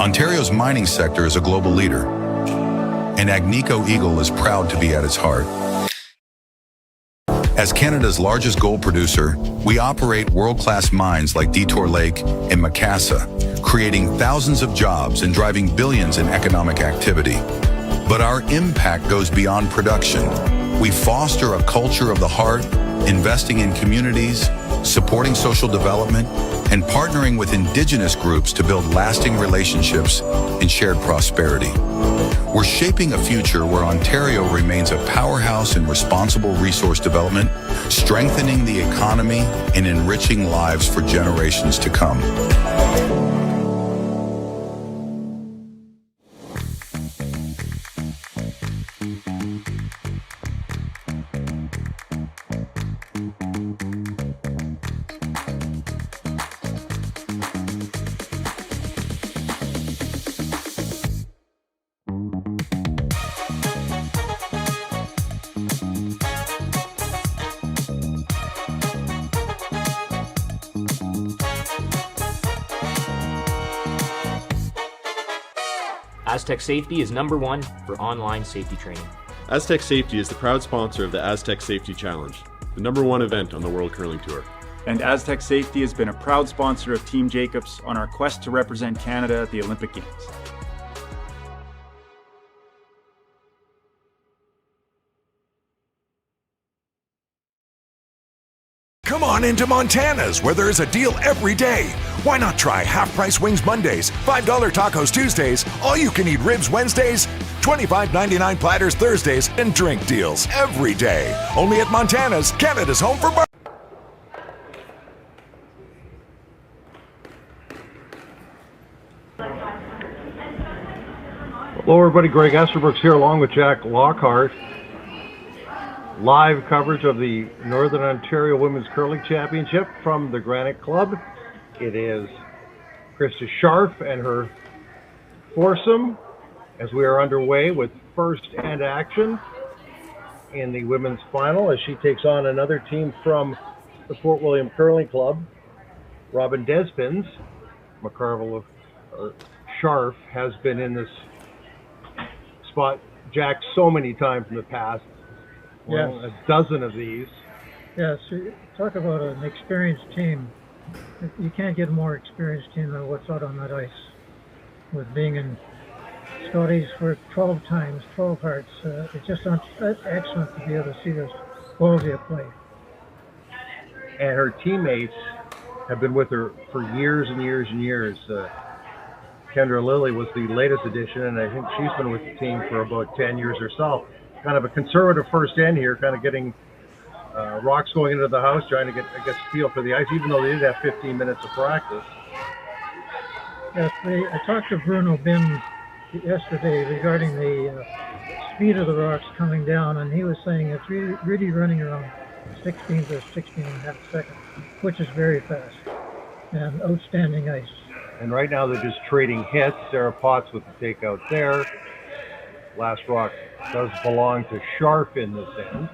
Ontario's mining sector is a global leader, and Agnico Eagle is proud to be at its heart. As Canada's largest gold producer, we operate world-class mines like Detour Lake and Macassa, creating thousands of jobs and driving billions in economic activity. But our impact goes beyond production. We foster a culture of the heart, investing in communities, supporting social development, and partnering with Indigenous groups to build lasting relationships and shared prosperity. We're shaping a future where Ontario remains a powerhouse in responsible resource development, strengthening the economy and enriching lives for generations to come. Aztec Safety is #1 for online safety training. Aztec Safety is the proud sponsor of the Aztec Safety Challenge, the #1 event on the World Curling Tour. And Aztec Safety has been a proud sponsor of Team Jacobs on our quest to represent Canada at the Olympic Games. Come on into Montana's, where there is a deal every day. Why not try half-price wings Mondays, $5 tacos Tuesdays, all-you-can-eat ribs Wednesdays, $25.99 platters Thursdays, and drink deals every day. Only at Montana's, Canada's home for bar. Hello everybody, Greg Esterbrooks here along with Jack Lockhart. Live coverage of the Northern Ontario Women's Curling Championship from the Granite Club. It is Krista Scharf and her foursome as we are underway with first and action in the women's final as she takes on another team from the Fort William Curling Club. Robyn Despins, McCarville or Scharf, has been in this spot, Jack, so many times in the past. Well, yes. A dozen of these. Yes, talk about an experienced team. You can't get a more experienced team than what's out on that ice. With being in Scotties for 12 times, 12 hearts, it's just excellent to be able to see this quality of play. And her teammates have been with her for years and years and years. Kendra Lilly was the latest addition, and I think she's been with the team for about 10 years herself. Kind of a conservative first end here, kind of getting rocks going into the house, trying to get, I guess, feel for the ice, even though they did have 15 minutes of practice. Yes, I talked to Bruno Bin yesterday regarding the speed of the rocks coming down, and he was saying it's really running around 16 to 16 and a half seconds, which is very fast and outstanding ice. And right now they're just trading hits. Sarah Potts with the takeout there. Last rock does belong to Scharf in this end,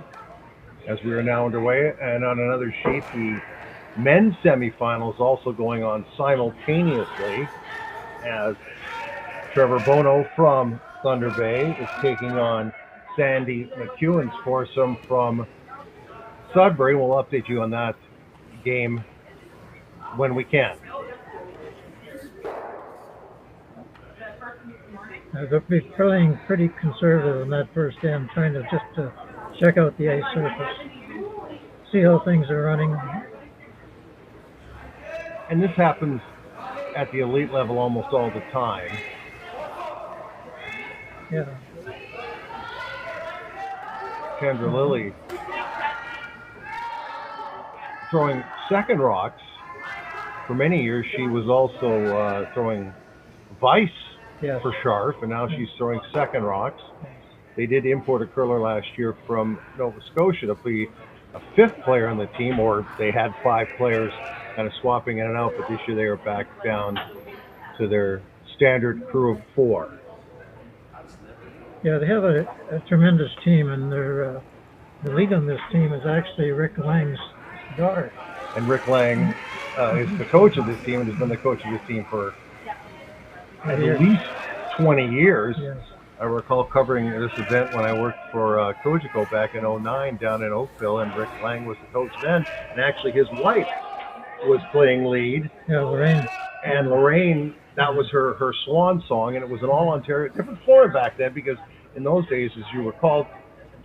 as we are now underway. And on another sheet, the men's semifinals also going on simultaneously, as Trevor Bono from Thunder Bay is taking on Sandy McEwen's foursome from Sudbury. We'll update you on that game when we can. They'll be playing pretty conservative in that first end, trying to just check out the ice surface, see how things are running. And this happens at the elite level almost all the time. Yeah. Kendra Lilly throwing second rocks. For many years, she was also throwing vice for Scharf, and now she's throwing second rocks. They did import a curler last year from Nova Scotia to be a fifth player on the team, or they had 5 players kind of swapping in and out, but this year they are back down to their standard crew of 4. Yeah, they have a tremendous team, and the lead on this team is actually Rick Lang's daughter. And Rick Lang is the coach of this team and has been the coach of this team for at least 20 years. Yes. I recall covering this event when I worked for Cogeco back in '09 down in Oakville, and Rick Lang was the coach then, and actually his wife was playing lead. Yeah, Lorraine. And Lorraine, that was her swan song, and it was an all-Ontario, different Florida back then, because in those days, as you recall,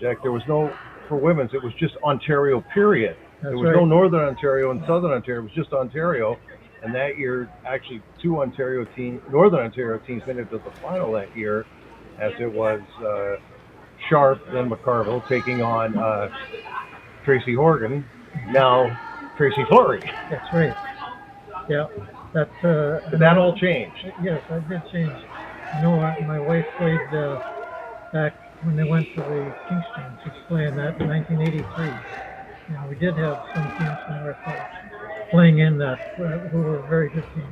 Jack, there was no, for women's, it was just Ontario, period. There was no Northern Ontario and Southern Ontario, it was just Ontario. And that year, actually, two Northern Ontario teams made it to the final that year, as it was Scharf, then McCarville, taking on Tracy Horgan, now Tracy Fleury. That's right. Yeah. That all changed. Yes, that did change. I know my wife played back when they went to the Kingston. She was playing that in 1983. And we did have some teams from North playing in that who were very good teams.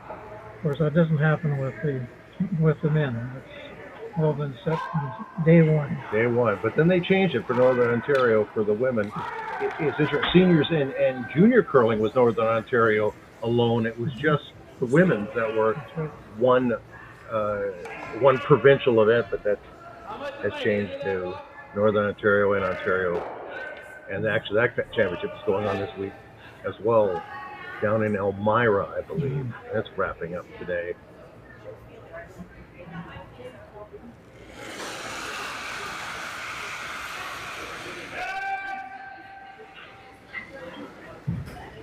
Of course, that doesn't happen with the men. It's all been set from day one. Day one, but then they changed it for Northern Ontario for the women. It's interesting. Seniors and junior curling was Northern Ontario alone. It was just the women's that were one provincial event, but that has changed to Northern Ontario and Ontario. And actually, that championship is going on this week as well, down in Elmira, I believe. That's wrapping up today.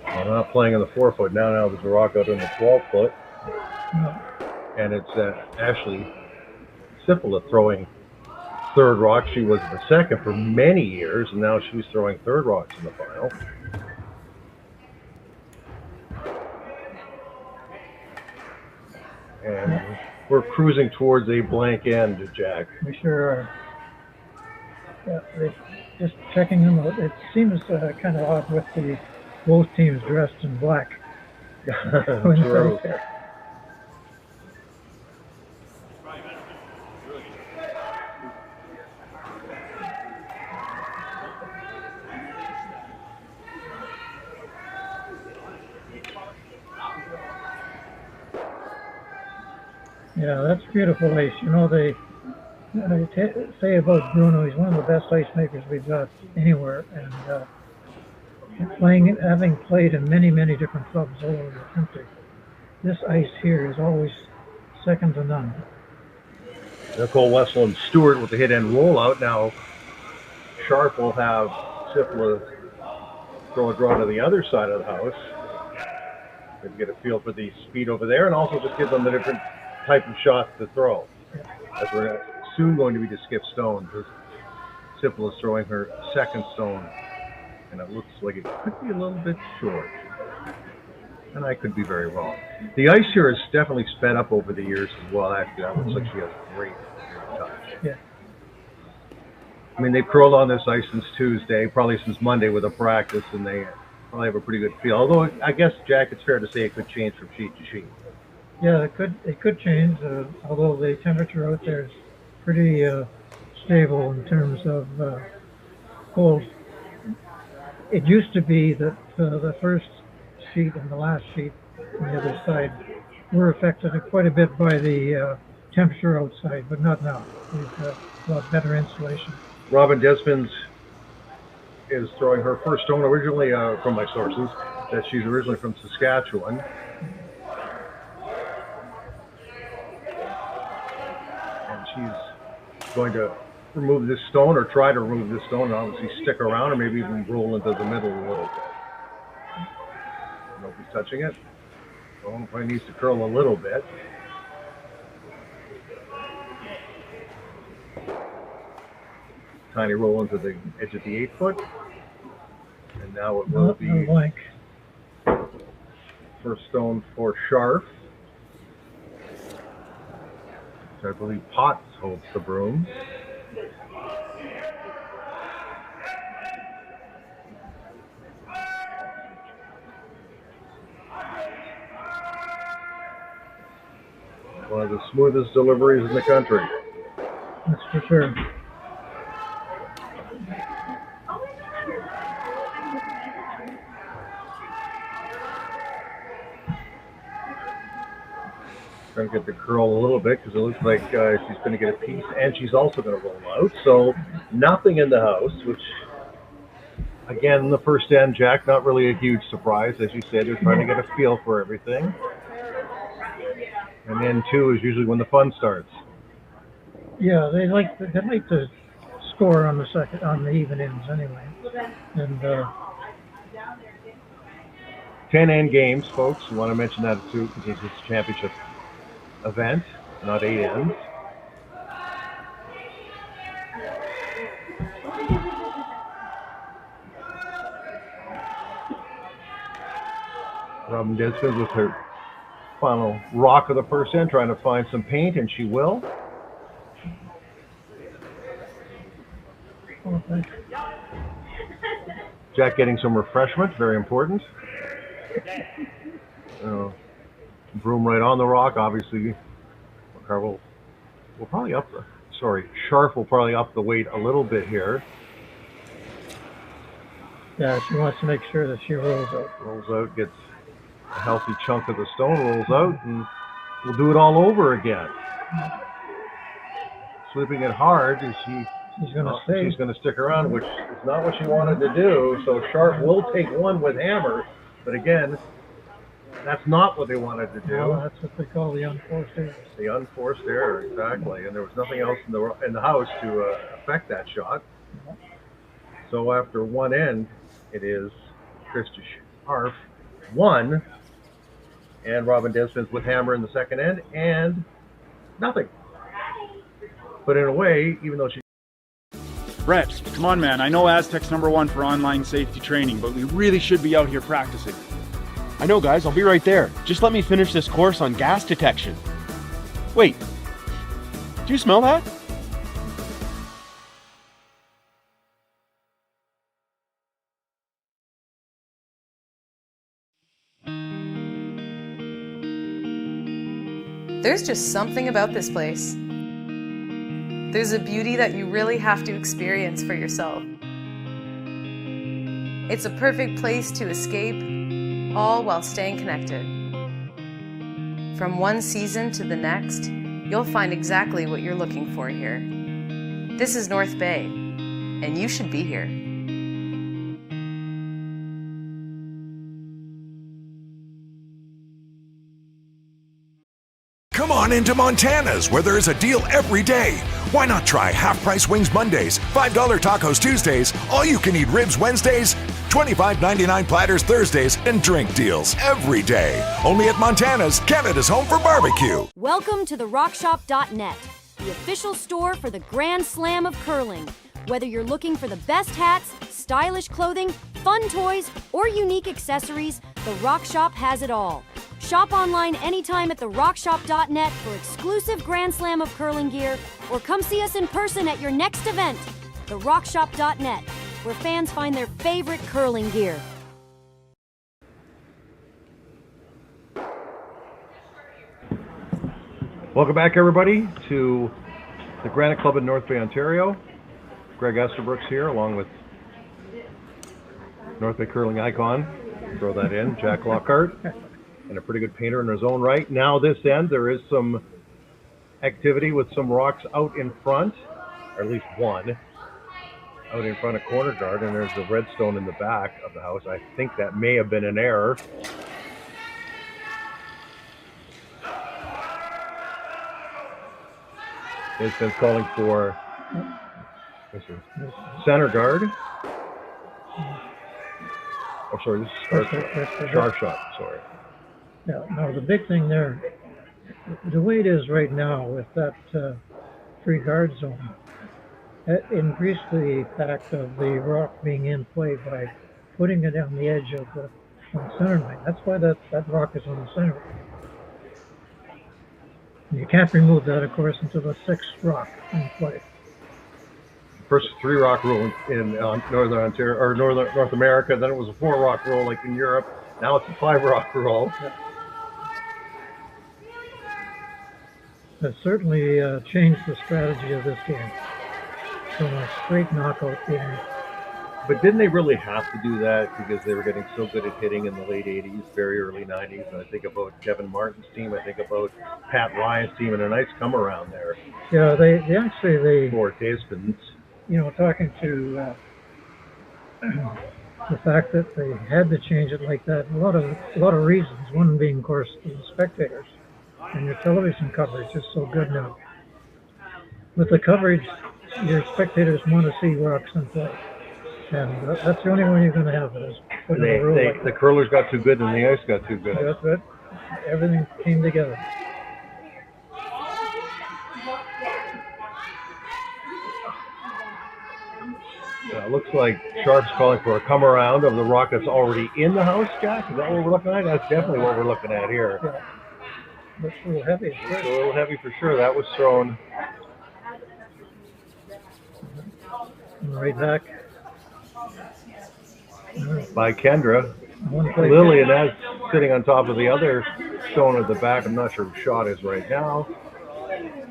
I'm not playing in the 4-foot now there's a rock out in the 12-foot. And it's Ashley Sippola throwing third rock. She was the second for many years, and now she's throwing third rocks in the final. And we're cruising towards a blank end, Jack. We sure are. Yeah, just checking them out. It seems kind of odd with both teams dressed in black. True. Yeah, that's beautiful ice. You know, they say about Bruno, he's one of the best ice makers we've got anywhere, and having played in many, many different clubs all over the country, this ice here is always second to none. Nicole Wessel and Stewart with the hit and rollout. Now, Scharf will have Sipla throw a draw to the other side of the house. Maybe get a feel for the speed over there, and also just give them the different type of shots to throw. As we're soon going to be to skip stone, because Sipla is throwing her second stone, and it looks like it could be a little bit short. And I could be very wrong. The ice here has definitely sped up over the years as well. Actually, that looks like she has great touch. Yeah. I mean, they've curled on this ice since Tuesday, probably since Monday with a practice, and they probably have a pretty good feel. Although, I guess, Jack, it's fair to say it could change from sheet to sheet. Yeah, it could change, although the temperature out there is pretty stable in terms of cold. It used to be that the first sheet and the last sheet on the other side were affected quite a bit by the temperature outside, but not now. We've got a lot better insulation. Robyn Despins is throwing her first stone, originally from my sources, that she's originally from Saskatchewan. And she's going to remove this stone, or try to remove this stone, and obviously stick around, or maybe even roll into the middle a little bit. Nobody's touching it. Well, probably needs to curl a little bit. Tiny roll into the edge of the 8-foot. And now it will be blank. First stone for Scharf. So I believe Potts holds the broom. One of the smoothest deliveries in the country. That's for sure. Trying to get the curl a little bit because it looks like she's going to get a piece, and she's also going to roll out. So nothing in the house, which, again, the first end, Jack, not really a huge surprise. As you said, they're trying to get a feel for everything. And then 2 is usually when the fun starts. Yeah, they like to score on the even ends anyway. And 10 end games, folks. We want to mention that too because it's a championship event, not 8 ends. Robyn Despins with her final rock of the first end, trying to find some paint, and she will. Jack getting some refreshment, very important. Broom right on the rock, obviously. Scharf will probably Scharf will probably up the weight a little bit here. Yeah, she wants to make sure that she rolls out. Rolls out, gets a healthy chunk of the stone, rolls out, and we'll do it all over again. Sweeping it hard, she's going to stick around, which is not what she wanted to do. So Scharf will take one with hammer, but again, that's not what they wanted to do. Well, that's what they call the unforced error. The unforced error, exactly. And there was nothing else in the house to affect that shot. So after one end, it is Krista Scharf 1, and Robyn Despins with hammer in the second end, and nothing. But in a way, even though she... Brett, come on, man. I know Aztec's #1 for online safety training, but we really should be out here practicing. I know, guys. I'll be right there. Just let me finish this course on gas detection. Wait. Do you smell that? There's just something about this place. There's a beauty that you really have to experience for yourself. It's a perfect place to escape, all while staying connected. From one season to the next, you'll find exactly what you're looking for here. This is North Bay, and you should be here. Come on into Montana's, where there is a deal every day. Why not try half-price wings Mondays, $5 tacos Tuesdays, all-you-can-eat ribs Wednesdays, $25.99 platters Thursdays, and drink deals every day. Only at Montana's, Canada's home for barbecue. Welcome to therockshop.net, the official store for the Grand Slam of curling. Whether you're looking for the best hats, stylish clothing, fun toys, or unique accessories, The Rock Shop has it all. Shop online anytime at therockshop.net for exclusive Grand Slam of curling gear, or come see us in person at your next event. Therockshop.net, where fans find their favorite curling gear. Welcome back, everybody, to the Granite Club in North Bay, Ontario. Greg Esterbrook's here, along with North Bay curling icon. Throw that in, Jack Lockhart, and a pretty good painter in his own right. Now this end, there is some activity with some rocks out in front, or at least one, out in front of corner guard, and there's the redstone in the back of the house. I think that may have been an error. It's been calling for center guard. Oh, sorry, this is Scharf shot, sorry. Yeah, no, the big thing there, the way it is right now with that free guard zone, it increased the fact of the rock being in play by putting it on the edge of the center line. That's why that rock is on the center line. You can't remove that, of course, until the 6th rock in play. First 3 rock rule in Northern Ontario or North America. Then it was a 4 rock rule like in Europe. Now it's a 5 rock rule. Yeah. That certainly changed the strategy of this game from a straight knockout game But didn't they really have to do that because they were getting so good at hitting in the late 80s, very early 90s? And I think about Kevin Martin's team. I think about Pat Ryan's team, and a nice come around there. Yeah, they actually, For Despins. talking to the fact that they had to change it like that, a lot of reasons. One being, of course, the spectators, and your television coverage is so good now. With the coverage, your spectators want to see rocks and play. And that's the only way you're going to have it is putting a rule like The curlers got too good and the ice got too good. That's it. Everything came together. Looks like Scharf's calling for a come around of the rock that's already in the house, Jack. Is that what we're looking at? That's definitely what we're looking at here. Yeah. Looks a little heavy. It's a little heavy for sure. That was thrown right back by Kendra. Lily, and that's sitting on top of the other stone at the back. I'm not sure who shot is right now.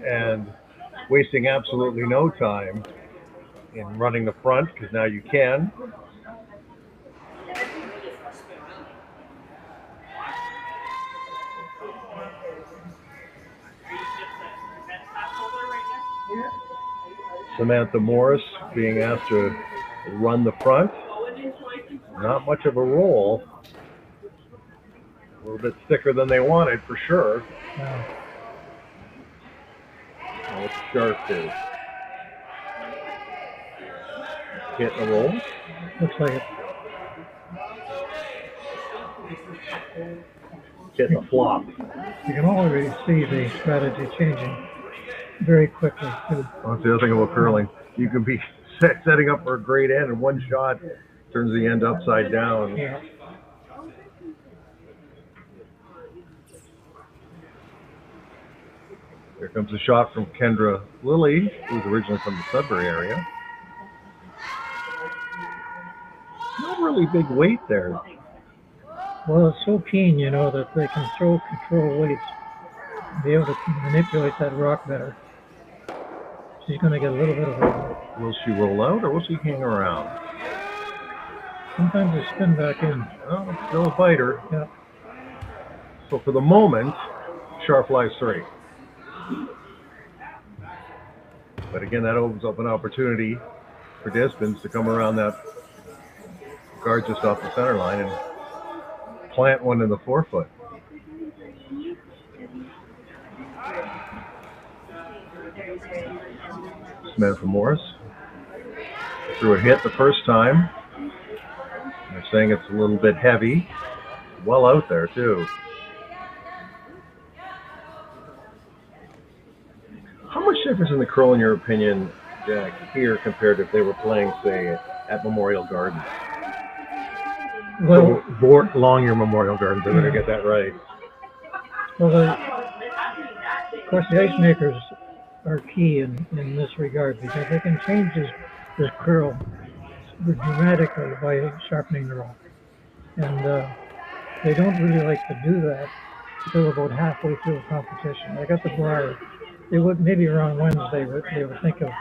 And wasting absolutely no time in running the front, because now you can. Samantha Morris being asked to run the front. Not much of a roll. A little bit thicker than they wanted, for sure. Yeah. What's Scharf do? Hit and roll? Looks like it. Hit the flop. You can already see the strategy changing very quickly, too. That's the other thing about curling. You can be setting up for a great end, and one shot turns the end upside down. Yeah. Here comes a shot from Kendra Lilly, who's originally from the Sudbury area. Not really big weight there. Well, it's so keen, that they can control weights, be able to manipulate that rock better. She's going to get a little bit of a... Will she roll out, or will she hang around? Sometimes they spin back in. Well, it's still a biter. Yeah. So for the moment, Scharf lies 3. But again, that opens up an opportunity for Despins to come around that guard just off the center line and plant one in the 4-foot. Samantha Morris threw a hit the first time. They're saying it's a little bit heavy. Well out there, too. How much difference in the curl, in your opinion, Jack, here compared to if they were playing, say, at Memorial Gardens? Well, Longyear Memorial Gardens, I'm going to get that right. Well, of course, the ice makers are key in this regard because they can change this curl dramatically by sharpening the rock. And they don't really like to do that until about halfway through the competition. Like at the Briar, they would maybe around Wednesday they would think of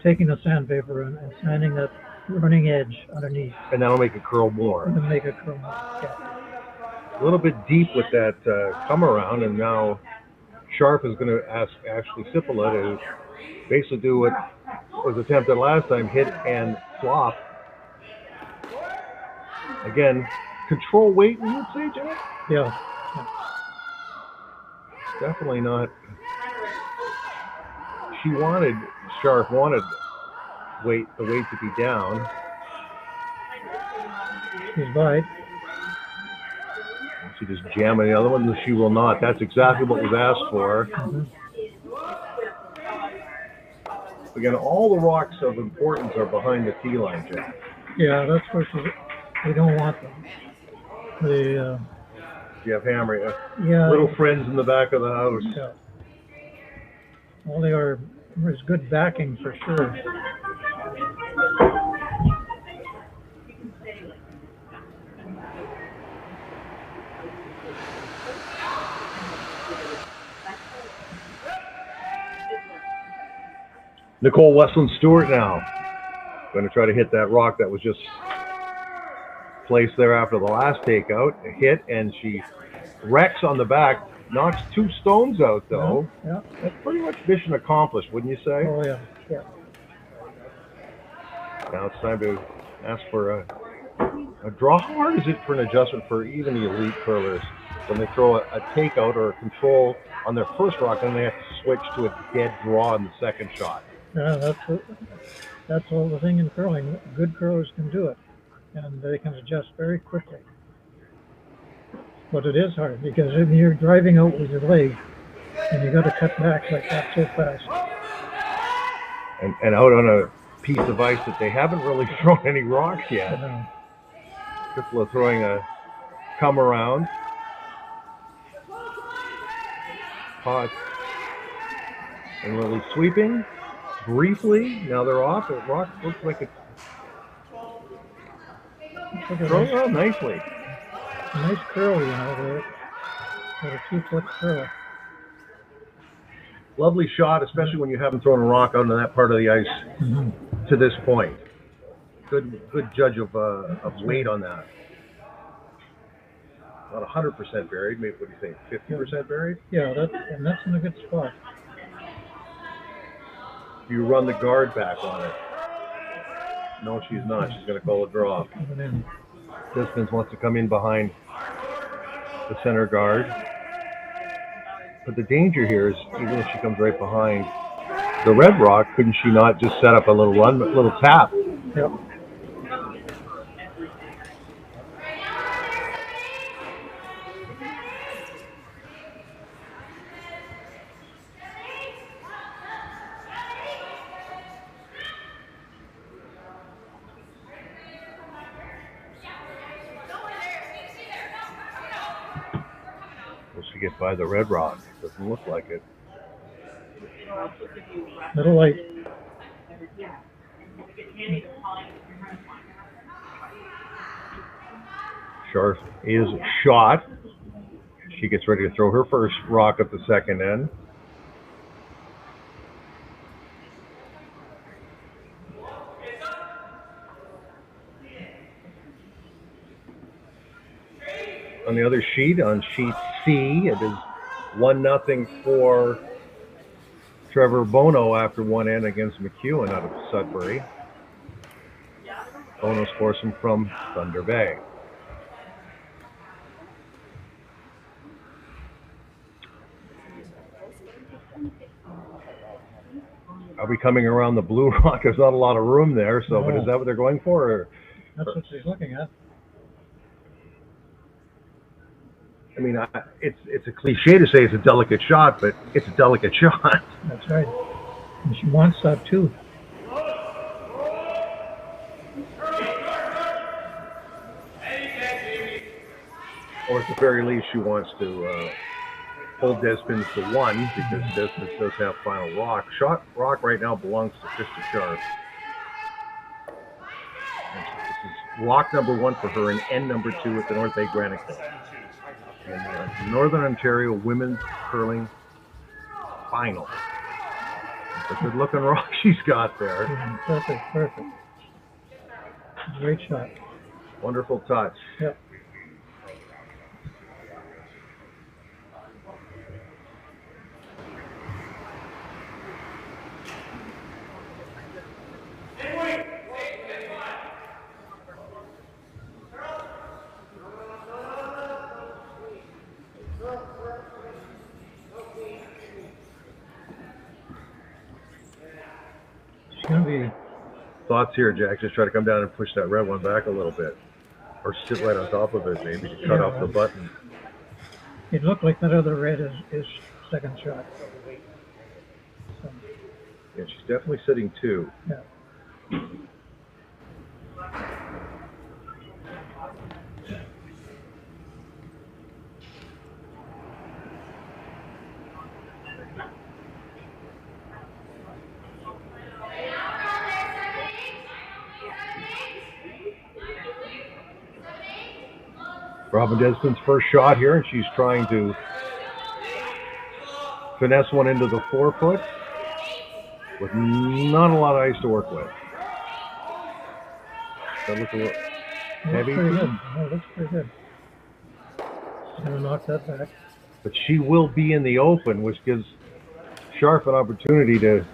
taking the sandpaper and sanding that running edge underneath. And that'll make it curl more. And make it curl more. Yeah. A little bit deep with that come around, and now Scharf is going to ask Ashley Sipola to basically do what was attempted last time, hit and flop. Again, control weight, you would say, Jack? Yeah. Definitely not. Scharf wanted the weight to be down. She's by. She just jamming the other one. She will not. That's exactly what was asked for. Mm-hmm. Again, all the rocks of importance are behind the tee line, Jack. Yeah, that's where we don't want them. You have Hammer. Yeah. Little friends in the back of the house. Yeah. Well, there's good backing for sure. Nicole Westland Stewart now Going to try to hit that rock that was just placed there after the last takeout. A hit, and she wrecks on the back. Knocks 2 stones out, though. Yeah. That's pretty much mission accomplished, wouldn't you say? Oh, yeah. Yeah. Now it's time to ask for a draw. How hard is it for an adjustment for even the elite curlers when they throw a takeout or a control on their first rock and they have to switch to a dead draw in the second shot? Yeah, that's all the thing in curling. Good curlers can do it, and they can adjust very quickly. But it is hard because if you're driving out with your leg and you got to cut back like that so fast. And out on a piece of ice that they haven't really thrown any rocks yet. People are throwing a come around. Hot. And Lily sweeping briefly. Now they're off. The rock looks like it's thrown out nicely. Nice curl, you know, with a 2-foot curl. Lovely shot, especially when you haven't thrown a rock out on that part of the ice to this point. Good judge of weight on that. Not 100% buried. Maybe what do you think? 50% buried? Yeah, that's in a good spot. You run the guard back on it. No, she's not. She's going to call a draw. Despins wants to come in behind the center guard. But the danger here is, even if she comes right behind the red rock, couldn't she not just set up a little run, a little tap? Yep. Will she get by the red rock? Doesn't look like it. Little light. Scharf is shot. She gets ready to throw her first rock at the second end. On the other sheet, on sheet C, it is 1-0 for Trevor Bono after one end against McEwen out of Sudbury. Bono scores him from Thunder Bay. Are we coming around the blue rock? There's not a lot of room there, so, but is that what they're going for? Or? That's what she's looking at. I mean, it's a cliche to say it's a delicate shot, but it's a delicate shot. That's right. And she wants that too. Or at the very least, she wants to hold Despins to 1 because Despins does have final rock. Shot rock right now belongs to Krista Scharf. This is rock number 1 for her and end number 2 at the North Bay Granite Club. And the Northern Ontario Women's Curling Final. It's a good-looking rock she's got there. Perfect. Great shot. Wonderful touch. Yep. Thoughts here, Jack? Just try to come down and push that red one back a little bit. Or sit right on top of it, maybe, to cut off the button. It looked like that other red is second shot. So. Yeah, she's definitely sitting 2. Yeah. Robyn Despins' first shot here, and she's trying to finesse one into the 4-foot with not a lot of ice to work with. That look a little Looks heavy. pretty good. Oh, looks pretty good. Gonna knock that back. But she will be in the open, which gives Scharf an opportunity to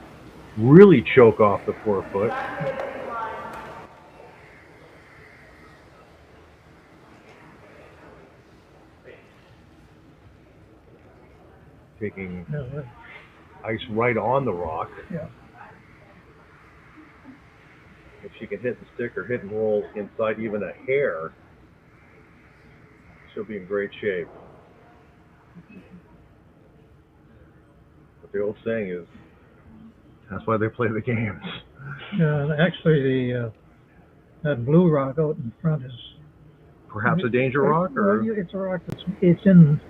really choke off the 4-foot. Taking Yeah, right. ice right on the rock. Yeah. If she can hit the stick or hit and roll inside even a hair, she'll be in great shape. But the old saying is, that's why they play the games. Actually, the that blue rock out in front is Perhaps a danger rock, or well, it's a rock that's in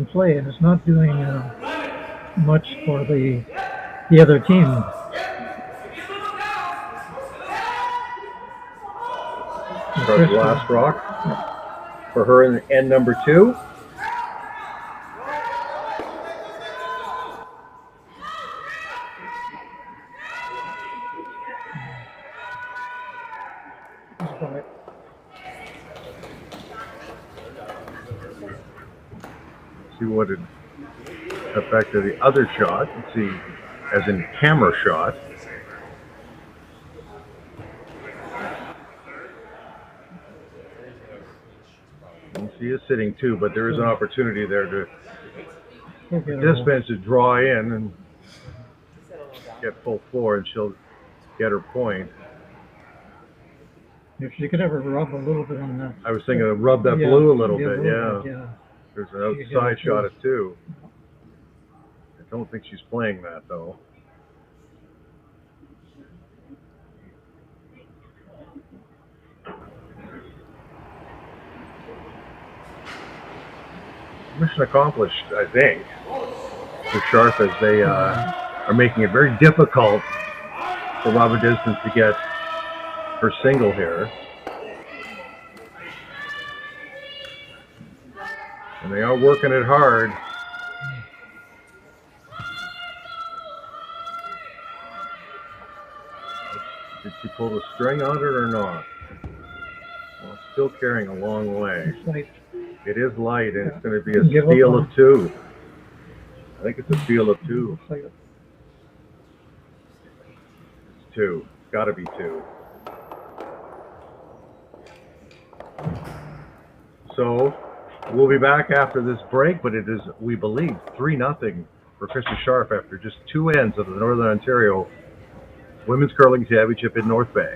play, and it's not doing much for the other team. Starts the last rock for her in end number 2. See what it affected the other shot. Let's see, as in camera shot. And she is sitting too, but there is an opportunity there to Despins to draw in and get full floor, and she'll get her point. If she could ever rub a little bit on that. I was thinking of rub that blue a little bit, yeah. Yeah. There's an outside shot at 2. I don't think she's playing that though. Mission accomplished, I think, for Scharf, as they are making it very difficult for Robyn Despins to get her single here. And they are working it hard. Did she pull the string on it or not? Well, it's still carrying a long way. It's light. It is light, and it's going to be a steal of 2. I think it's a steal of 2. Like It's 2. It's got to be 2. So we'll be back after this break, but it is, we believe, 3-0 for Krista Scharf after just 2 ends of the Northern Ontario Women's Curling Championship in North Bay.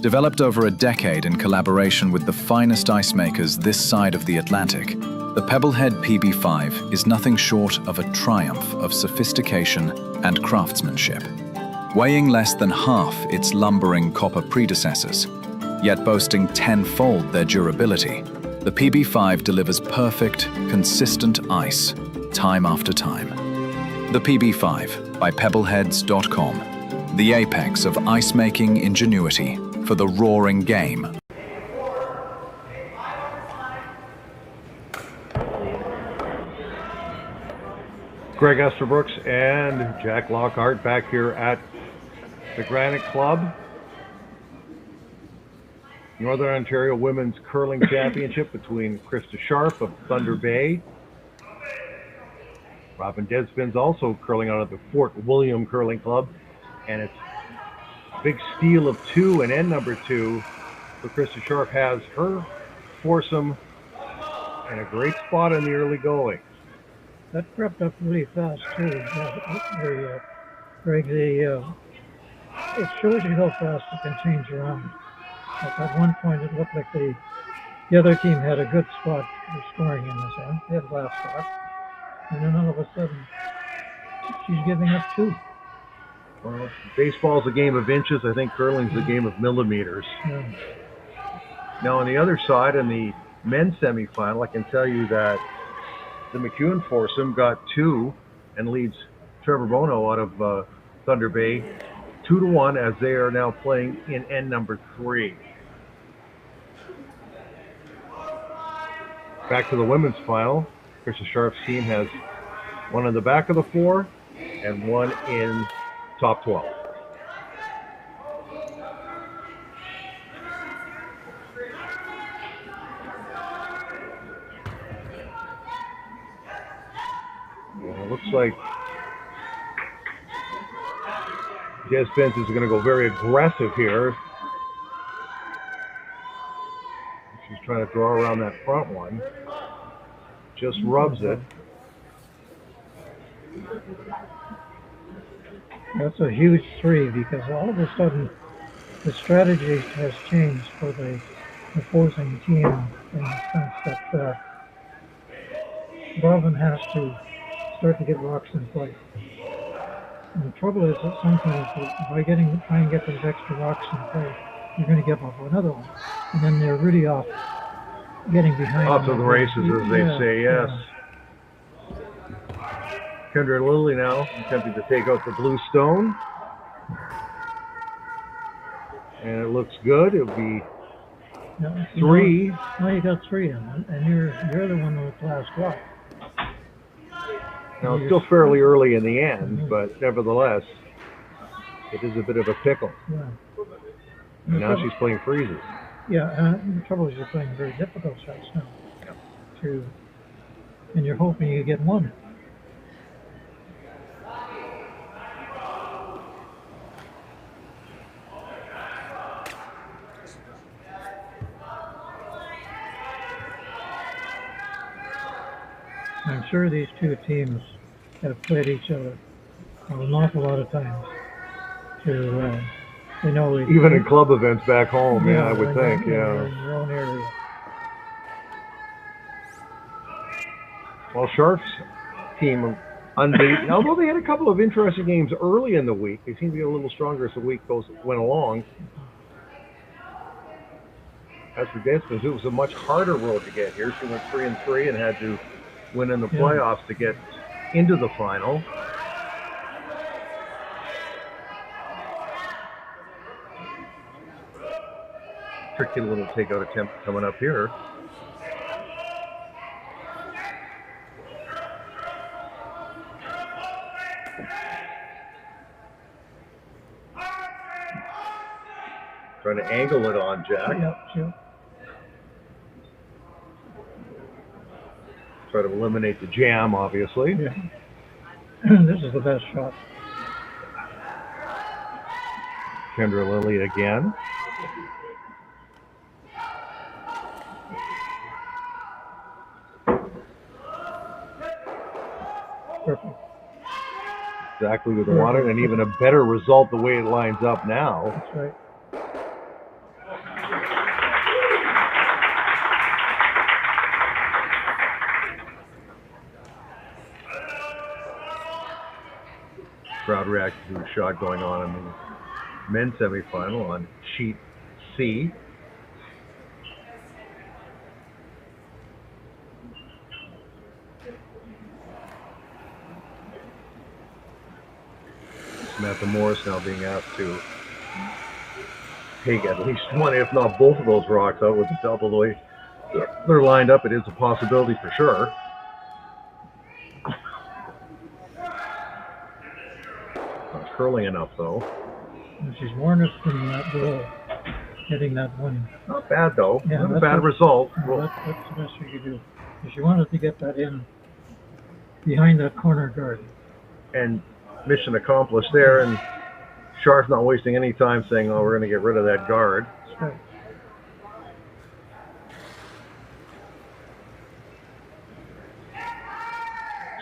Developed over a decade in collaboration with the finest ice makers this side of the Atlantic, the Pebblehead PB5 is nothing short of a triumph of sophistication and craftsmanship. Weighing less than half its lumbering copper predecessors, yet boasting 10-fold their durability, the PB5 delivers perfect, consistent ice, time after time. The PB5 by Pebbleheads.com, the apex of ice-making ingenuity for the roaring game. Greg Esterbrooks and Jack Lockhart back here at the Granite Club. Northern Ontario Women's Curling Championship between Krista Scharf of Thunder Bay Robyn Despins also curling out of the Fort William Curling Club. And it's a big steal of 2 and end number 2. So Krista Scharf has her foursome in a great spot in the early going. That crept up really fast too. Greg, it shows you how fast it can change around. At one point, it looked like the other team had a good spot for scoring in this end. They had last spot, and then all of a sudden, she's giving up 2. Well, baseball's a game of inches. I think curling's a game of millimeters. Yeah. Now, on the other side, in the men's semifinal, I can tell you that the McEwen foursome got 2 and leads Trevor Bono out of Thunder Bay 2-1 as they are now playing in end number 3. Back to the women's final. Krista Scharf's team has 1 in the back of the 4 and 1 in top 12. It looks like Despins is going to go very aggressive here. She's trying to draw around that front one. Just rubs it. That's a huge 3 because all of a sudden the strategy has changed for the opposing team in the sense that Robyn has to start to get rocks in play. And the trouble is that sometimes by trying to get those extra rocks in play, you're going to give up another one. And then they're really off getting behind. Off to the races, as they say, yes. Yeah. Kendra Lilly now attempting to take out the blue stone. And it looks good. It'll be 3. Now you got 3 in, and you're the one with last rock. Now, it's still fairly early in the end, but nevertheless, it is a bit of a pickle. Yeah. And now she's playing freezes. Yeah, and the trouble is you're playing very difficult shots now. Yeah. And you're hoping you get 1. I'm sure these 2 teams have played each other an awful lot of times. Even in club events back home, I would think, in your own area. Well, Scharf's team unbeaten, although they had a couple of interesting games early in the week. They seem to get a little stronger as the week went along. As for Despins, it was a much harder road to get here. She went 3-3 and had to win in the playoffs to get into the final. Tricky little takeout attempt coming up here. Trying to angle it on Jack. Yep. Try to eliminate the jam, obviously. Yeah. This is the best shot. Kendra Lilly again. Perfect. Exactly what they wanted, and even a better result the way it lines up now. That's right. Crowd reacted to the shot going on in the men's semifinal on sheet C. Samantha Morris now being asked to take at least 1, if not both of those rocks out with the double. The way they're lined up, it is a possibility for sure. Not curling enough, though. And she's warned us from that goal, hitting that one. Not bad, though. Yeah, Not a bad result. Well, that's the best we could do. If she wanted to get that in behind that corner guard. And mission accomplished there, and Scharf not wasting any time saying, oh, we're going to get rid of that guard. That's right.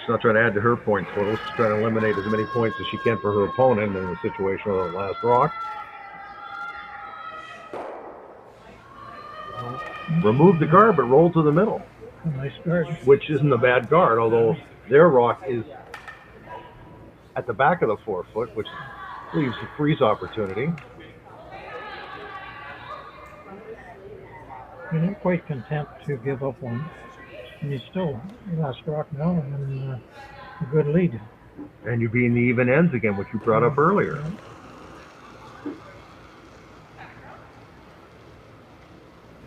She's not trying to add to her point total. She's trying to eliminate as many points as she can for her opponent in the situation with the last rock. Remove the guard, but roll to the middle. Nice guard. Which isn't a bad guard, although their rock is at the back of the 4-foot, which leaves a freeze opportunity. You're not quite content to give up one. And you still, last rock now, and a good lead. And you're being the even ends again, which you brought up earlier.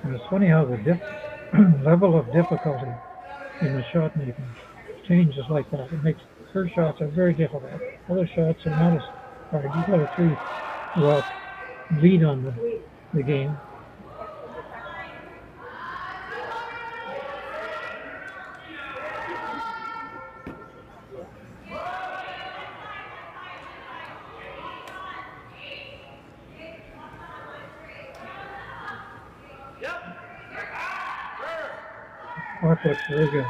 And it's funny how the level of difficulty in the shot making changes like that. It makes her shots are very difficult. Other shots are not as hard. You've got a 3-rock lead on the game. Mark looks very good.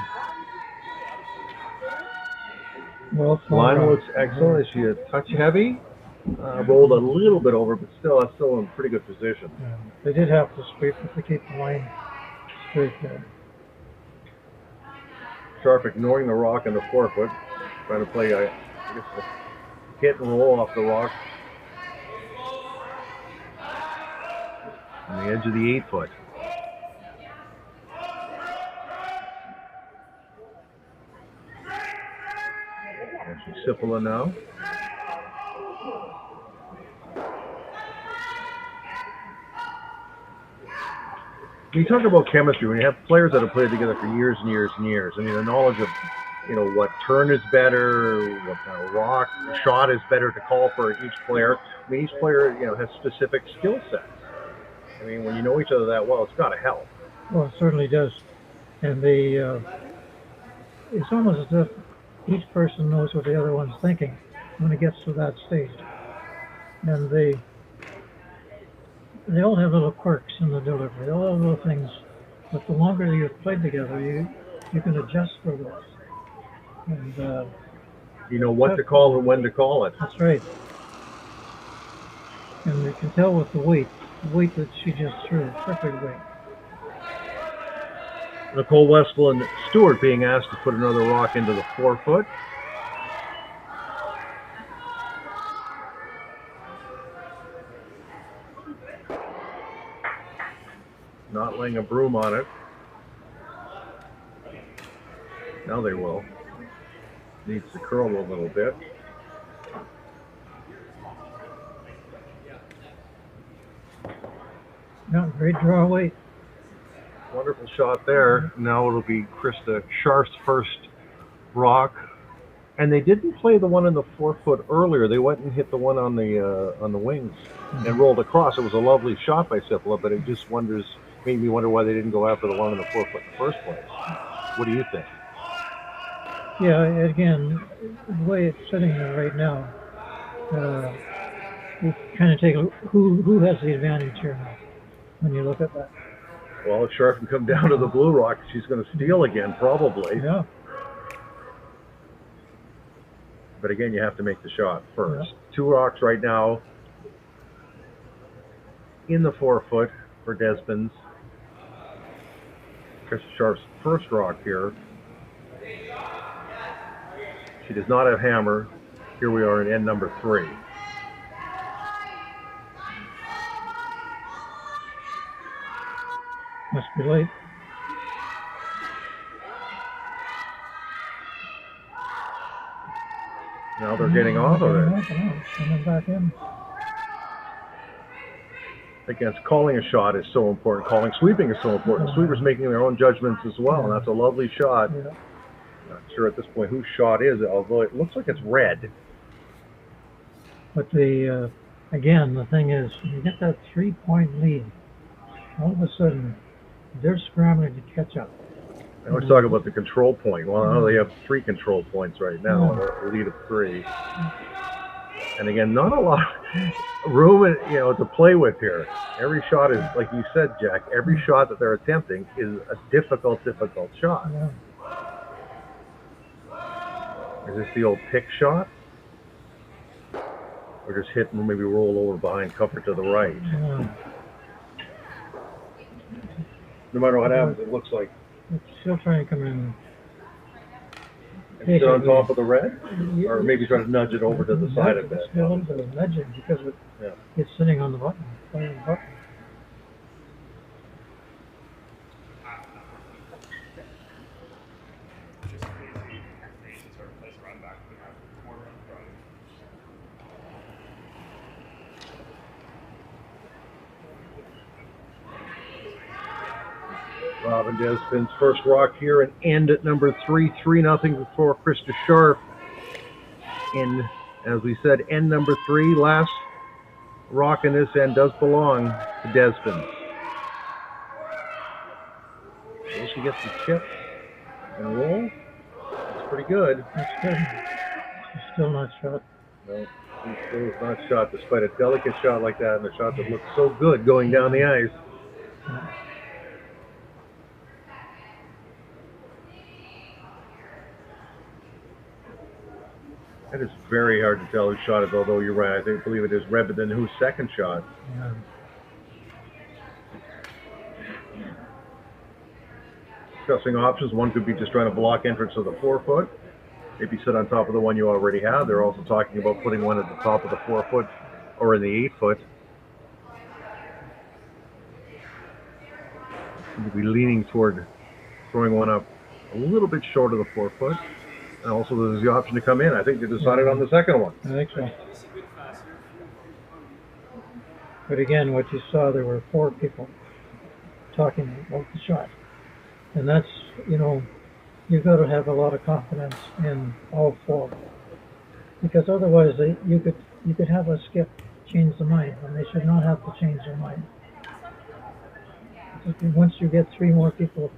Well, Line looks excellent. Is she a touch heavy? Rolled a little bit over, but that's still in pretty good position. Yeah. They did have to sweep to keep the line straight there. Scharf ignoring the rock in the 4-foot, trying to play, I guess, a hit and roll off the rock on the edge of the 8-foot. Sipala now. When you talk about chemistry, when you have players that have played together for years and years and years, I mean, the knowledge of, what turn is better, what kind of rock, shot is better to call for each player. I mean, each player, has specific skill sets. I mean, when you know each other that well, it's got to help. Well, it certainly does. And it's almost as if each person knows what the other one's thinking when it gets to that stage. And they all have little quirks in the delivery. They all have little things. But the longer you've played together, you can adjust for those. And you know what to call and when to call it. That's right. And you can tell with the weight that she just threw, perfect weight. Nicole Westphal and Stewart being asked to put another rock into the 4-foot. Not laying a broom on it. Now they will. Needs to curl a little bit. No, great draw weight. Wonderful shot there. Now it'll be Krista Scharf's first rock. And they didn't play the one in the 4-foot earlier. They went and hit the one on the wings and rolled across. It was a lovely shot by Sipala, but it just made me wonder why they didn't go after the one in the 4-foot in the first place. What do you think? Yeah, again, the way it's sitting there right now, you kind of take a who has the advantage here now when you look at that. Well, if Scharf can come down to the blue rock, she's going to steal again, probably. Yeah. But again, you have to make the shot first. Yeah. 2 rocks right now in the 4-foot for Despins. Krista Scharf's first rock here. She does not have hammer. Here we are in end number 3. Must be late. Now they're getting off of it. Coming back in. Against calling a shot is so important. Sweeping is so important. Sweepers making their own judgments as well, and that's a lovely shot. Yeah. Not sure at this point whose shot is it, although it looks like it's red. But again, the thing is, you get that 3-point lead. All of a sudden, they're scrambling to catch up. Now let's talk about the control point. Well, now they have 3 control points right now, a lead of 3. And again, not a lot of room, to play with here. Every shot is, like you said, Jack, every shot that they're attempting is a difficult shot. Yeah. Is this the old pick shot? Or just hit and maybe roll over behind cover to the right? Yeah. No matter what happens, it looks like It's still trying to come in. it's on top of the red? Or maybe try to nudge it over to the side a bit. It's a little bit of nudging because it's sitting on the button, playing the button. Robyn Despins' first rock here and end at number 3, 3-0 for Krista Scharf. And as we said, end number 3, last rock in this end does belong to Despins. So she gets the chip and roll. That's pretty good. That's good. She's still not shot. No, she still is not shot despite a delicate shot like that and a shot that looks so good going down the ice. Yeah. It is very hard to tell who shot it, although you're right. I believe it is Robyn whose second shot. Yeah. Discussing options. One could be just trying to block entrance of the 4-foot. Maybe sit on top of the one you already have. They're also talking about putting one at the top of the 4-foot or in the 8-foot. You'd be leaning toward throwing one up a little bit short of the 4-foot. And also there's the option to come in. I think they decided on the second one. I think so. But again, what you saw, there were 4 people talking about the shot. And that's, you've got to have a lot of confidence in all 4. Because otherwise you could have a skip change the mind, and they should not have to change their mind. Once you get 3 more people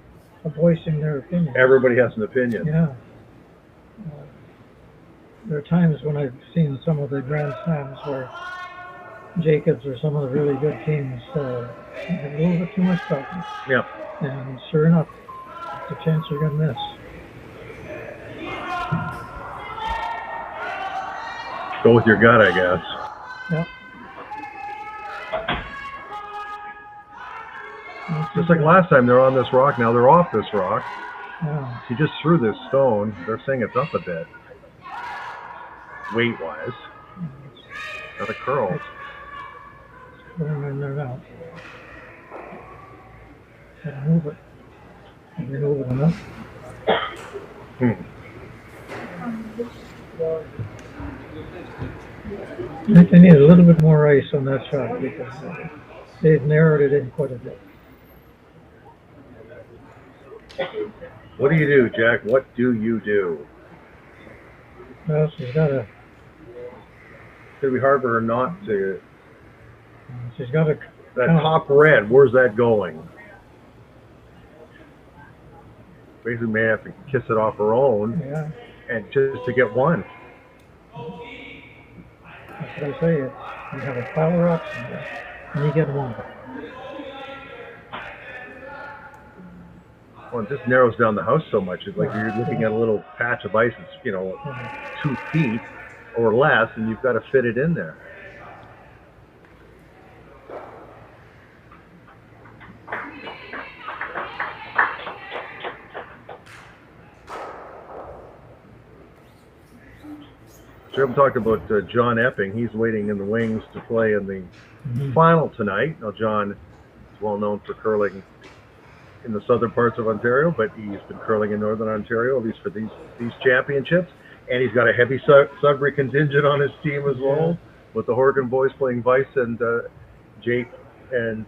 voicing their opinion. Everybody has an opinion. Yeah. There are times when I've seen some of the Grand Slams where Jacobs or some of the really good teams have a little bit too much talking. Yeah. And sure enough, it's a chance you're going to miss. Go with your gut, I guess. Yep. Just like last time, they're on this rock. Now they're off this rock. Yeah. He just threw this stone. They're saying it's up a bit. Weight-wise. Got a curl. Going in there now. Gotta move it. Can we move it enough? I think they need a little bit more ice on that shot because they've narrowed it in quite a bit. What do you do, Jack? What do you do? Well, she's got a. It's going to be hard for her not to. She's got a. That top red, where's that going? Basically, may have to kiss it off her own. Yeah. And just to get one. That's what I say. It's, you have a pile of rocks in there, and you get one. Well, it just narrows down the house so much. It's like you're looking at a little patch of ice that's, 2 feet or less, and you've got to fit it in there. Jim talked about John Epping. He's waiting in the wings to play in the final tonight. Now, John is well known for curling in the southern parts of Ontario, but he's been curling in northern Ontario, at least for these championships. And he's got a heavy Sudbury contingent on his team as well, with the Horgan boys playing vice and Jake and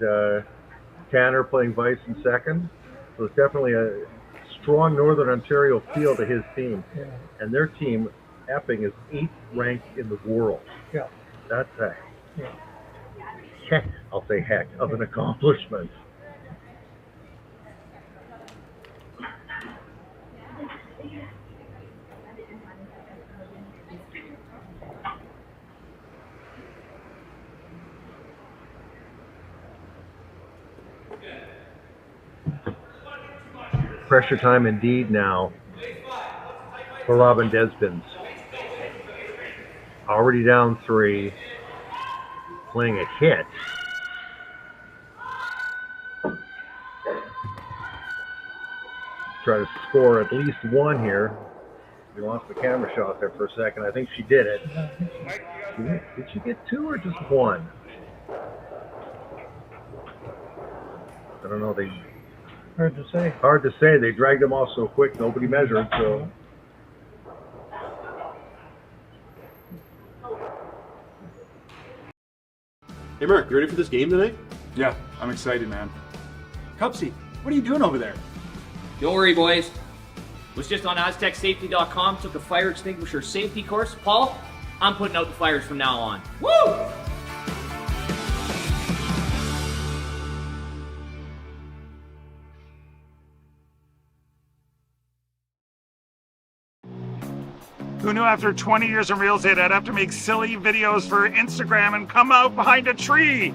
Tanner playing vice in second. So it's definitely a strong northern Ontario feel to his team. Yeah. And their team, Epping, is 8th ranked in the world. Yeah. That's a heck, I'll say heck, of an accomplishment. Pressure time indeed now for Robyn Despins. Already down 3. Playing a hit. Try to score at least 1 here. We lost the camera shot there for a second. I think she did it. Did she get 2 or just 1? I don't know. Hard to say. Hard to say. They dragged them off so quick, nobody measured. So. Hey Mark, you ready for this game tonight? Yeah, I'm excited, man. Cupsy, what are you doing over there? Don't worry, boys. Was just on AztecSafety.com, took a fire extinguisher safety course. Paul, I'm putting out the fires from now on. Woo! Who knew after 20 years in real estate I'd have to make silly videos for Instagram and come out behind a tree?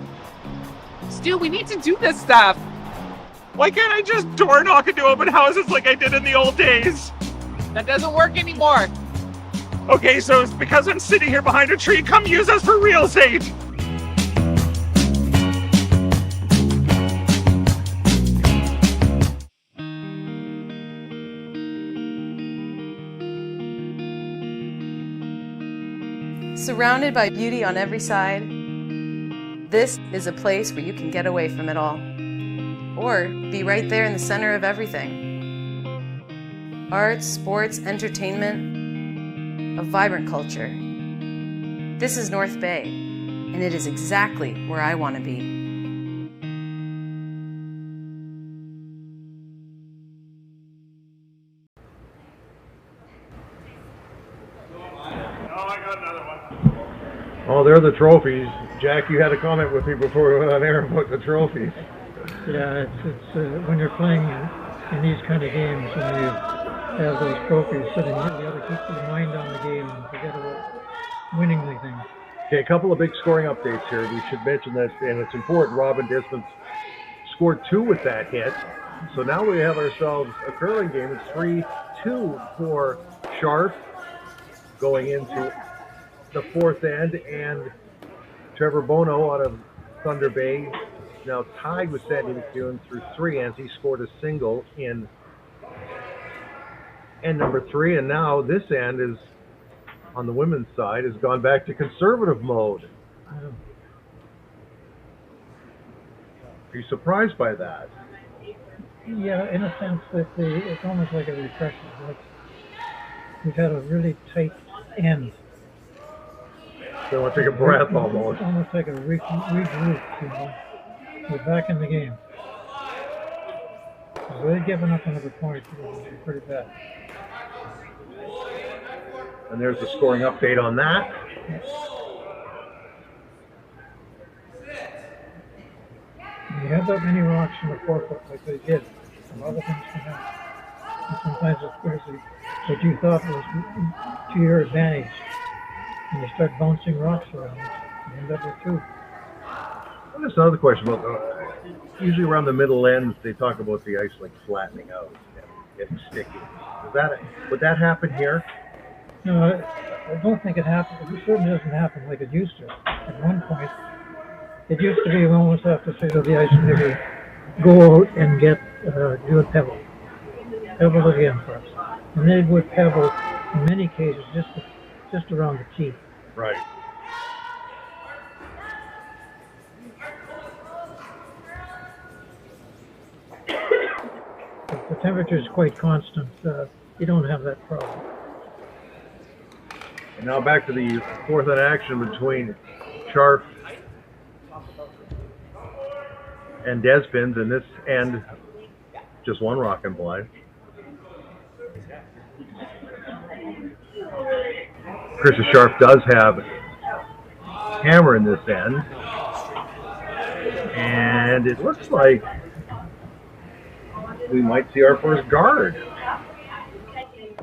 Stu, we need to do this stuff. Why can't I just door knock into open houses like I did in the old days? That doesn't work anymore. Okay, so it's because I'm sitting here behind a tree. Come use us for real estate. Surrounded by beauty on every side, this is a place where you can get away from it all, or be right there in the center of everything. Arts, sports, entertainment, a vibrant culture. This is North Bay, and it is exactly where I want to be. Oh, they're the trophies. Jack, you had a comment with me before we went on air about the trophies. Yeah, it's when you're playing in these kind of games, when you have those trophies sitting, you got to keep your mind on the game and forget about winning the thing. Okay, a couple of big scoring updates here. We should mention this, and it's important. Robyn Despins scored 2 with that hit. So now we have ourselves a curling game. It's 3-2 for Scharf going into the 4th end, and Trevor Bono out of Thunder Bay now tied with Sandy McEwen through 3 ends. He scored a single in end number 3, and now this end is on the women's side has gone back to conservative mode. Are you surprised by that? Yeah, in a sense that it's almost like a refresher. Like we've had a really tight end. They want to take a breath almost. It's almost like a regroup, you know. We're back in the game. We're really giving up another point. It's pretty bad. And there's the scoring update on that. When you have that many rocks in the forefoot like they did, a lot of things can happen. And sometimes it's crazy. What you thought was to your advantage. And you start bouncing rocks around, you end up with 2. Well, there's another question about usually around the middle ends they talk about the ice like flattening out and getting sticky. Would that happen here? No, I don't think it happens. It certainly doesn't happen like it used to. At one point, it used to be we almost have to say to the ice maker, go out and get do a pebble again for us, and they would pebble in many cases just around the tee. Right. If the temperature is quite constant, you don't have that problem. And now back to the 4th end action between Scharf and Despins, and this end just 1 rock and blind. Krista Scharf does have hammer in this end, and it looks like we might see our first guard.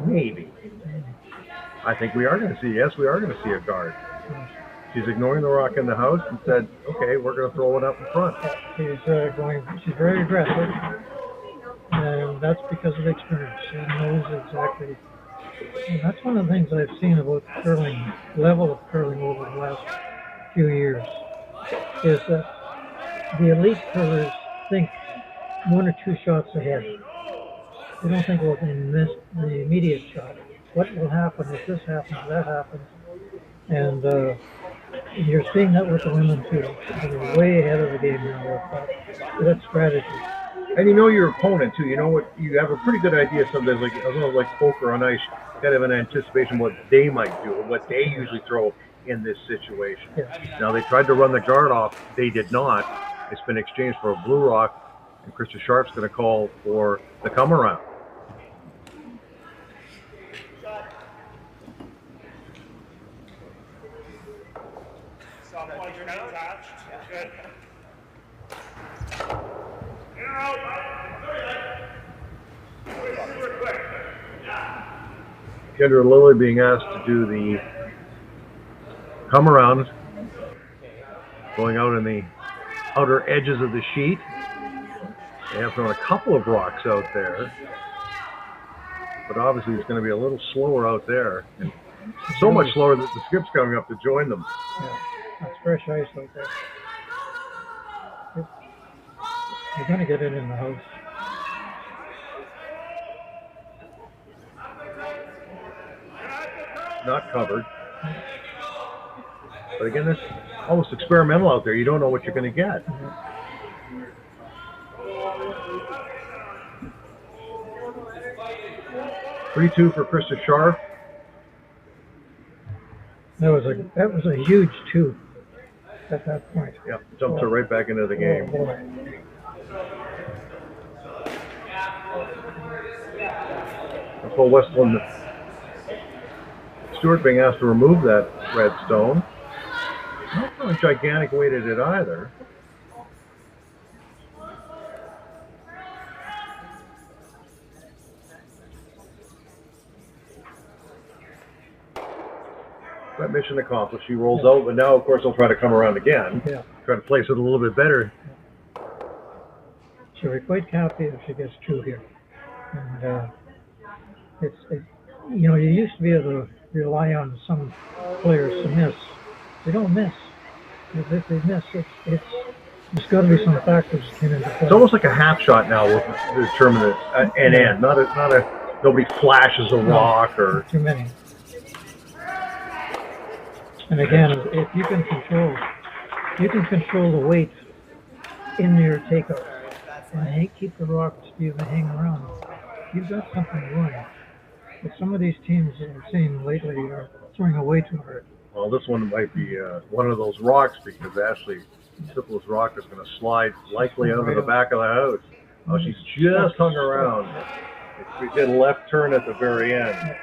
Maybe. I think we are going to see. Yes, we are going to see a guard. She's ignoring the rock in the house and said, okay, we're going to throw it up in front. She's very aggressive, and that's because of experience. She knows exactly. And that's one of the things I've seen about curling, level of curling over the last few years, is that the elite curlers think 1 or 2 shots ahead. They don't think about the immediate shot. What will happen if this happens, that happens? And you're seeing that with the women too. They're way ahead of the game now with that strategy. And you know your opponent too. You know what? You have a pretty good idea sometimes, like a little like poker on ice. Kind of an anticipation what they might do or what they usually throw in this situation. Yeah. Now they tried to run the guard off. They did not. It's been exchanged for a blue rock, and Krista Scharf's going to call for the come around. Kendra Lilly being asked to do the come around, going out in the outer edges of the sheet. They have thrown a couple of rocks out there, but obviously it's going to be a little slower out there. And so much slower that the skip's coming up to join them. Yeah, that's fresh ice out there. You're going to get it in the house. Not covered. But again, it's almost experimental out there. You don't know what you're going to get. 3-2 for Krista Scharf. That was a huge 2 at that point. Yeah, jumped her right back into the game. Oh, boy. Nicole Westland Stewart being asked to remove that red stone. Not throwing gigantic weight at it either. That mission accomplished. She rolls out, but now, of course, they'll try to come around again. Yeah. Try to place it a little bit better. She'll be quite happy if she gets 2 here. And you know, you used to be able to rely on some players to miss. They don't miss. If they miss, there's got to be some factors that came into play. It's almost like a half shot now with the determine an end. Not a nobody flashes a rock or too many. And again, if you can control the weight in your takeout and keep the rocks hang around, you've got something going. But some of these teams that we've seen lately are throwing away too hard. Well, this one might be one of those rocks because Ashley Sipple's rock is going to slide likely out of the back of the house. Oh, she's just hung around. She did a left turn at the very end.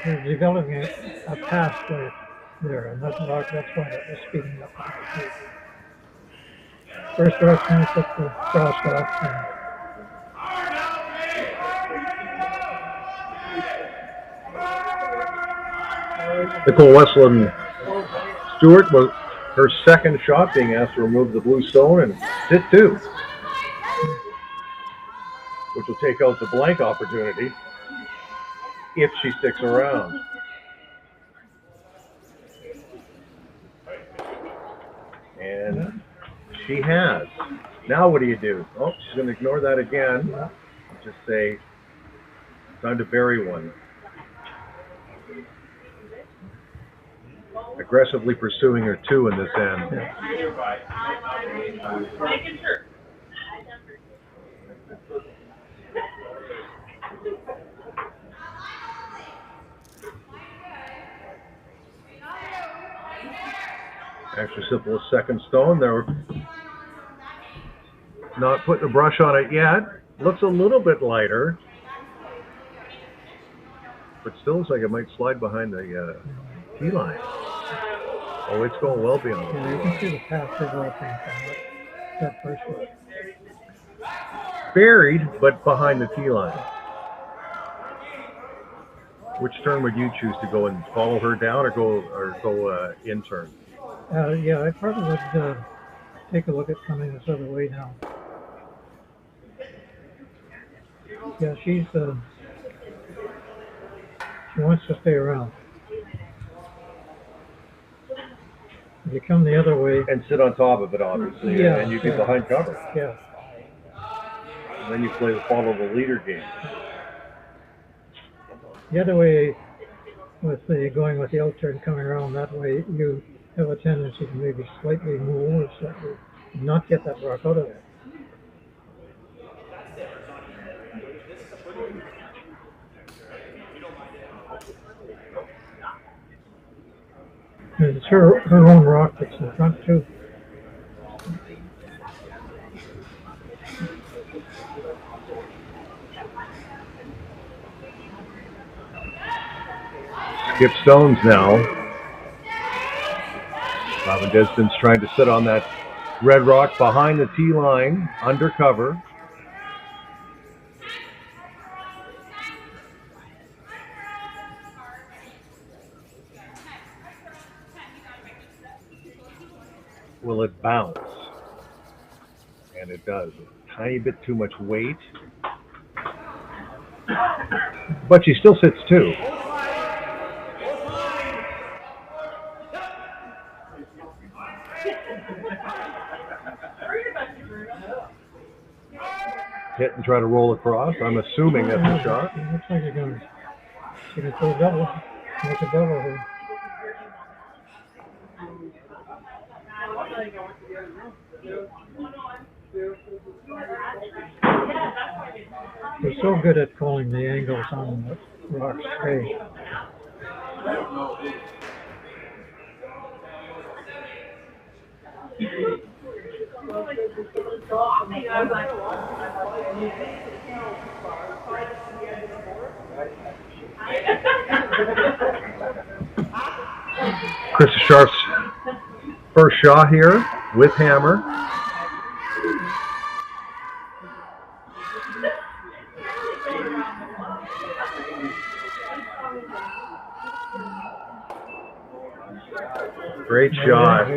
They're developing a path there, and that's why they're speeding up. First rock finished up the crosswalk. Nicole Westland Stewart was her second shot being asked to remove the blue stone and sit 2, which will take out the blank opportunity if she sticks around. And she has. Now what do you do? Oh, she's going to ignore that again. Just say, time to bury one. Aggressively pursuing her 2 in this end. Actually, simple as second stone. They're not putting a brush on it yet. Looks a little bit lighter, but still looks like it might slide behind the tee line. Oh, it's going well beyond the tee line. You can see the path developing from that first one. Buried, but behind the tee line. Which turn would you choose to go and follow her down, or go in turn? Yeah, I probably would take a look at coming this other way now. Yeah, she wants to stay around. If you come the other way and sit on top of it, obviously, yeah, and you'd be behind cover. Yeah. And then you play the follow the leader game. The other way, with the going with the out turn coming around that way, you have a tendency to maybe slightly move or slightly not get that rock out of there. And it's her own rock that's in front too. Skip stones now. Robyn Despins trying to sit on that red rock behind the tee line, under cover. Will it bounce? And it does. A tiny bit too much weight. But she still sits two. Hit and try to roll across. I'm assuming that's a shot. It looks like you're going to go double. Make a double here. They're so good at calling the angles on the rocks straight. Krista Scharf's first shot here with hammer. Great shot.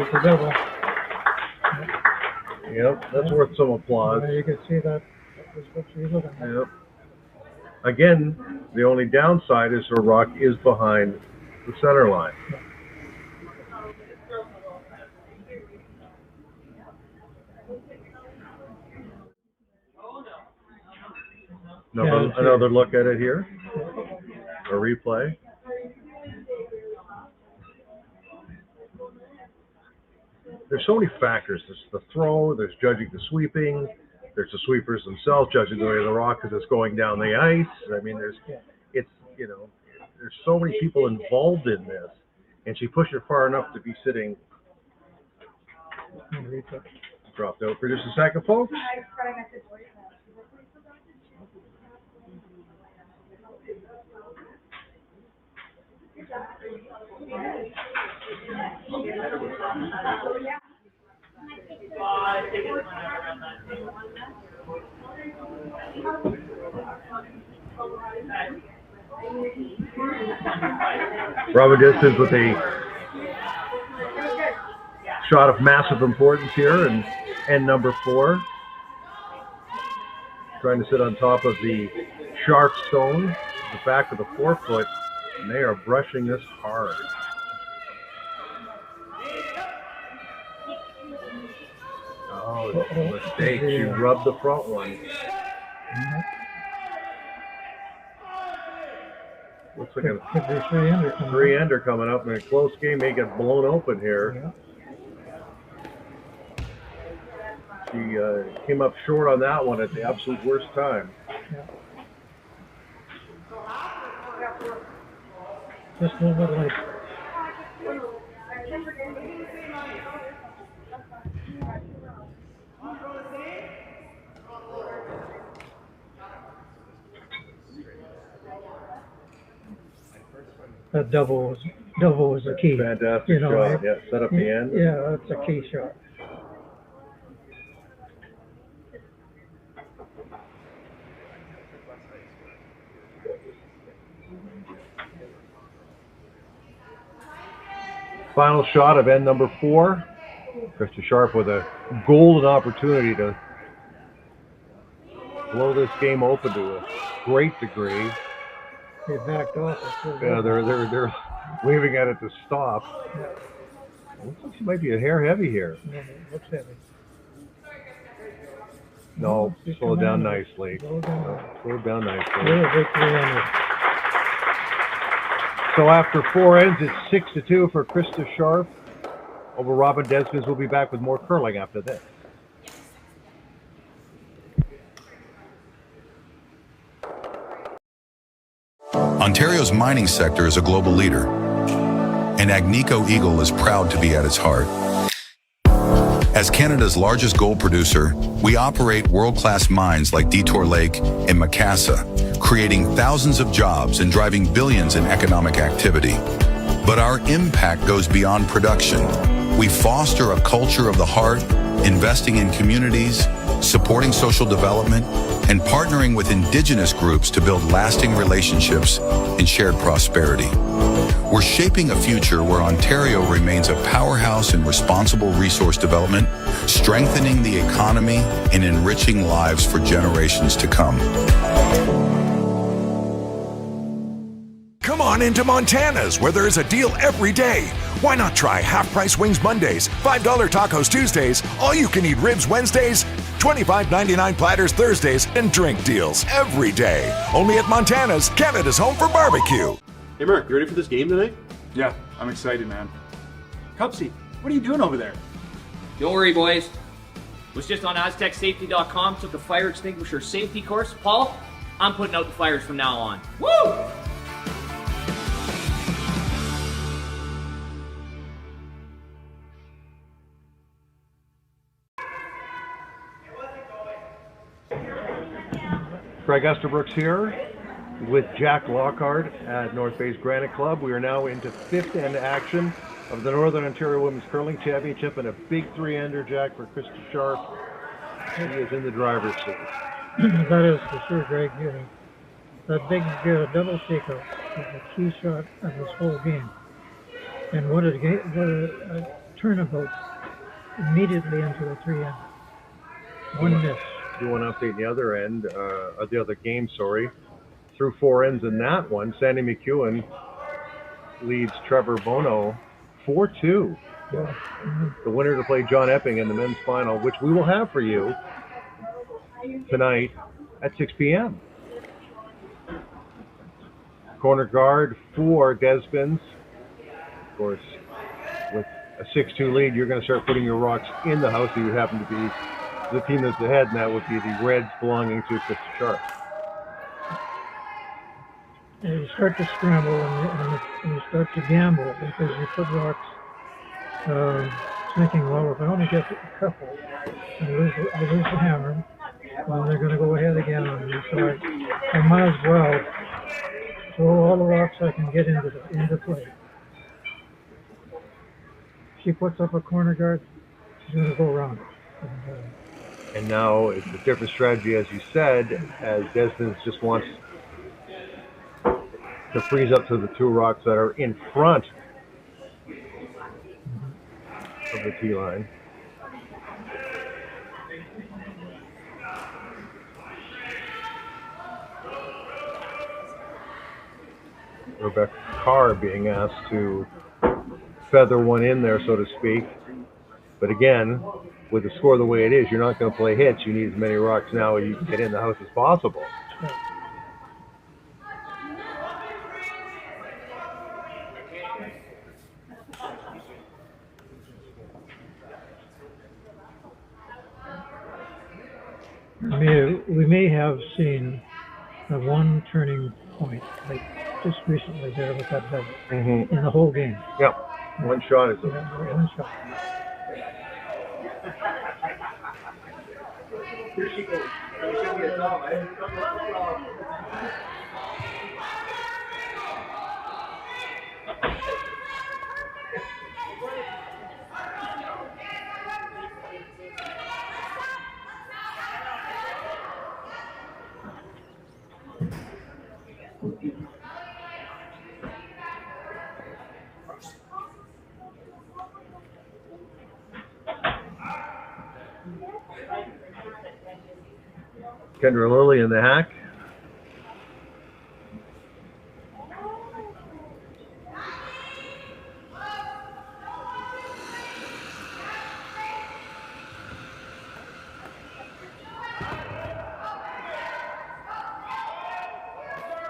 Yep, that's worth some applause. You can see that was what she was looking at. Yep. Again, the only downside is her rock is behind the center line. Another look at it here. A replay. There's so many factors. There's the throw, there's judging the sweeping, there's the sweepers themselves judging the way of the rock because it's going down the ice. I mean, there's so many people involved in this, and she pushed it far enough to be sitting. Dropped out for just a second, folks. Robyn Despins with a shot of massive importance here, and number 4. Trying to sit on top of the sharp stone, the back of the 4-foot, and they are brushing this hard. Oh, mistake. She rubbed the front one. Looks like a 3-ender coming up in a close game. May get blown open here. She came up short on that one at the absolute worst time. Just a little bit late. That double was the key. Fantastic shot. Yeah, set up the end. Yeah, that's a key shot. Final shot of end number 4. Krista Scharf with a golden opportunity to blow this game open to a great degree. They backed off. Yeah, they're waving at it to stop. Yeah. Looks like she might be a hair heavy here. Yeah, it looks heavy. No, slow it down nicely. Slow down. Slow it down nicely. Yeah, big 3-ender. So after 4 ends, it's 6-2 for Krista Scharf over Robyn Despins. We'll be back with more curling after this. Ontario's mining sector is a global leader, and Agnico Eagle is proud to be at its heart. As Canada's largest gold producer, we operate world-class mines like Detour Lake and Macassa, creating thousands of jobs and driving billions in economic activity. But our impact goes beyond production. We foster a culture of the heart, investing in communities, supporting social development, and partnering with Indigenous groups to build lasting relationships and shared prosperity. We're shaping a future where Ontario remains a powerhouse in responsible resource development, strengthening the economy and enriching lives for generations to come. Come on into Montana's, where there's a deal every day. Why not try half-price wings Mondays, $5 tacos Tuesdays, all-you-can-eat ribs Wednesdays, $25.99 platters Thursdays, and drink deals every day. Only at Montana's, Canada's home for barbecue. Hey Mark, you ready for this game tonight? Yeah, I'm excited, man. Cupsy, what are you doing over there? Don't worry, boys. Was just on AztecSafety.com, took a fire extinguisher safety course. Paul, I'm putting out the fires from now on. Woo! Craig Esterbrooks here with Jack Lockhart at North Bay's Granite Club. We are now into 5th end action of the Northern Ontario Women's Curling Championship, and a big 3-ender, Jack, for Krista Scharf. He is in the driver's seat. That is for sure, Greg. That big double takeout is the key shot of this whole game. And what a turnabout immediately into a 3-ender. One miss. Do want to update the other end, the other game, sorry. Through 4 ends in that one, Sandy McEwen leads Trevor Bono 4-2. Yeah. The winner to play John Epping in the men's final, which we will have for you tonight at 6 p.m. Corner guard for Despins. Of course, with a 6-2 lead, you're going to start putting your rocks in the house. You happen to be the team that's ahead, and that would be the Reds belonging to Krista Scharf. And you start to scramble and you start to gamble because you put rocks thinking, well, if I only get a couple, I lose the hammer, well, they're going to go ahead again on me. So I might as well throw all the rocks I can get into play. She puts up a corner guard, she's going to go around it. And now it's a different strategy, as you said, as Despins just wants to freeze up to the 2 rocks that are in front of the tee line. Rebecca Carr being asked to feather one in there, so to speak. But again, with the score the way it is, you're not going to play hits. You need as many rocks now as you can get in the house as possible. We may have seen a one turning point, like just recently there with that double in the whole game. Yep, one shot is one shot. Here she goes. Kendra Lilly in the hack.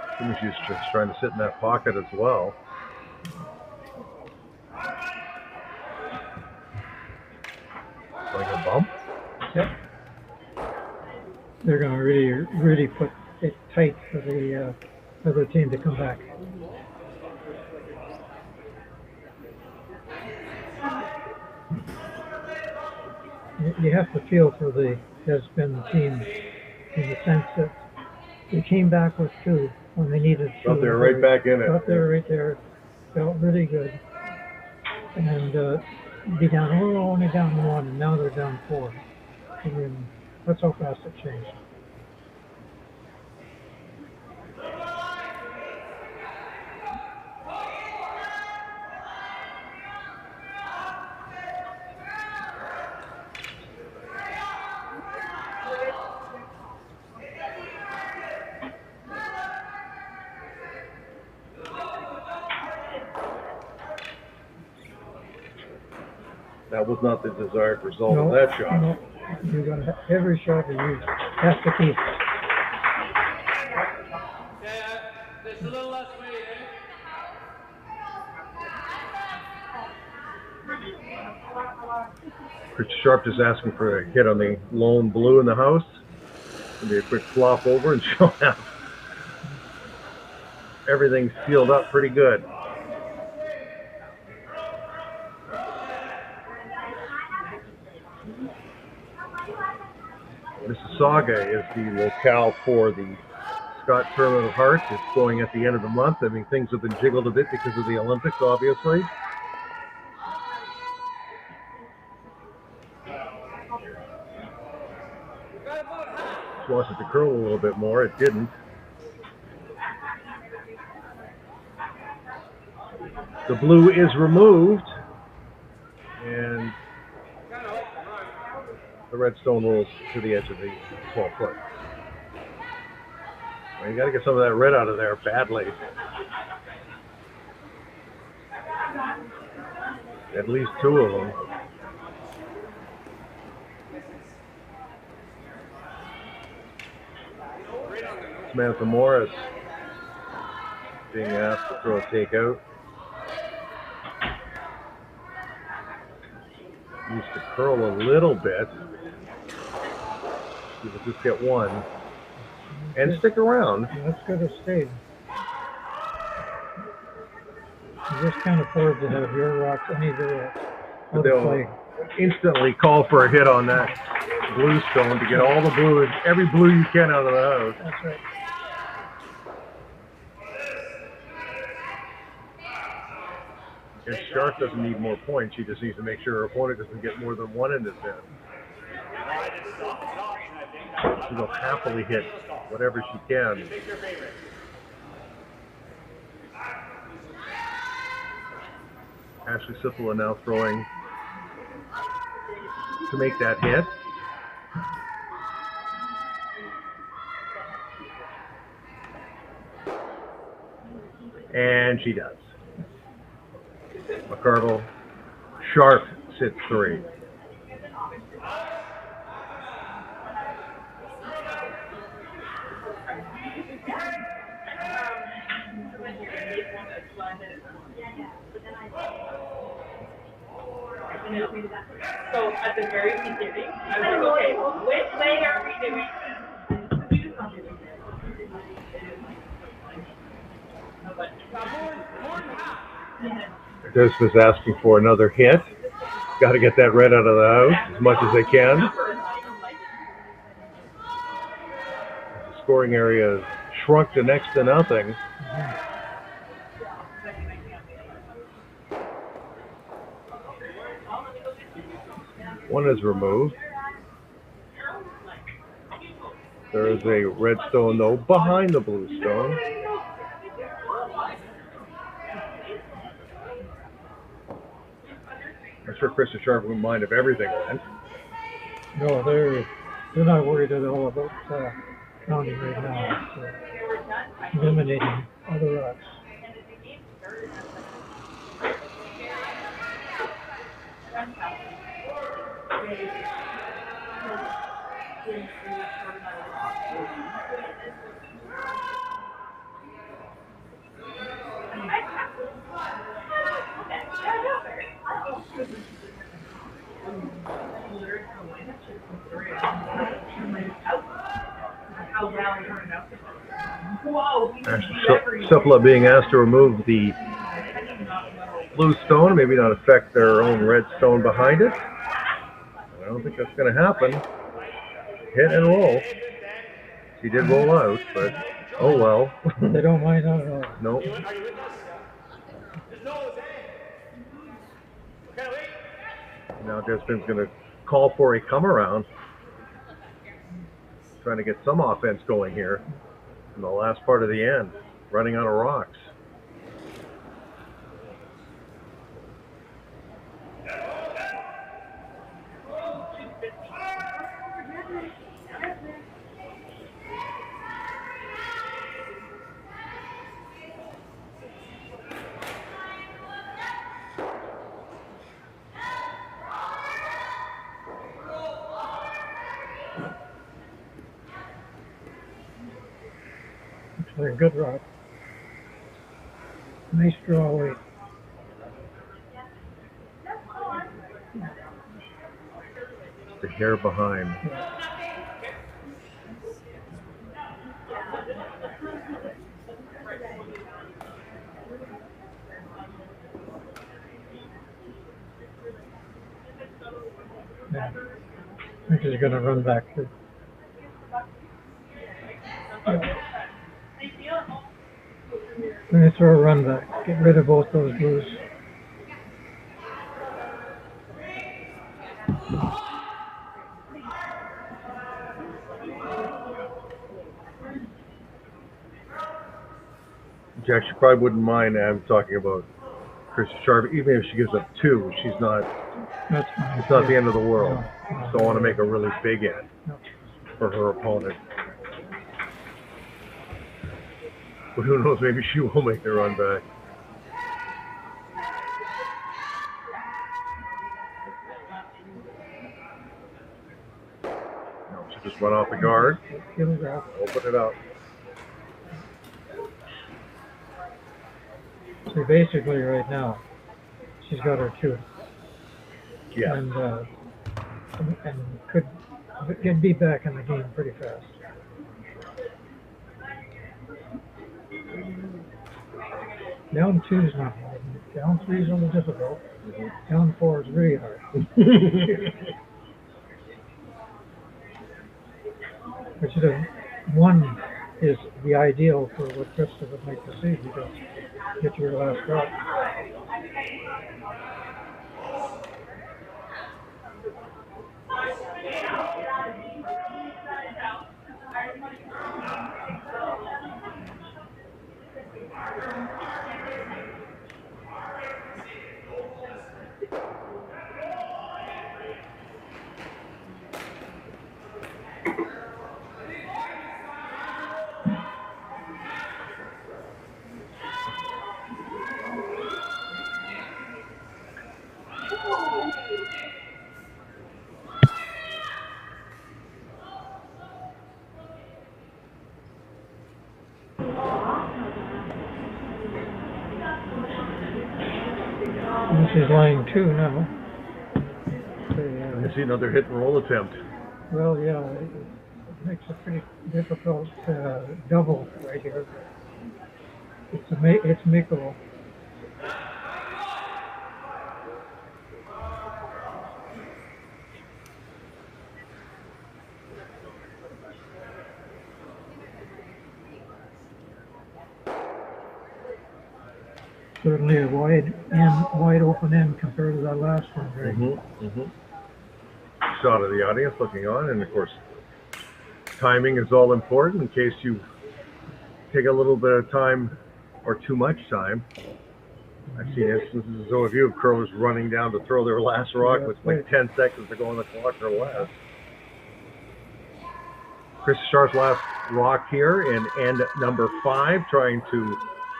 I think she's just trying to sit in that pocket as well. Like a bump? Yep. They're going to really put it tight for the other team to come back. You have to feel for the Despins team in the sense that they came back with two when they needed two. Got there right back in it. Got there right there. Felt really good. And be down, only down one, and now they're down four. I mean, that's how fast it changed. That was not the desired result of that shot. No, you got to every shot you use has to keep. There's a little less weight, Krista Scharf just asking for a hit on the lone blue in the house. It'll be a quick flop over and she'll have everything sealed up pretty good. Mississauga is the locale for the Scott Tournament of Hearts. It's going at the end of the month. I mean, things have been jiggled a bit because of the Olympics, obviously. Just wants it to curl a little bit more. It didn't. The blue is removed. And the redstone rolls to the edge of the 12 foot. Well, you got to get some of that red out of there badly. At least two of them. Samantha Morris being asked to throw a takeout. Needs to curl a little bit. We'll just get one and stick around. That's good to stay. You just can't afford to have your rocks anywhere out of play. Instantly call for a hit on that blue stone to get all the blue, every blue you can out of the house. That's right. And Scharf doesn't need more points. She just needs to make sure her opponent doesn't get more than one in this end. She'll happily hit whatever she can. Ashley Sippola now throwing to make that hit. And she does. McCardle, Scharf sits three. So at the very beginning, I was like, okay, which way are we doing Des was asking for another hit. Got to get that red out of the house as much as they can. The scoring area has shrunk to next to nothing. One is removed. There is a red stone, though, behind the blue stone. I'm sure Krista Scharf wouldn't mind if everything went. No, they're not worried at all about counting right now. It's eliminating other rocks. Cephala being asked to remove the blue stone, maybe not affect their own red stone behind it. I don't think that's going to happen. Hit and roll. She did roll out, but oh well. They don't mind that at all. Nope. Now Despins going to call for a come around. Trying to get some offense going here in the last part of the end. Running out of rocks. They're a good rock. Nice draw weight. Just a hair behind. Yeah. I think he's going to run back to. Let me throw a run back. Get rid of both those blues. Jack, she probably wouldn't mind. I'm talking about Krista Scharf. Even if she gives up 2, she's not. That's fine. It's not the end of the world. No. Just don't want to make a really big end for her opponent. But who knows? Maybe she will make the run back. No, she just run off the guard. Open it up. So basically, right now, she's got her 2. Yeah. And could be back in the game pretty fast. Down 2 is not hard. Down 3 is a little difficult. Down 4 is really hard. Which is 1 is the ideal for what Krista would like to see, because get your last drop. She's lying 2 now. I see another hit and roll attempt. Well, yeah, it makes a pretty difficult double right here. It's makeable. Certainly a wide open end compared to that last one, right? Shot of the audience looking on, and of course, timing is all important in case you take a little bit of time or too much time. I've seen instances of a few of curlers running down to throw their last rock with like 10 seconds to go on the clock or less. Krista Scharf's last rock here in end number 5, trying to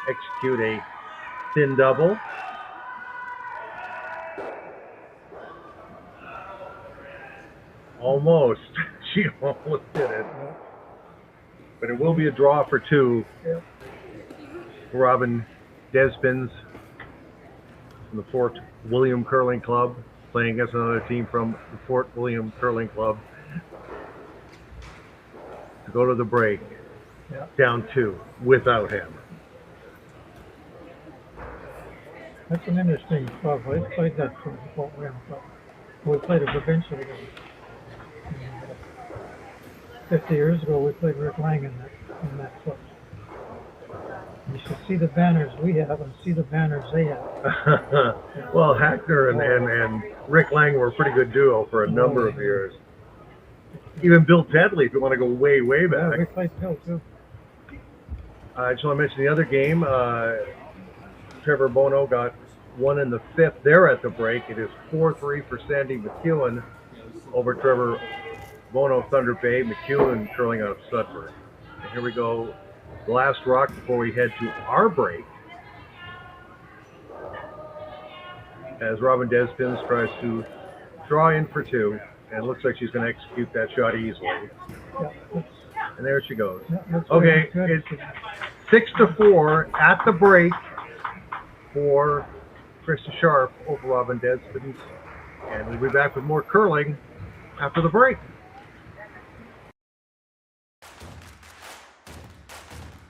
execute a thin double. Almost. She almost did it. But it will be a draw for 2. Yep. Robyn Despins from the Fort William Curling Club, playing against another team from the Fort William Curling Club. To go to the break, down 2 without him. That's an interesting club. I played that for the Fort William Club. We played a provincial game. 50 years ago, we played Rick Lang in that club. You should see the banners we have and see the banners they have. Well, Hackner and Rick Lang were a pretty good duo for a number of years. Even Bill Tedley, if you want to go way, way back. Yeah, we played Bill too. I just want to mention the other game. Trevor Bono got 1 in the 5th there at the break. It is 4-3 for Sandy McEwen over Trevor Bono of Thunder Bay. McEwen curling out of Sudbury. And here we go. The last rock before we head to our break. As Robyn Despins tries to draw in for 2. And it looks like she's going to execute that shot easily. And there she goes. Okay, it's 6-4 at the break for Krista Scharf over Robyn Despins. And we'll be back with more curling after the break.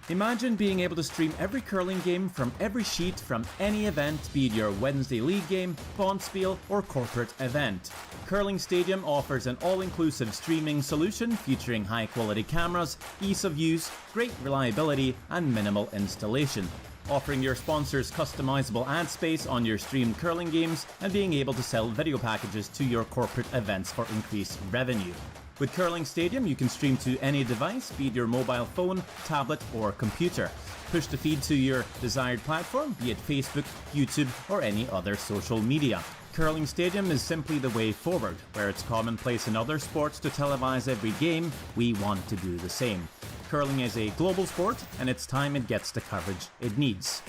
Imagine being able to stream every curling game from every sheet from any event, be it your Wednesday league game, bonspiel, or corporate event. Curling Stadium offers an all-inclusive streaming solution featuring high-quality cameras, ease of use, great reliability, and minimal installation. Offering your sponsors customizable ad space on your streamed curling games and being able to sell video packages to your corporate events for increased revenue. With Curling Stadium, you can stream to any device, be it your mobile phone, tablet, or computer. Push the feed to your desired platform, be it Facebook, YouTube, or any other social media. Curling Stadium is simply the way forward. Where it's commonplace in other sports to televise every game, we want to do the same. Curling is a global sport, and it's time it gets the coverage it needs.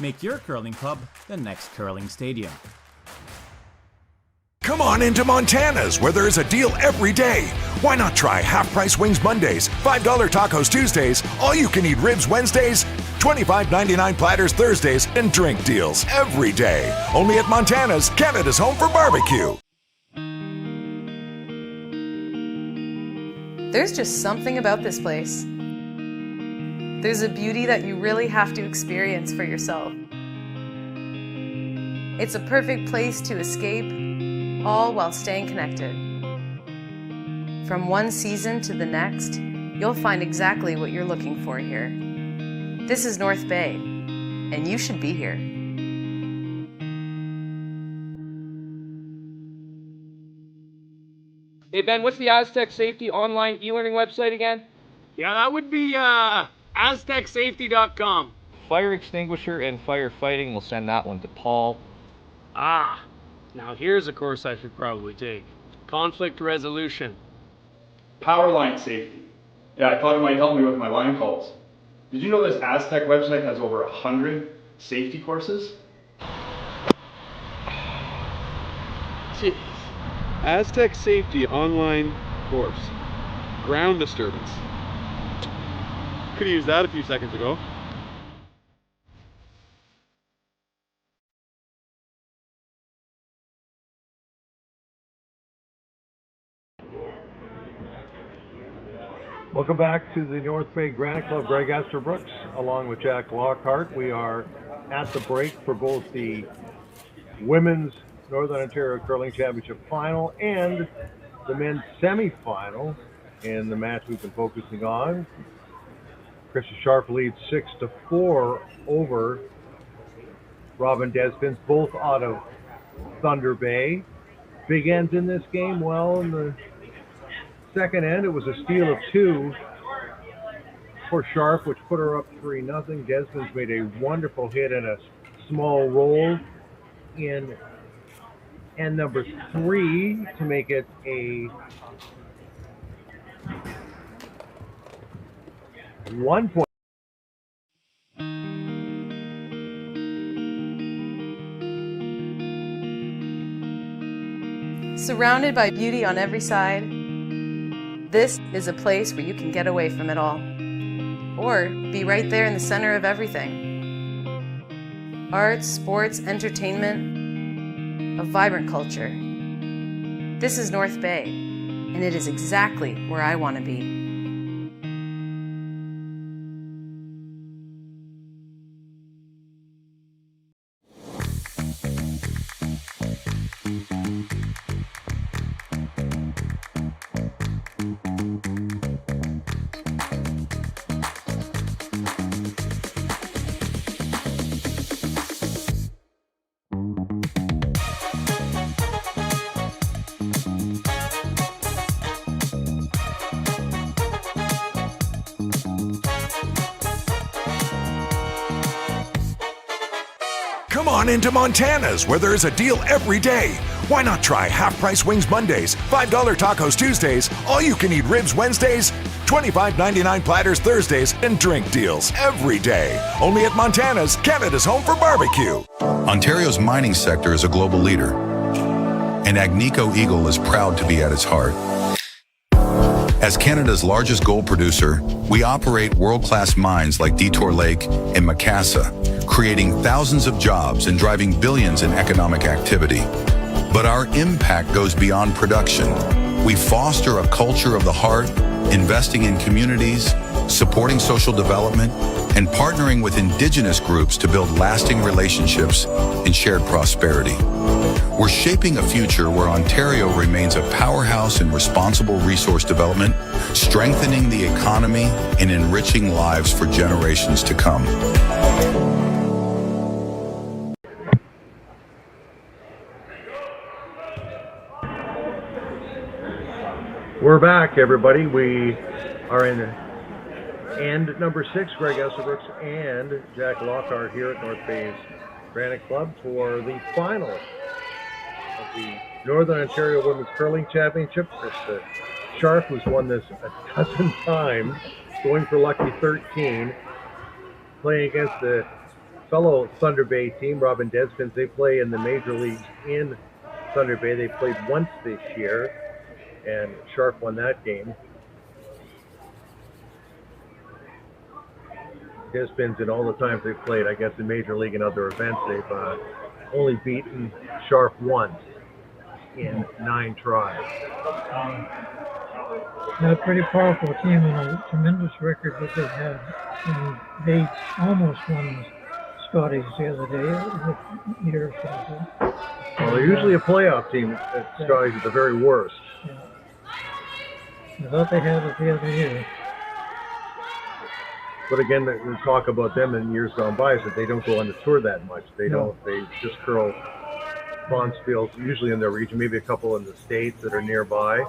Make your curling club the next Curling Stadium. Come on into Montana's, where there is a deal every day. Why not try half-price wings Mondays, $5 tacos Tuesdays, all-you-can-eat ribs Wednesdays, $25.99 platters Thursdays, and drink deals every day. Only at Montana's, Canada's home for barbecue. There's just something about this place. There's a beauty that you really have to experience for yourself. It's a perfect place to escape, all while staying connected. From one season to the next, you'll find exactly what you're looking for here. This is North Bay, and you should be here. Hey Ben, what's the Aztec Safety online e-learning website again? Yeah, that would be aztecsafety.com. Fire extinguisher and firefighting, we'll send that one to Paul. Ah, now here's a course I should probably take. Conflict resolution. Power line safety. Yeah, I thought it might help me with my line calls. Did you know this Aztec website has over 100 safety courses? Jeez. Aztec Safety online course. Ground disturbance. Could have used that a few seconds ago. Welcome back to the North Bay Granite Club. Greg Esterbrooks, along with Jack Lockhart. We are at the break for both the Women's Northern Ontario Curling Championship Final and the men's semi-final in the match we've been focusing on. Krista Scharf leads 6-4 over Robyn Despins, both out of Thunder Bay. Big ends in this game. Well, in the second end, it was a steal of 2 for Scharf, which put her up 3-0. Despins made a wonderful hit and a small roll in end number 3 to make it a 1 point. Surrounded by beauty on every side, this is a place where you can get away from it all, or be right there in the center of everything. Arts, sports, entertainment, a vibrant culture. This is North Bay, and it is exactly where I want to be. Come on into Montana's, where there's a deal every day. Why not try half-price wings Mondays, $5 tacos Tuesdays, all-you-can-eat ribs Wednesdays, $25.99 platters Thursdays, and drink deals every day. Only at Montana's, Canada's home for barbecue. Ontario's mining sector is a global leader, and Agnico Eagle is proud to be at its heart. As Canada's largest gold producer, we operate world-class mines like Detour Lake and Macassa, creating thousands of jobs and driving billions in economic activity. But our impact goes beyond production. We foster a culture of the heart, investing in communities, supporting social development, and partnering with Indigenous groups to build lasting relationships and shared prosperity. We're shaping a future where Ontario remains a powerhouse in responsible resource development, strengthening the economy and enriching lives for generations to come. We're back, everybody. We are in end number 6. Greg Esselbrooks and Jack Lockhart here at North Bay's Granite Club for the final of the Northern Ontario Women's Curling Championship. Krista Scharf, who's won this a dozen times, going for lucky 13, playing against the fellow Thunder Bay team, Robyn Despins. They play in the major leagues in Thunder Bay. They played once this year, and Scharf won that game. Despins, in all the times they've played, I guess, in Major League and other events, they've only beaten Scharf once in 9 tries. They're a pretty powerful team and a tremendous record that they have. And they almost won the Scotties the other day, a year or so ago. Well, they're usually a playoff team at Scotties at the very worst. Yeah. I thought they had it the other year. But again, the talk about them in years gone by is that they don't go on the tour that much. They don't. They just curl bonspiels, usually in their region, maybe a couple in the States that are nearby.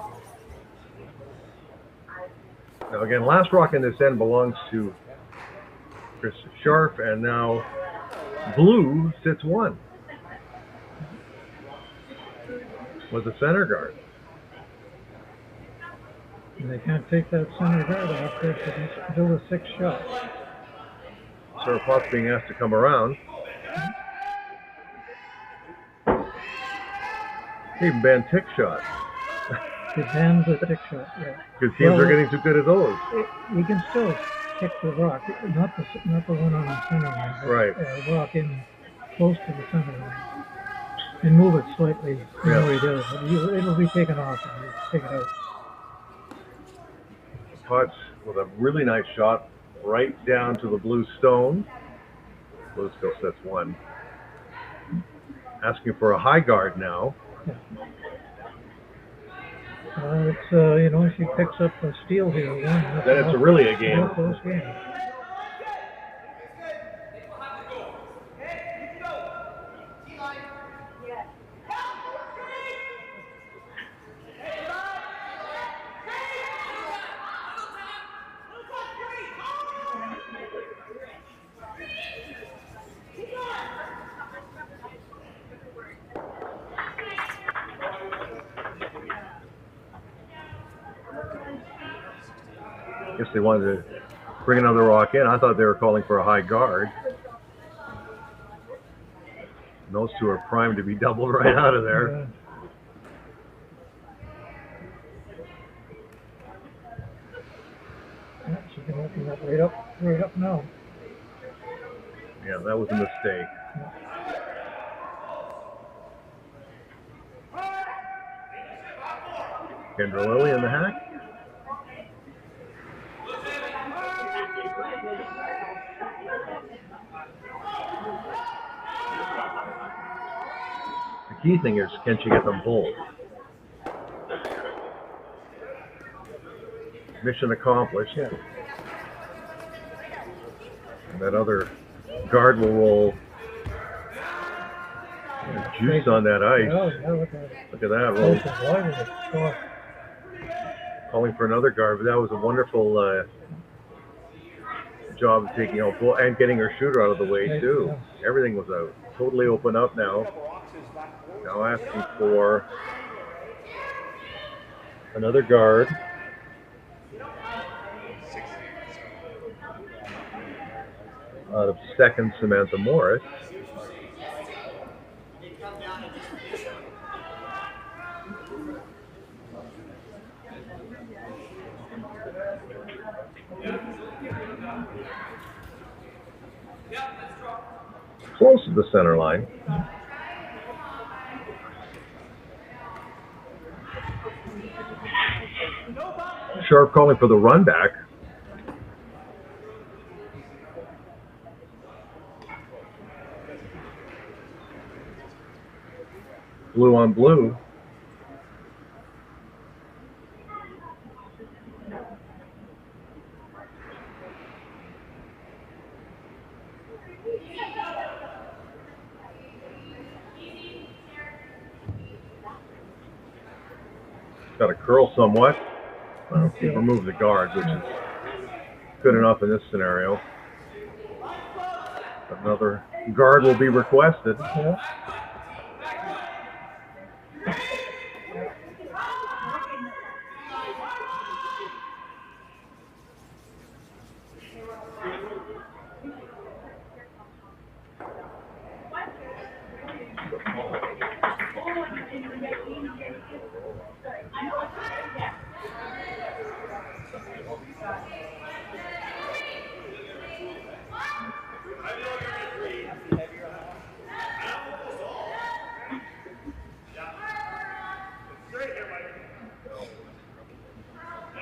Now again, last rock in this end belongs to Krista Scharf, and now blue sits 1 with the center guard. And they can't take that center guard off there to do a 6 shot. Sarah Potts being asked to come around. Even banned tick shots. They banned the tick shot, yeah. Because teams are getting too good at those. You can still kick the rock, not the one on the center line, but right. Rock in close to the center line. And move it slightly where he does. It'll be taken off and you take it out. Potts with a really nice shot right down to the blue stone. Blue still sets 1. Asking for a high guard now. Yeah. It's if she picks up a steal here, then it's really a game. Close game. I guess they wanted to bring another rock in. I thought they were calling for a high guard. And those two are primed to be doubled right out of there. Yeah. Yeah, she can open that right up now. Yeah, that was a mistake. Kendra Lilly in the hack. The key thing is, can she get them both? Mission accomplished. Yeah. And that other guard will roll. Juice on that ice. Oh, yeah, look at that roll. Calling for another guard, but that was a wonderful job of taking out and getting her shooter out of the way too. Yeah. Everything was out. Totally open up now. Now asking for another guard. Out of second, Samantha Morris. Close to the center line. Sharp calling for the run back. Blue on blue. Got to curl somewhat. Remove the guard, which is good enough in this scenario. Another guard will be requested. Yeah.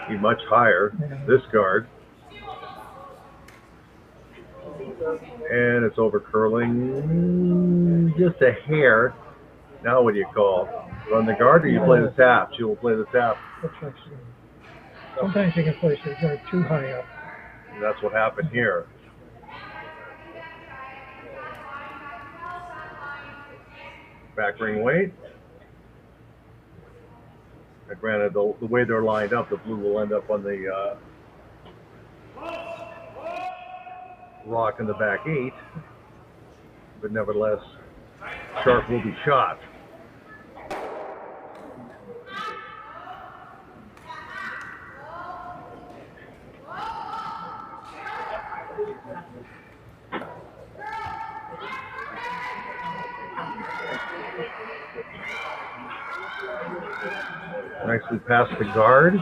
Be much higher, this guard. And it's over curling just a hair. Now what do you call? Run the guard or you play the tap? She will play the tap. Sometimes you can place the guard too high up. And that's what happened here. Back ring weight. Granted, the way they're lined up, the blue will end up on the rock in the back 8. But nevertheless, Sharp will be shot. Nicely past the guard.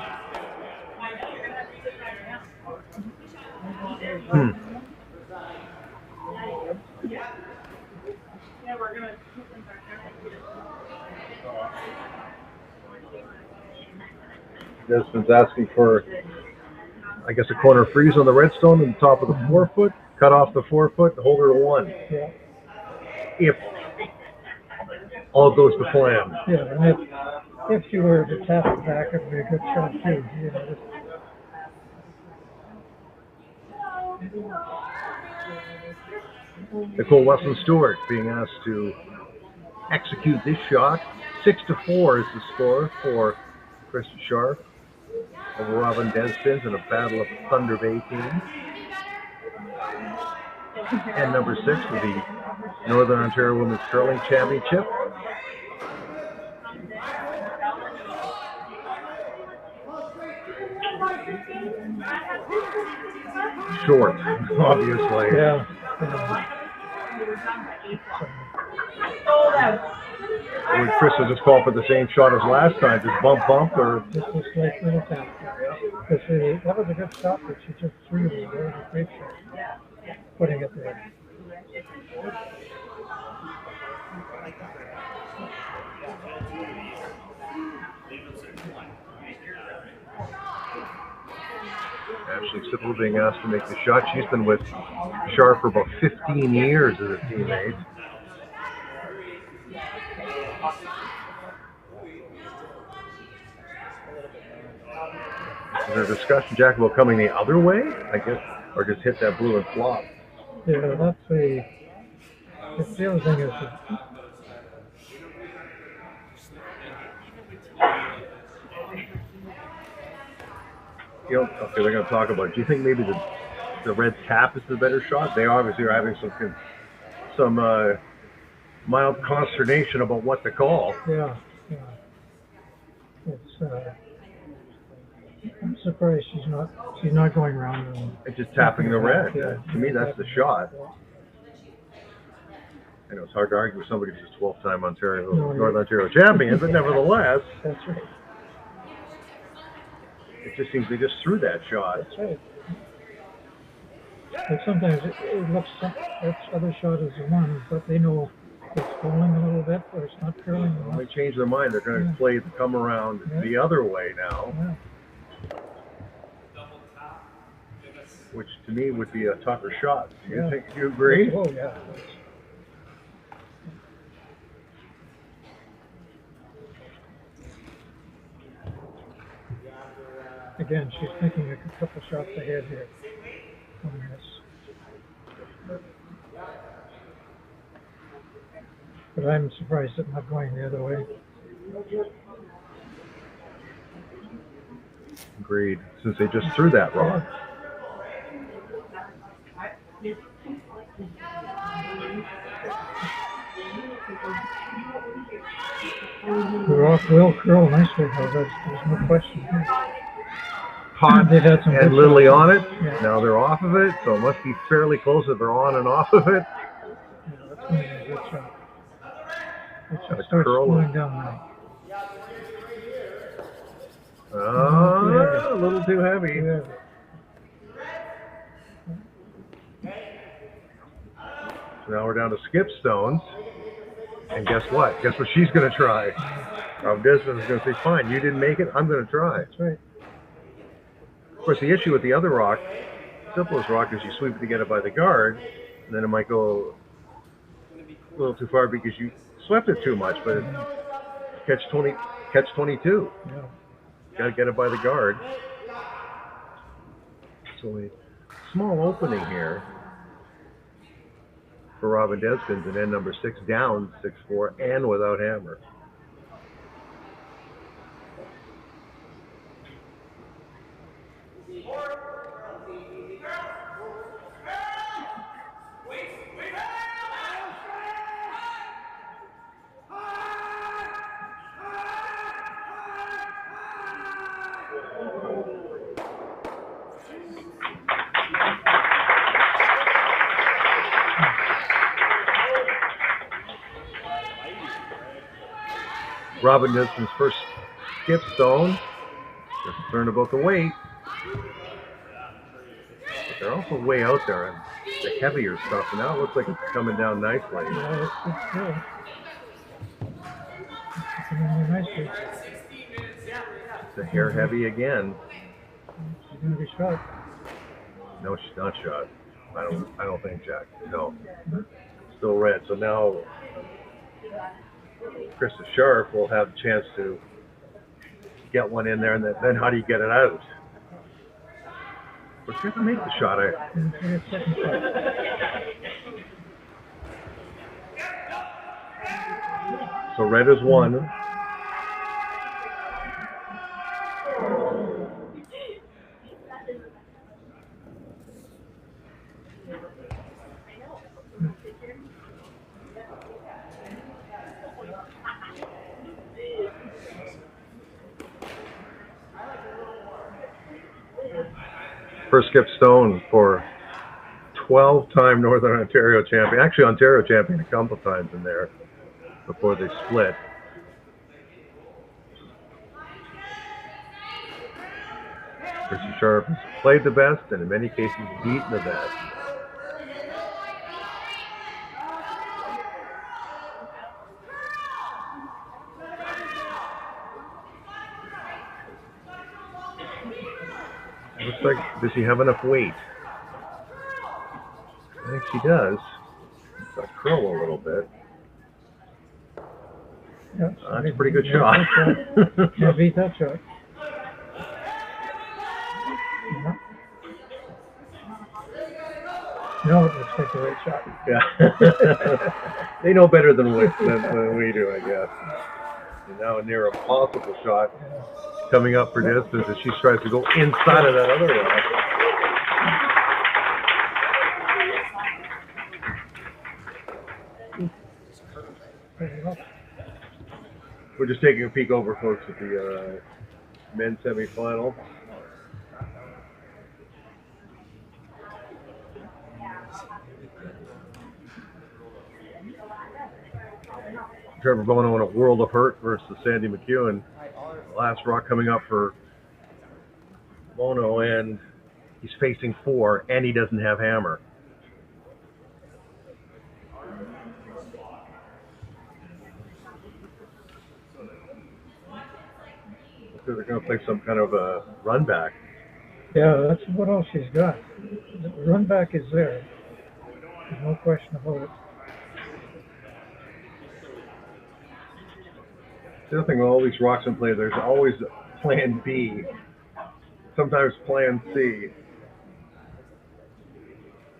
Despins asking for, I guess, a corner freeze on the redstone on the top of the 4-foot. Cut off the 4-foot, hold her to 1. Yeah. If all goes to plan. Yeah, and if you were to tap it back, it would be a good shot too. You know, Nicole Wesson-Stewart being asked to execute this shot. 6-4 is the score for Krista Scharf over Robyn Despins in a battle of Thunder Bay teams. And number 6 for the Northern Ontario Women's Curling Championship. Short, obviously. Yeah. Would Krista just call for the same shot as last time? Just bump, or? Just a slight little tap. Because that was a good shot that she just threw. That was a great shot. Putting it there. Ashley Sippel being asked to make the shot. She's been with Scharf for about 15 years as a teammate. Is there a discussion, Jack, about coming the other way, I guess, or just hit that blue and flop? Yeah, that's the other thing is okay, they're going to talk about it. Do you think maybe the red tap is the better shot? They obviously are having some mild consternation about what to call. Yeah. It's I'm surprised she's not going around and just tapping the red. Yeah. To me, that's the shot. I know it's hard to argue with somebody who's a 12-time North Ontario champion, but nevertheless, that's right. It just seems they just threw that shot. That's right. But sometimes it looks that other shot is the one, but they know it's falling a little bit or it's not curling. Well, they change their mind. They're going to play the come around the other way now. Yeah. Which to me would be a tougher shot. Do you agree? Oh, yeah. Again, she's thinking a couple shots ahead here on this. But I'm surprised it's not going the other way. Agreed. Since they just threw that rock. The rock will curl nicely, though. There's no question. Hot They've had some and good Lily shots. on it. Yeah. Now they're off of it, so it must be fairly close if they're on and off of it. Yeah, that's going to be a good shot. It Gotta should start curl slowing it. down now. A little too heavy. Too heavy. So now we're down to skip stones. And guess what? Guess what she's going to try? Robyn Despins is going to say, fine, you didn't make it, I'm going to try. That's right. Of course, the issue with the other rock, simplest rock, is you sweep it to get it by the guard, and then it might go a little too far because you swept it too much, but it's catch 22. Yeah. Got to get it by the guard. So a small opening here for Robyn Despins, and then number 6 down 6-4 and without hammer. Robyn Despins' first skip stone. They're concerned about the weight. But they're also way out there on the heavier stuff, and now it looks like it's coming down nicely. Yeah, it's good. It's coming in nicely. It's a hair heavy again. She's going to be shot. No, she's not shot. I don't think, Jack. No. Still red. So now Krista Scharf will have a chance to get one in there, and then how do you get it out? But you have to make the shot. So red is one. for Skip Stone for 12-time Northern Ontario champion. Actually, Ontario champion a couple times in there before they split. Krista Scharf has played the best and in many cases beaten the best. Looks like, does she have enough weight? I think she does. Got to curl a little bit. Yeah, That's a pretty good shot. Yeah, beat that shot. No, it looks like the right shot. Yeah. They know better than we do, I guess. And now a near impossible shot coming up for Despins as she tries to go inside of that other rock. We're just taking a peek over, folks, at the men's semifinal. Trevor Bono in a world of hurt versus Sandy McEwen. Last rock coming up for Bono, and he's facing 4, and he doesn't have hammer. So they're going to play some kind of a run back. Yeah, that's what else she's got. The run back is there. There's no question about it. The other thing with all these rocks in play, there's always plan B, sometimes plan C.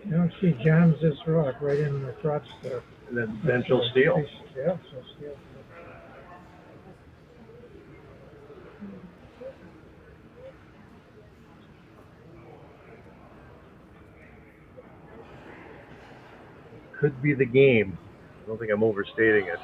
You know, she jams this rock right in the crotch there. And then she'll steal. Yeah, she'll steal. Could be the game. I don't think I'm overstating it.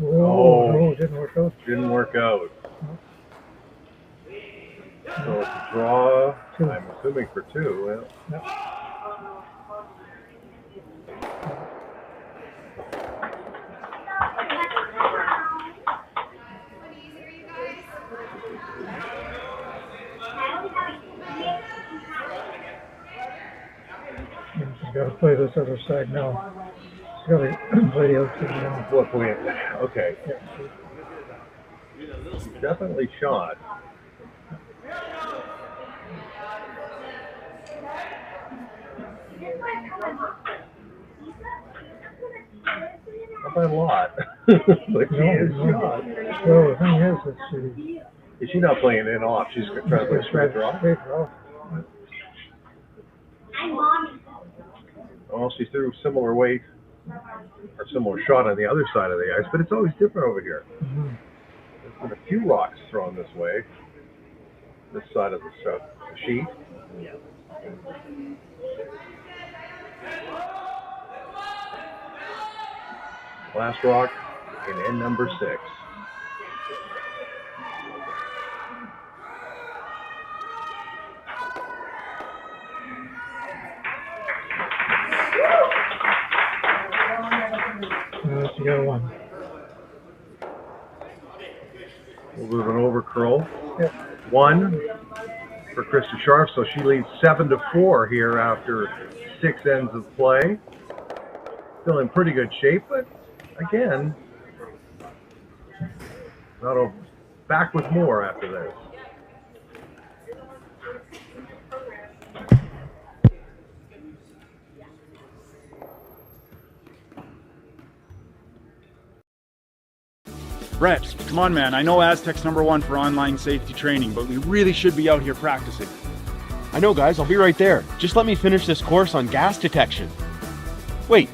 Oh, no, it didn't work out. Didn't work out. So it's a draw, I'm assuming for 2. Well. Yeah. She's got to play this other side now. She's got to play the outside now. What point? Okay. Definitely shot. Not by a lot. But she is shot. Well, the thing is that is she not playing in off? She's trying to play straight draw? Straight draw. Well, she threw similar weight or similar shot on the other side of the ice, but it's always different over here. Mm-hmm. There's been a few rocks thrown this way, this side of the sheet. Last rock in end number 6. She got 1. We'll move an over curl. Yep. 1 for Krista Scharf, so she leads 7-4 here after 6 ends of play. Still in pretty good shape, but again, back with more after this. Brett, come on, man. I know Aztec's #1 for online safety training, but we really should be out here practicing. I know, guys. I'll be right there. Just let me finish this course on gas detection. Wait.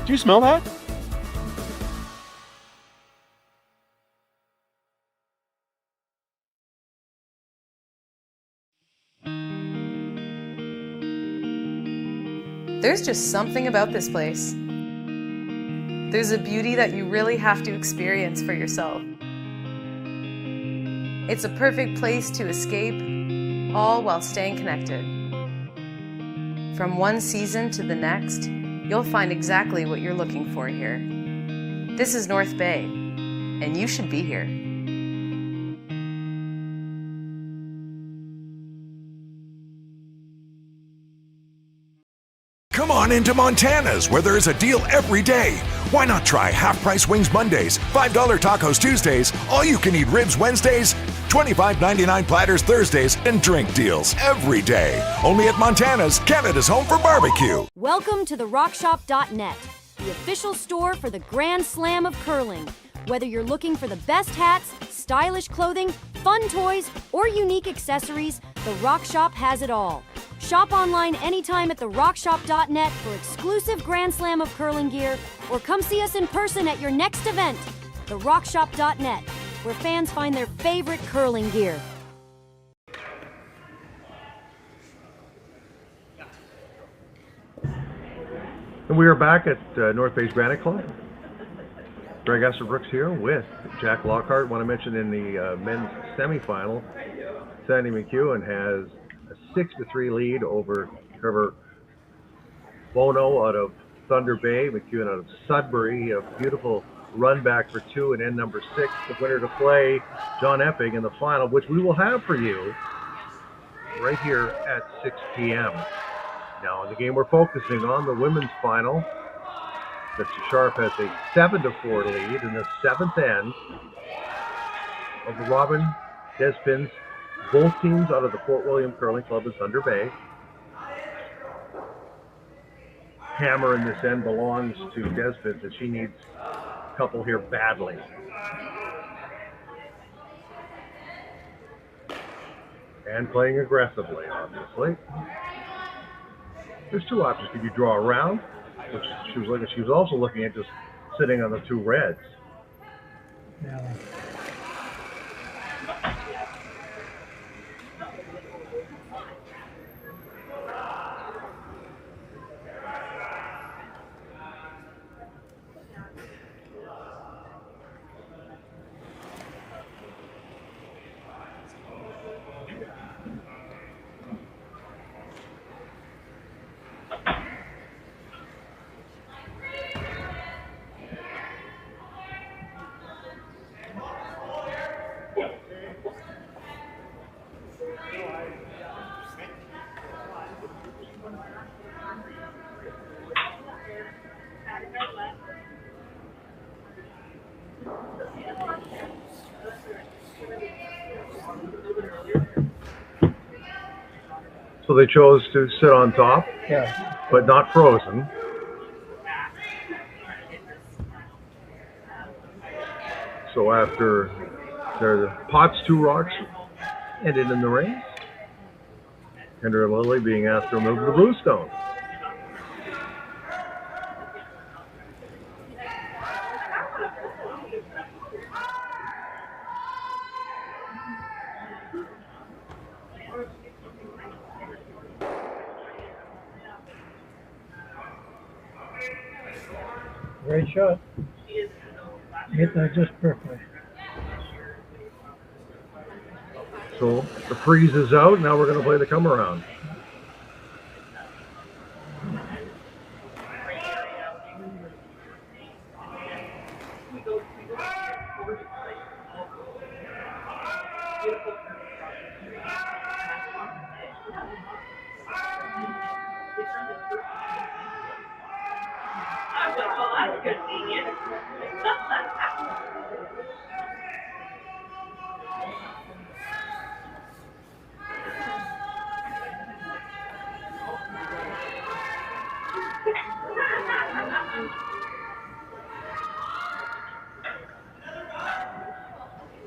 Do you smell that? There's just something about this place. There's a beauty that you really have to experience for yourself. It's a perfect place to escape, all while staying connected. From one season to the next, you'll find exactly what you're looking for here. This is North Bay, and you should be here. Come on into Montana's, where there's a deal every day. Why not try half-price wings Mondays, $5 tacos Tuesdays, all-you-can-eat ribs Wednesdays, $25.99 platters Thursdays, and drink deals every day. Only at Montana's, Canada's home for barbecue. Welcome to therockshop.net, the official store for the Grand Slam of curling. Whether you're looking for the best hats, stylish clothing, fun toys, or unique accessories, the Rock Shop has it all. Shop online anytime at therockshop.net for exclusive Grand Slam of curling gear, or come see us in person at your next event. Therockshop.net, where fans find their favorite curling gear. And we are back at North Bay's Granite Club. Greg Esserbrooks here with Jack Lockhart. I want to mention in the men's semifinal, Sandy McEwen has a 6-3 lead over Trevor Bono out of Thunder Bay, McEwen out of Sudbury. A beautiful run back for two, and end number 6, the winner to play, John Epping, in the final, which we will have for you right here at 6 p.m. Now, in the game we're focusing on, the women's final, Krista Scharf has a 7-4 lead in the 7th end of the Robyn Despins. Both teams out of the Fort William Curling Club in Thunder Bay. Hammer in this end belongs to Despins, and she needs a couple here badly. And playing aggressively, obviously. There's two options. Could you draw around, which she was looking. She was also looking at just sitting on the two reds. Yeah. So they chose to sit on top, Yeah. but not frozen. So after the Potts 2 rocks ended in the race, Kendra and Lily being asked to remove the bluestone. Great shot. Hit that just perfectly. So the freeze is out. Now we're going to play the come around.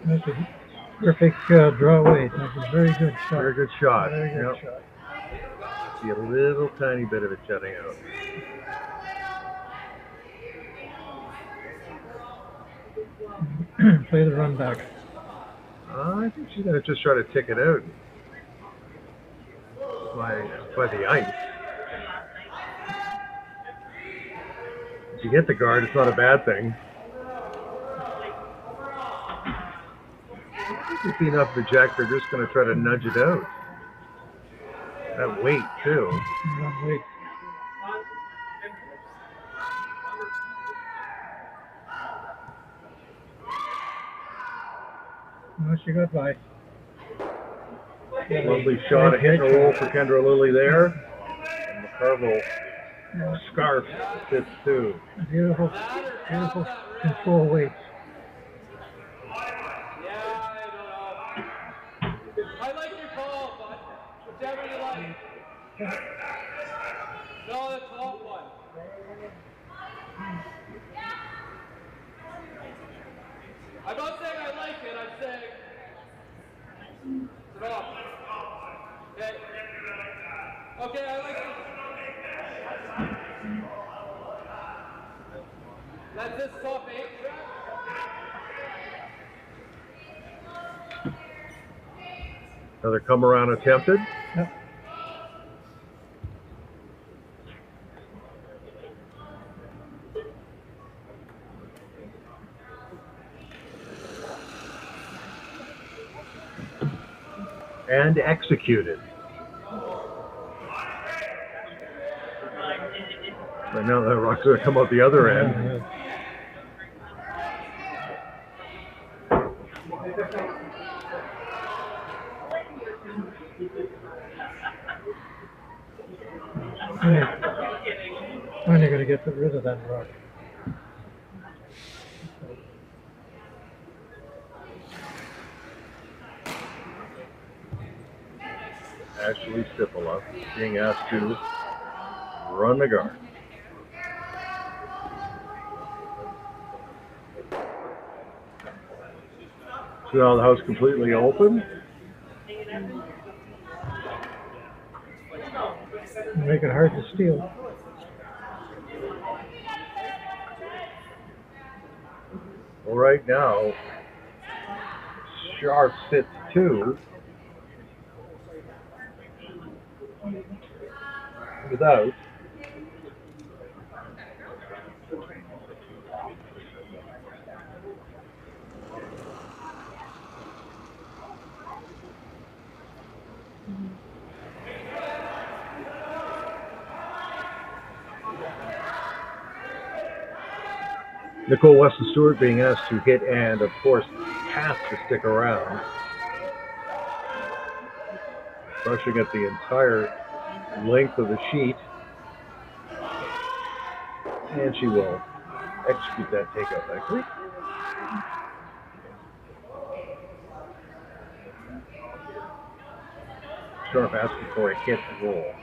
That's a perfect draw weight. That's a very good shot. Very good shot. Very good Yep. shot. See a little tiny bit of it jutting out. Play the run back. I think she's going to just try to tick it out by the ice. If you hit the guard, it's not a bad thing. If you see enough of the jack, they're just going to try to nudge it out. That weight, too. Wait. No, she got by. Lovely shot, a hit and a roll for Kendra Lilly there. And McCarville Scarf sits too. Beautiful control weights. I like your call, bud. Whichever you like. No, the top one. I'm not saying I like it, I'm saying it's off. Okay. Okay, I like it. That's this top 8 track? Another come around attempted. Yep. And executed. Right now that rock's going to come out the other end. Finally going to get rid of that rock. Ashley Stipola being asked to run the guard. So now the house completely open. Make it hard to steal. Well, right now, Sharp sits 2. Without. Nicole Weston Stewart being asked to hit and, of course, has to stick around. Brushing at the entire length of the sheet. And she will execute that takeout nicely. Sharp asking for a hit and roll.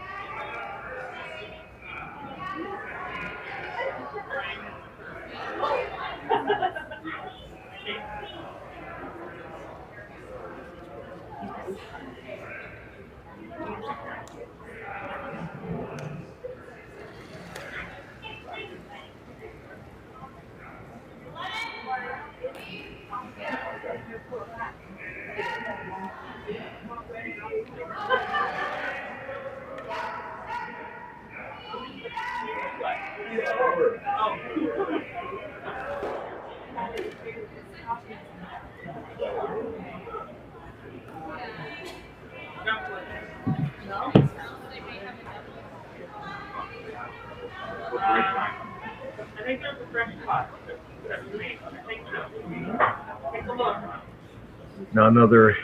I think there's a fresh cut. Take a look. Now another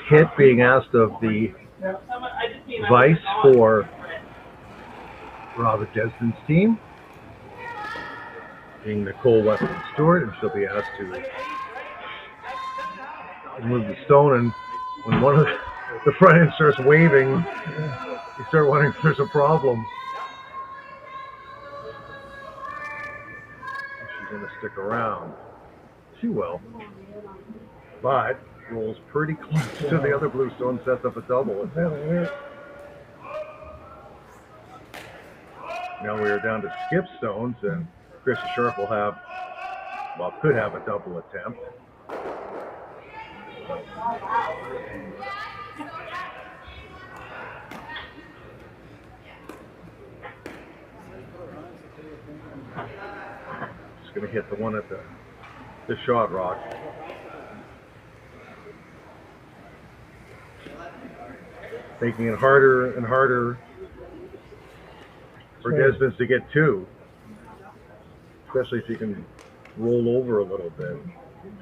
hit being asked of the Vice for Robyn Despins' team, being Nicole Weston Stewart, and she'll be asked to move the stone. And when one of the front end starts waving, you start wondering if there's a problem. She's going to stick around. She will. But rolls pretty close to the other blue stone, sets up a double. Now we are down to skip stones, and Krista Scharf will have, well, could have a double attempt. going to hit the one at the shot rock. Making it harder and harder for Despins to get two, especially if you can roll over a little bit.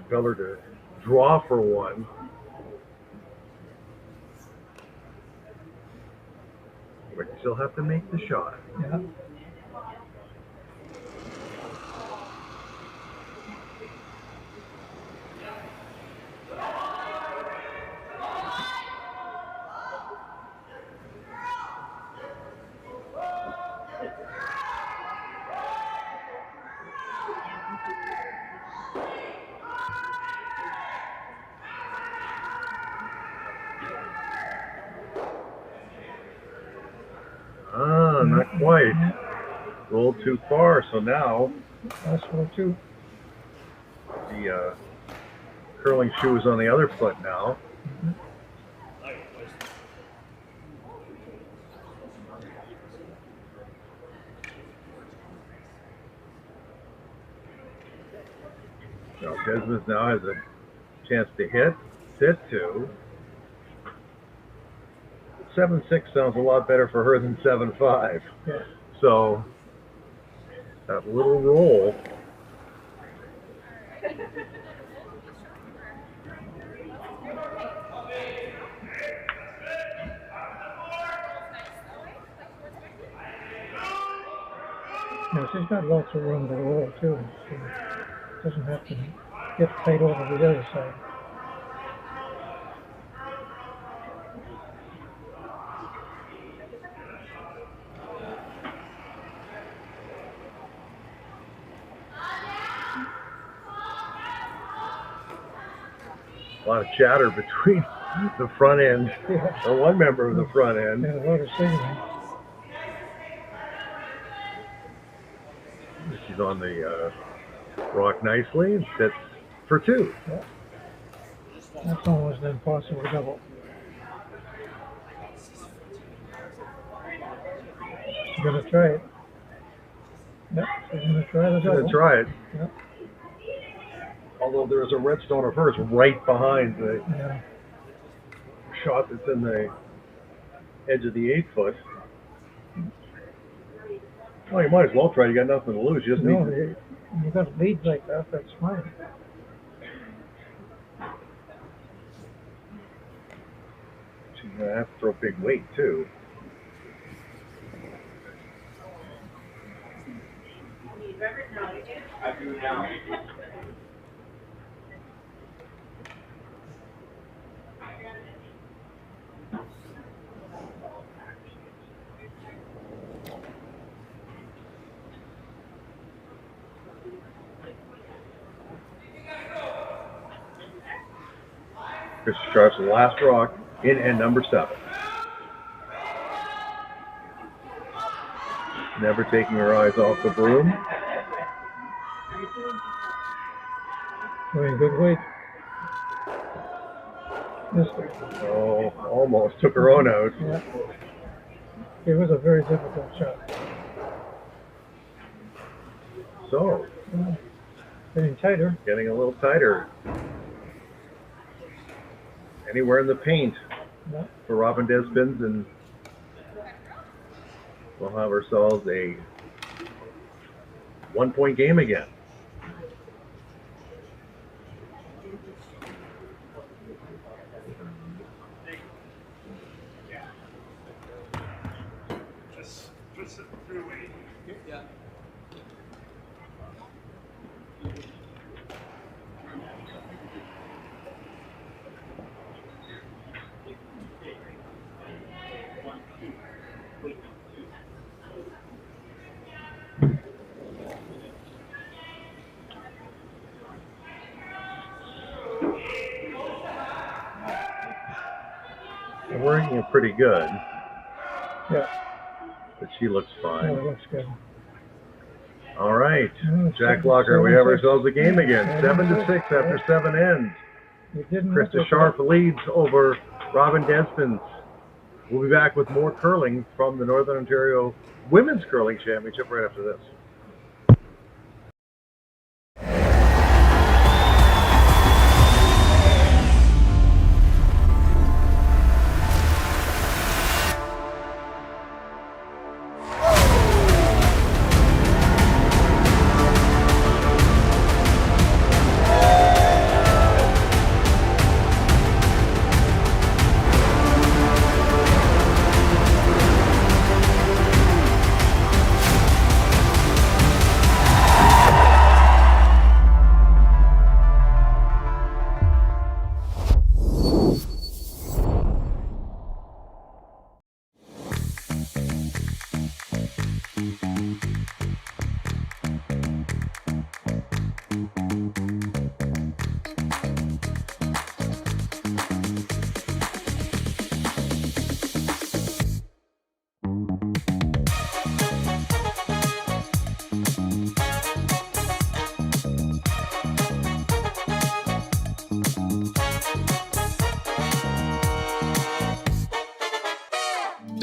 Tell her to draw for one. But you still have to make the shot. Yeah. Not quite. Rolled too far, so now That's roll two. the curling shoe is on the other foot now. Now Despins now has a chance to hit two. 7-6 sounds a lot better for her than 7-5. Yeah. So that little roll. No, she's got lots of room to roll too. She doesn't have to get tight over the other side. A lot of chatter between the front end, or one member of the front end. And a lot of signaling. She's on the rock nicely and sits for two. Yeah. That's almost an impossible double. She's going to try it. Yep, she's going to try the She's double. going to try it. Yep. Although there's a redstone of hers right behind the Yeah. shot that's in the edge of the 8-foot. Well, you might as well try. You got nothing to lose. You just No, need you got leads like that, that's fine. She's going to have to throw big weight, too. I do now. Krista Scharf's last rock in end number 7. Never taking her eyes off the broom. Very good weight. Oh, almost took her own out. Yeah. It was a very difficult shot. So, Yeah. Getting tighter. getting a little tighter. Anywhere in the paint Yeah. for Robyn Despins, and we'll have ourselves a 1-point game again. Just through weight. Yeah. They're working it pretty good, Yeah. but she looks Oh, fine. it looks good. All right, it's Jack Locker, we have 7-6. ourselves a game again. 7-6 after 7 ends. You didn't Krista look Scharf leads over Robyn Despins. We'll be back with more curling from the Northern Ontario Women's Curling Championship right after this.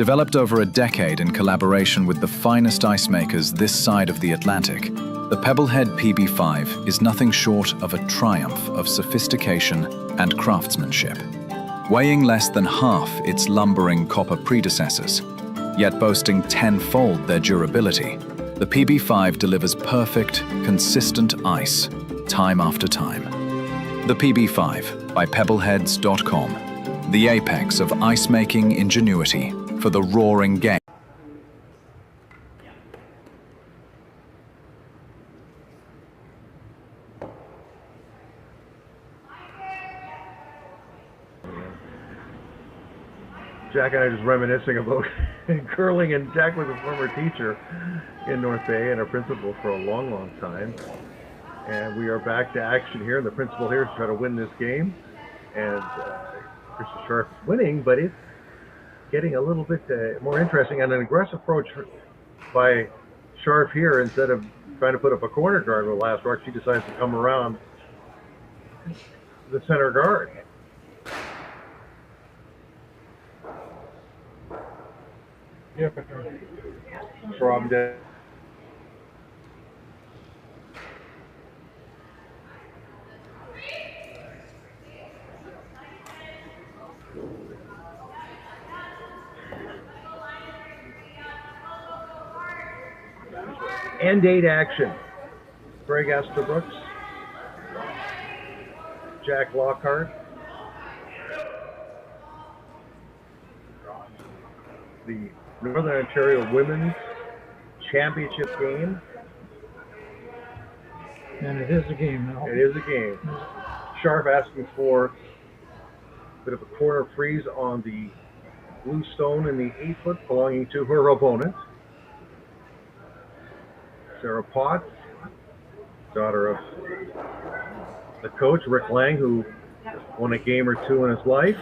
Developed over a decade in collaboration with the finest ice makers this side of the Atlantic, the Pebblehead PB5 is nothing short of a triumph of sophistication and craftsmanship. Weighing less than half its lumbering copper predecessors, yet boasting tenfold their durability, the PB5 delivers perfect, consistent ice, time after time. The PB5 by Pebbleheads.com, the apex of ice-making ingenuity for the roaring game. Jack and I just reminiscing about curling, and Jack was a former teacher in North Bay and a principal for a long, long time. And we are back to action here, and the principal here is trying to win this game. And Krista Scharf is winning, but it's getting a little bit more interesting, and an aggressive approach by Scharf here. Instead of trying to put up a corner guard with the last rock, she decides to come around the center guard. Yep. Robyn Despins. End 8 action. Greg Esterbrooks, Jack Lockhart, the Northern Ontario Women's Championship game. And it is a game now. It is a game. Scharf asking for a bit of a corner freeze on the blue stone in the 8-foot belonging to her opponent. Sarah Potts, daughter of the coach, Rick Lang, who won a game or two in his life.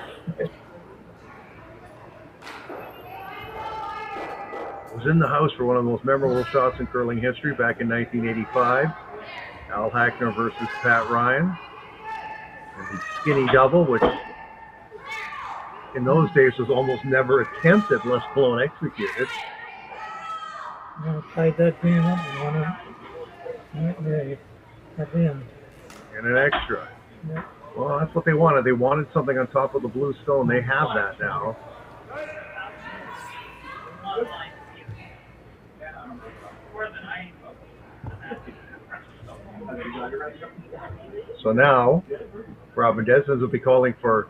Was in the house for one of the most memorable shots in curling history back in 1985. Al Hackner versus Pat Ryan. And the skinny double, which in those days was almost never attempted, let alone executed. Tied that game up and won it at the end. And an extra. Yep. Well, that's what they wanted. They wanted something on top of the blue stone. They have that now. So now, Robyn Despins will be calling for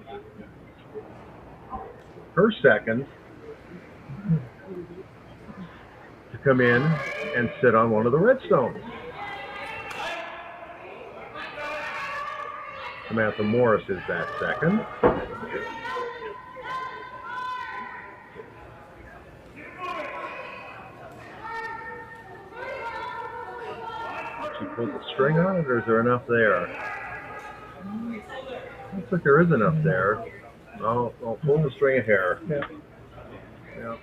her second to come in and sit on one of the red stones. Samantha Morris is that second. She pulled the string on it, or is there enough there? Looks like there is enough there. I'll pull the string of hair. Yeah. Yeah.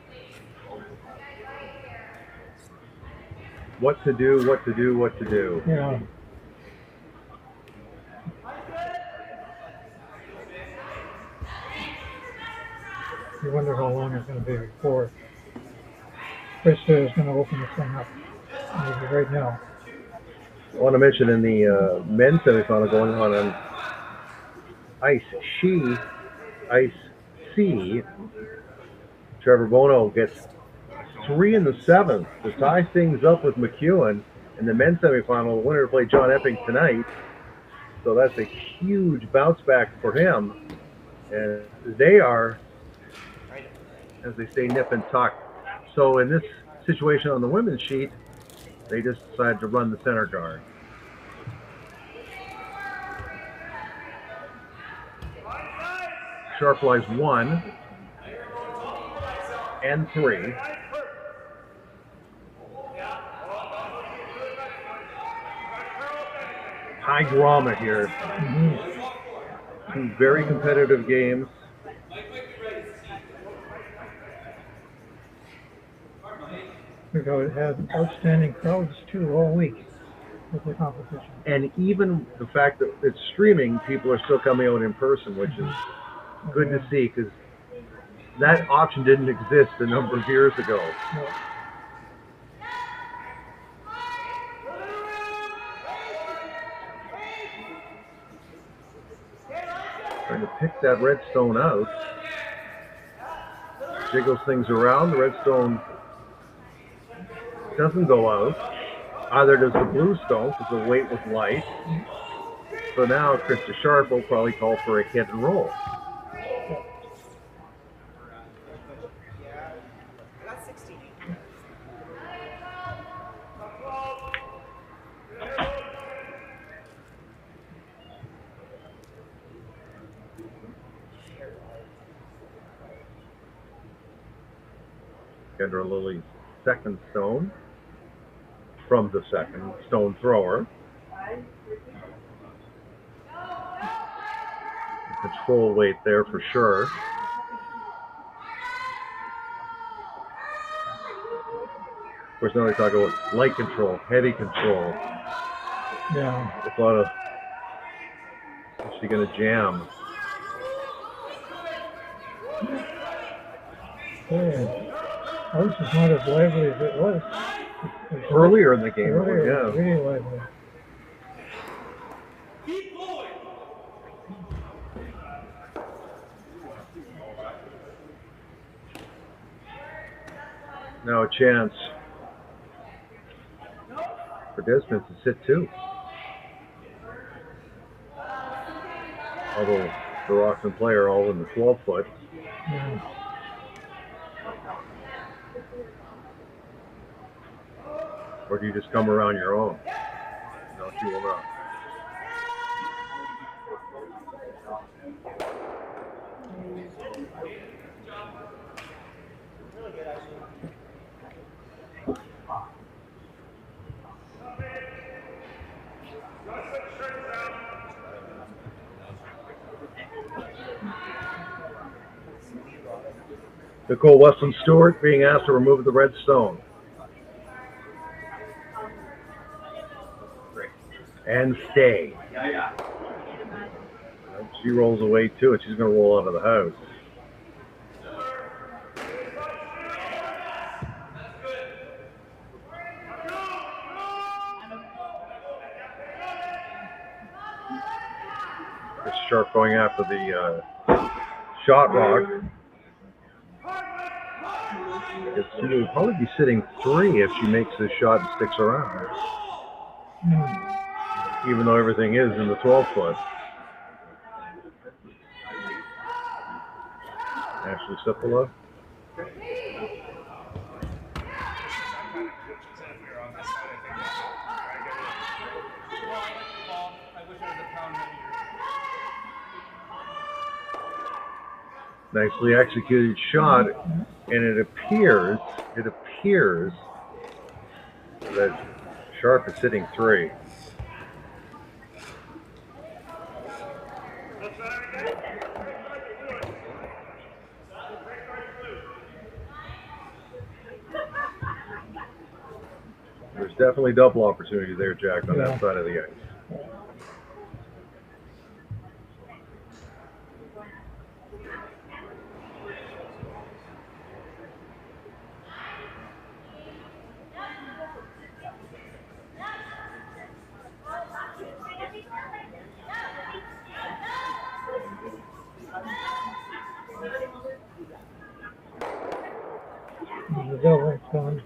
What to do, what to do, what to do. Yeah. You wonder how long it's going to be before Krista is going to open the thing up. Maybe right now. I want to mention in the men's semifinal going on Ice C, Trevor Bono gets 3 in the 7th to tie things up with McEwen in the men's semifinal. The winner to play John Epping tonight. So that's a huge bounce back for him. And they are, as they say, nip and tuck. So in this situation on the women's sheet, they just decided to run the center guard. Scharf flies 1 and 3. High drama here. Mm-hmm. 2 very competitive games. We've had outstanding crowds too all week with the competition. And even the fact that it's streaming, people are still coming out in person, which is good to see, because that option didn't exist a number of years ago. No. Trying to pick that redstone out. Jiggles things around. The redstone doesn't go out. Either does the blue stone because the weight was light. So now Krista Scharf will probably call for a hit and roll. Kendra Lily's second stone from the second stone thrower. Control weight there for sure. Of course, now they talk about light control, heavy control. Yeah. It's a lot of, is she going to jam? Yeah. Ours is not as lively as it was. Earlier in the game, earlier, yeah. Really lively. Now a chance for Despins to sit too. Although the rocks in play are all in the 12-foot. Yeah. Or do you just come around your own? No, she will not. Nicole Weston Stewart being asked to remove the red stone. And stay. She rolls away too, and she's going to roll out of the house. It's Sharp going after the shot rock. She would probably be sitting 3 if she makes this shot and sticks around. Even though everything is in the 12-foot. Ashley Sipola. Nicely executed shot, and it appears that Sharp is sitting 3. There's definitely double opportunity there, Jack, on that side of the ice. The double gone.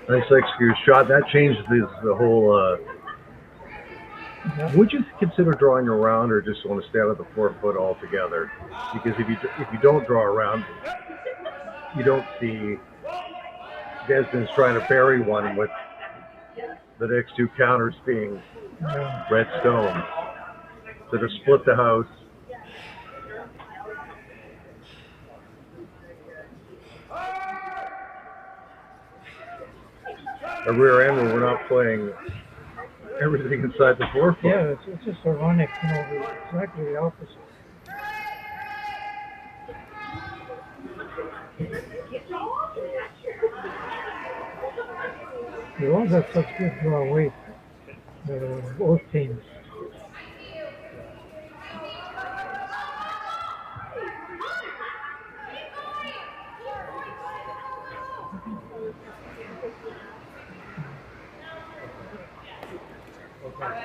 Nice executed shot. That changes the whole. Would you consider drawing around, or just want to stay out of the 4-foot altogether? Because if you don't draw around, you don't see Despins trying to bury one with the next 2 counters being red stone. So to split the house. A rear end where we're not playing everything inside the 4-foot. Yeah, it's just ironic, exactly the opposite. They all got such good draw weight, both teams.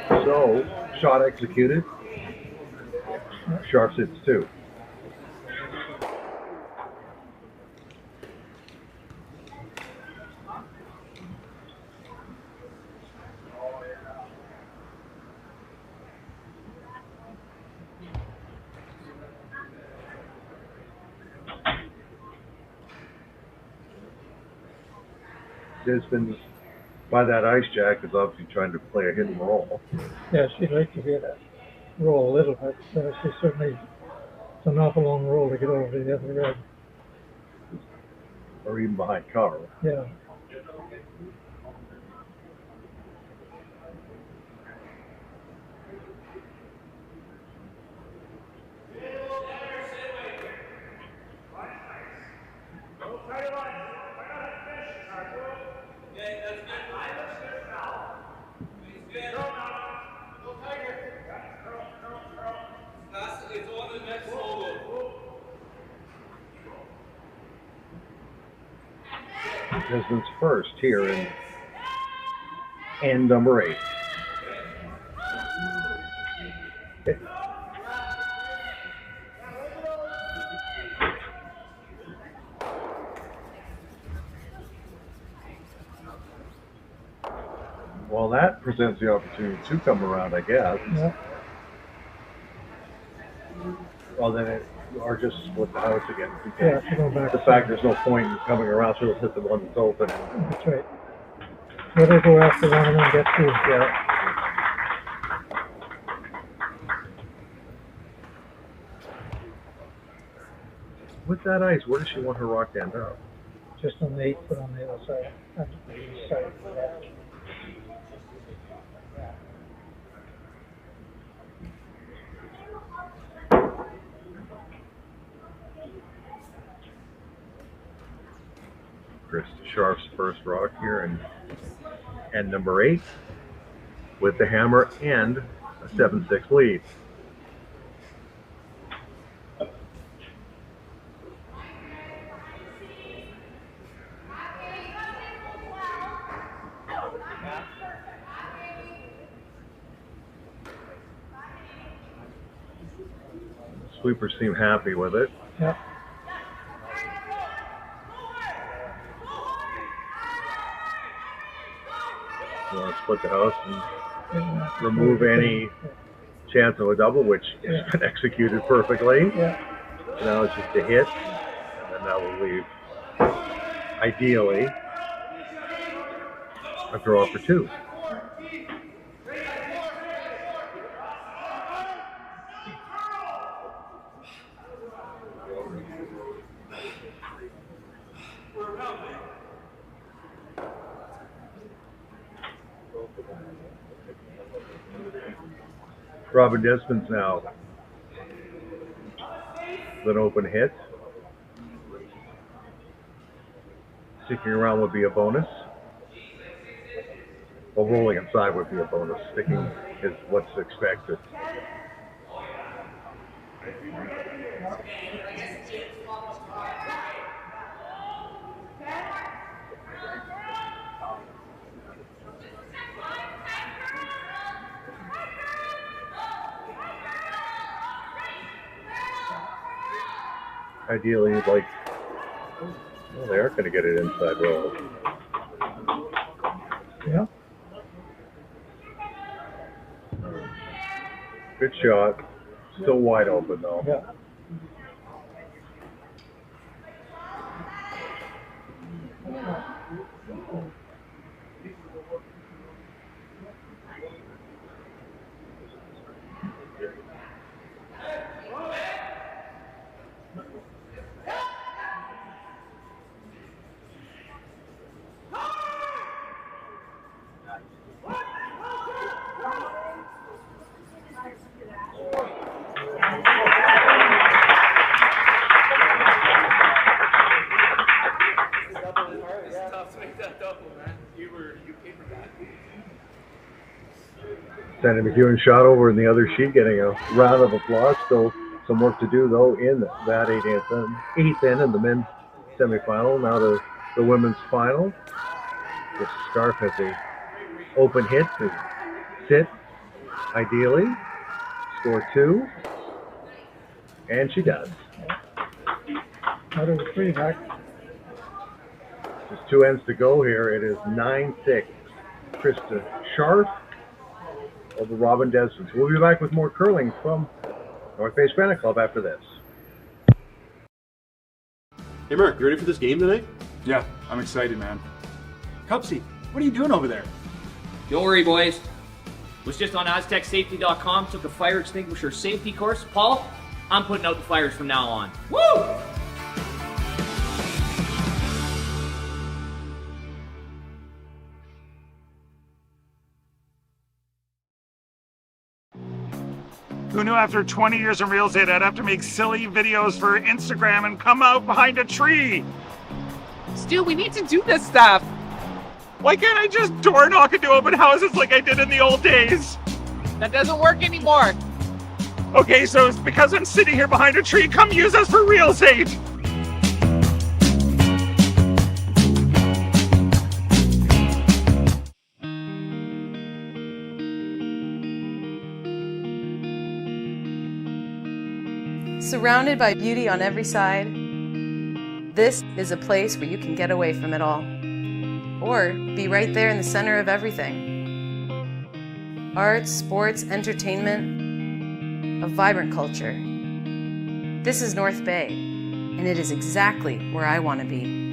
So, shot executed. Scharf hits 2. Despins, by that ice jack, is obviously trying to play a hit and roll. Yeah, she'd like to get a roll a little bit. She certainly, it's an awful long roll to get over to the other end. Or even behind cover. Yeah. Despins first here in end number 8. Well, that presents the opportunity to come around, I guess. Yeah. Well, then it, or just split the house again. Yeah, to go back. The fact there's no point in coming around, so it'll hit the one that's open. That's right. Let her go after one and then get 2. Yeah. With that ice, where does she want her rock to end up? Just on the 8 foot on the other side. On the east side. Krista Scharf's first rock here, and number 8 with the hammer and a 7-6 lead. Sweepers seem happy with it. Yep. You want to split the house and remove any chance of a double, which has been executed perfectly. Yeah. So now it's just a hit, and then that will leave, ideally, a draw for 2. Robyn Despins now with an open hit. Sticking around would be a bonus. Well, rolling inside would be a bonus. Sticking is what's expected. Ideally, you'd like, well, they are going to get it inside roll. Yeah. Good shot. Still wide open, though. Yeah. Sandy McEwen shot over in the other sheet, getting a round of applause. Still some work to do, though, in that eighth inning in the men's semifinal. Now to the women's final. Krista Scharf has a open hit to sit, ideally, score 2, and she does. Out of the 3 back. Just 2 ends to go here. It is 9-6. Krista Scharf over Robyn Despins. We'll be back with more curling from North Bay Granite Club after this. Hey Mark, you ready for this game tonight? Yeah, I'm excited, man. Cupsy, what are you doing over there? Don't worry, boys. Was just on AztecSafety.com, took a fire extinguisher safety course. Paul, I'm putting out the fires from now on. Woo! Who knew after 20 years in real estate I'd have to make silly videos for Instagram and come out behind a tree? Stu, we need to do this stuff. Why can't I just door knock into open houses like I did in the old days? That doesn't work anymore. Okay, so it's because I'm sitting here behind a tree. Come use us for real estate. Surrounded by beauty on every side, this is a place where you can get away from it all, or be right there in the center of everything. Arts, sports, entertainment, a vibrant culture. This is North Bay, and it is exactly where I want to be.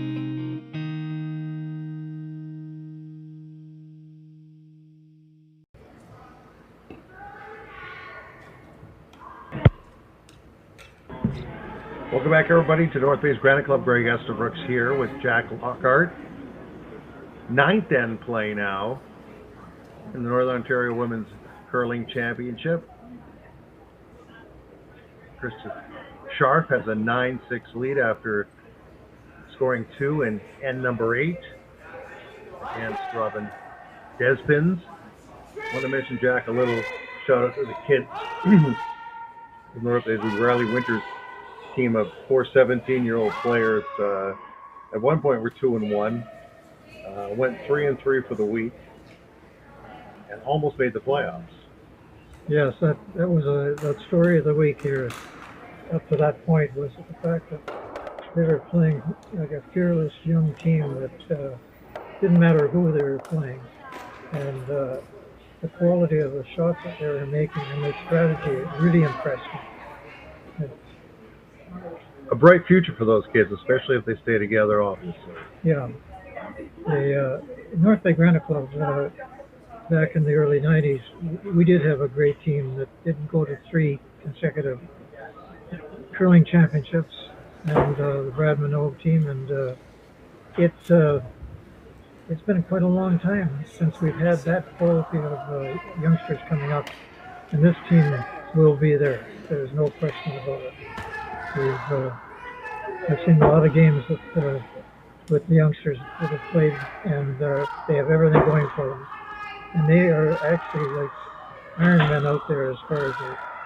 Welcome back, everybody, to North Bay's Granite Club. Greg Estabrooks here with Jack Lockhart. 9th end play now in the Northern Ontario Women's Curling Championship. Krista Scharf has a 9-6 lead after scoring 2 in end number 8 against Robyn Despins. I want to mention, Jack, a little shout out to the kids in North Bay's Riley Winters team of 4 17-year-old players. At one point we're 2-1, went 3-3 for the week, and almost made the playoffs. Yes, that was that story of the week here. Up to that point was the fact that they were playing like a fearless young team that didn't matter who they were playing, and the quality of the shots that they were making and their strategy really impressed me. A bright future for those kids, especially if they stay together, obviously. Yeah. The North Bay Granite Club, back in the early 90s, we did have a great team that didn't go to 3 consecutive curling championships, and the Brad Minogue team, and it's been quite a long time since we've had that quality of youngsters coming up, and this team will be there. There's no question about it. I've seen a lot of games with the youngsters that have played, and they have everything going for them. And they are actually like Iron Men out there as far as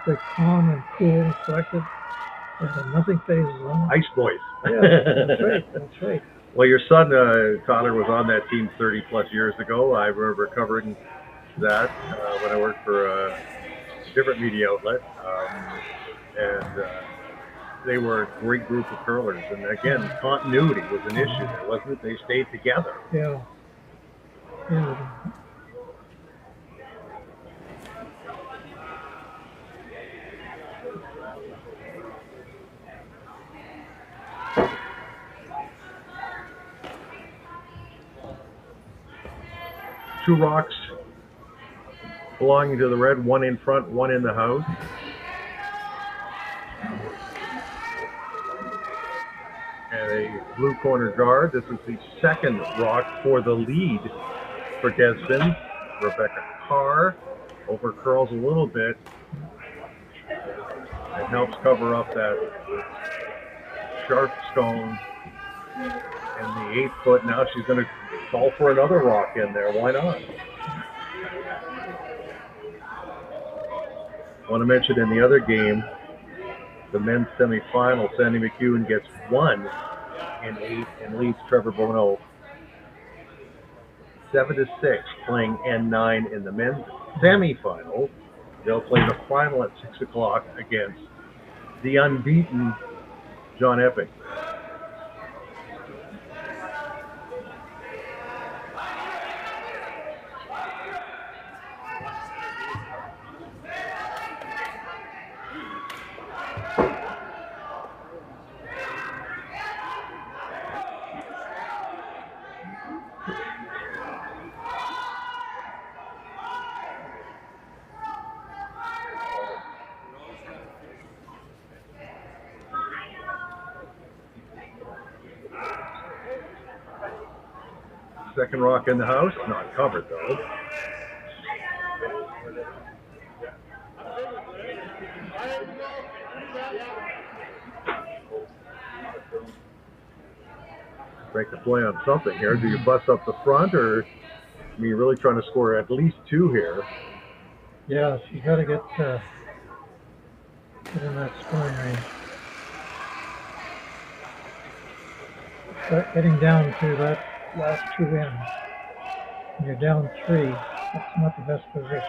they're calm and cool and collected. Nothing phases them. Ice boys. Yeah, that's right. That's right. Well, your son, Tyler, was on that team 30 plus years ago. I remember covering that when I worked for a different media outlet. They were a great group of curlers, and again, continuity was an issue there, wasn't it? They stayed together. Yeah. Yeah. Two rocks belonging to the red, one in front, one in the house. And a blue corner guard. This is the second rock for the lead for Despins. Rebecca Carr over curls a little bit. It helps cover up that sharp stone and the 8 foot. Now she's going to call for another rock in there. Why not? I want to mention in the other game, the men's semifinal, Sandy McEwen gets 1 in 8 and leads Trevor Bono 7-6, playing N9 in the men's semifinal. They'll play the final at 6 o'clock against the unbeaten John Epping. Second rock in the house, not covered though. Make the play on something here. Do you bust up the front, or are you really trying to score at least 2 here? Yeah, you got to get in that scoring range. Start getting down to that last 2 ends. When you're down 3, that's not the best position.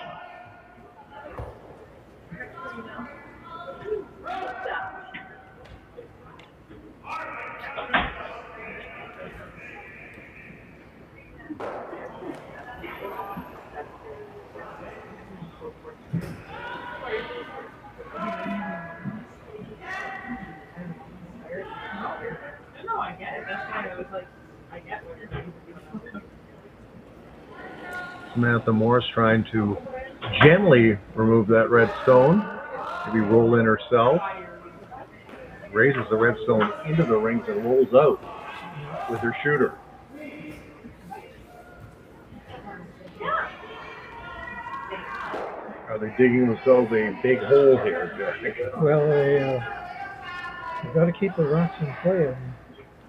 Samantha Morris trying to gently remove that red stone. Maybe roll in herself. Raises the red stone into the rings and rolls out with her shooter. Are they digging themselves a big hole here, Jack? Well, you've got to keep the rocks in play, and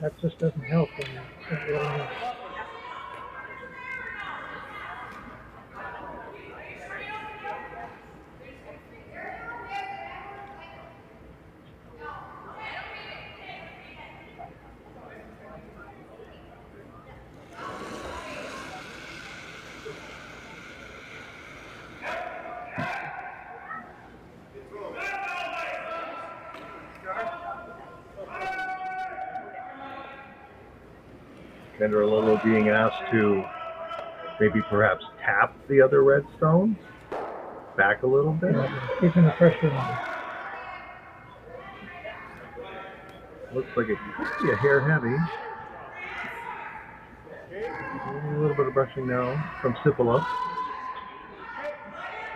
that just doesn't help when you're getting in. Kendra Lillo being asked to maybe perhaps tap the other red stone back a little bit. Yeah, keeping the pressure on. Looks like it could be a hair heavy. A little bit of brushing now from Sipala.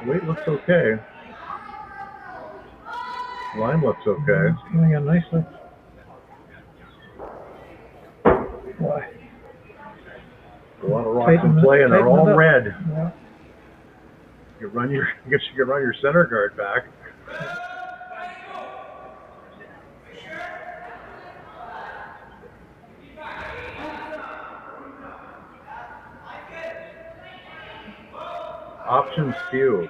Weight looks okay. Line looks okay. It's coming in nicely. Why? A lot of rocks in play, and they're all red. Yeah. You run your, I guess you can run your center guard back. Options few.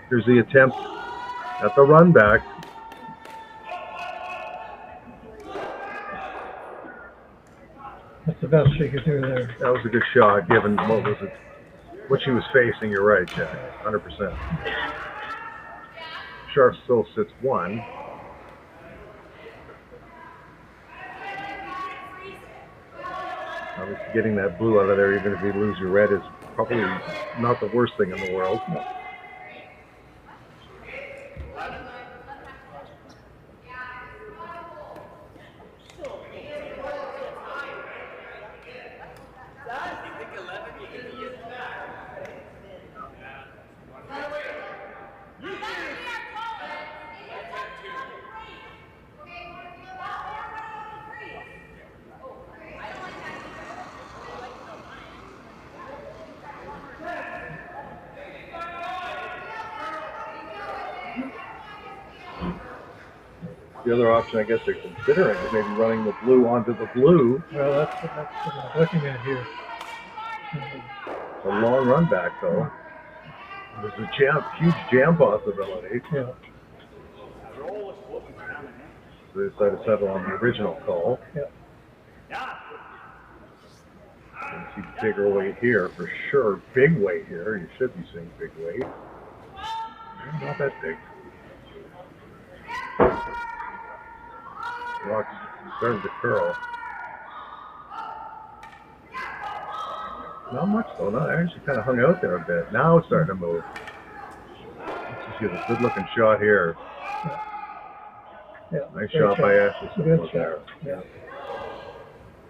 Here's the attempt at the run back. That's the best she could do there. That was a good shot, given what she was facing. You're right, Jack. 100%. Scharf still sits 1. Obviously, getting that blue out of there, even if you lose your red, is probably not the worst thing in the world. the other option I guess they're considering is maybe running the blue onto the blue. Well, that's what I'm looking at here. It's a long run back though. There's a huge jam possibility. Yeah. So they decided to settle on the original call. Yeah. You see bigger weight here for sure. Big weight here. You should be seeing big weight. Not that big. Rock's starting to curl. Not much though. No, actually kind of hung out there a bit. Now it's starting to move. Let's just get a good looking shot here. Yeah. Nice shot by Ashley. Good shot. Yeah.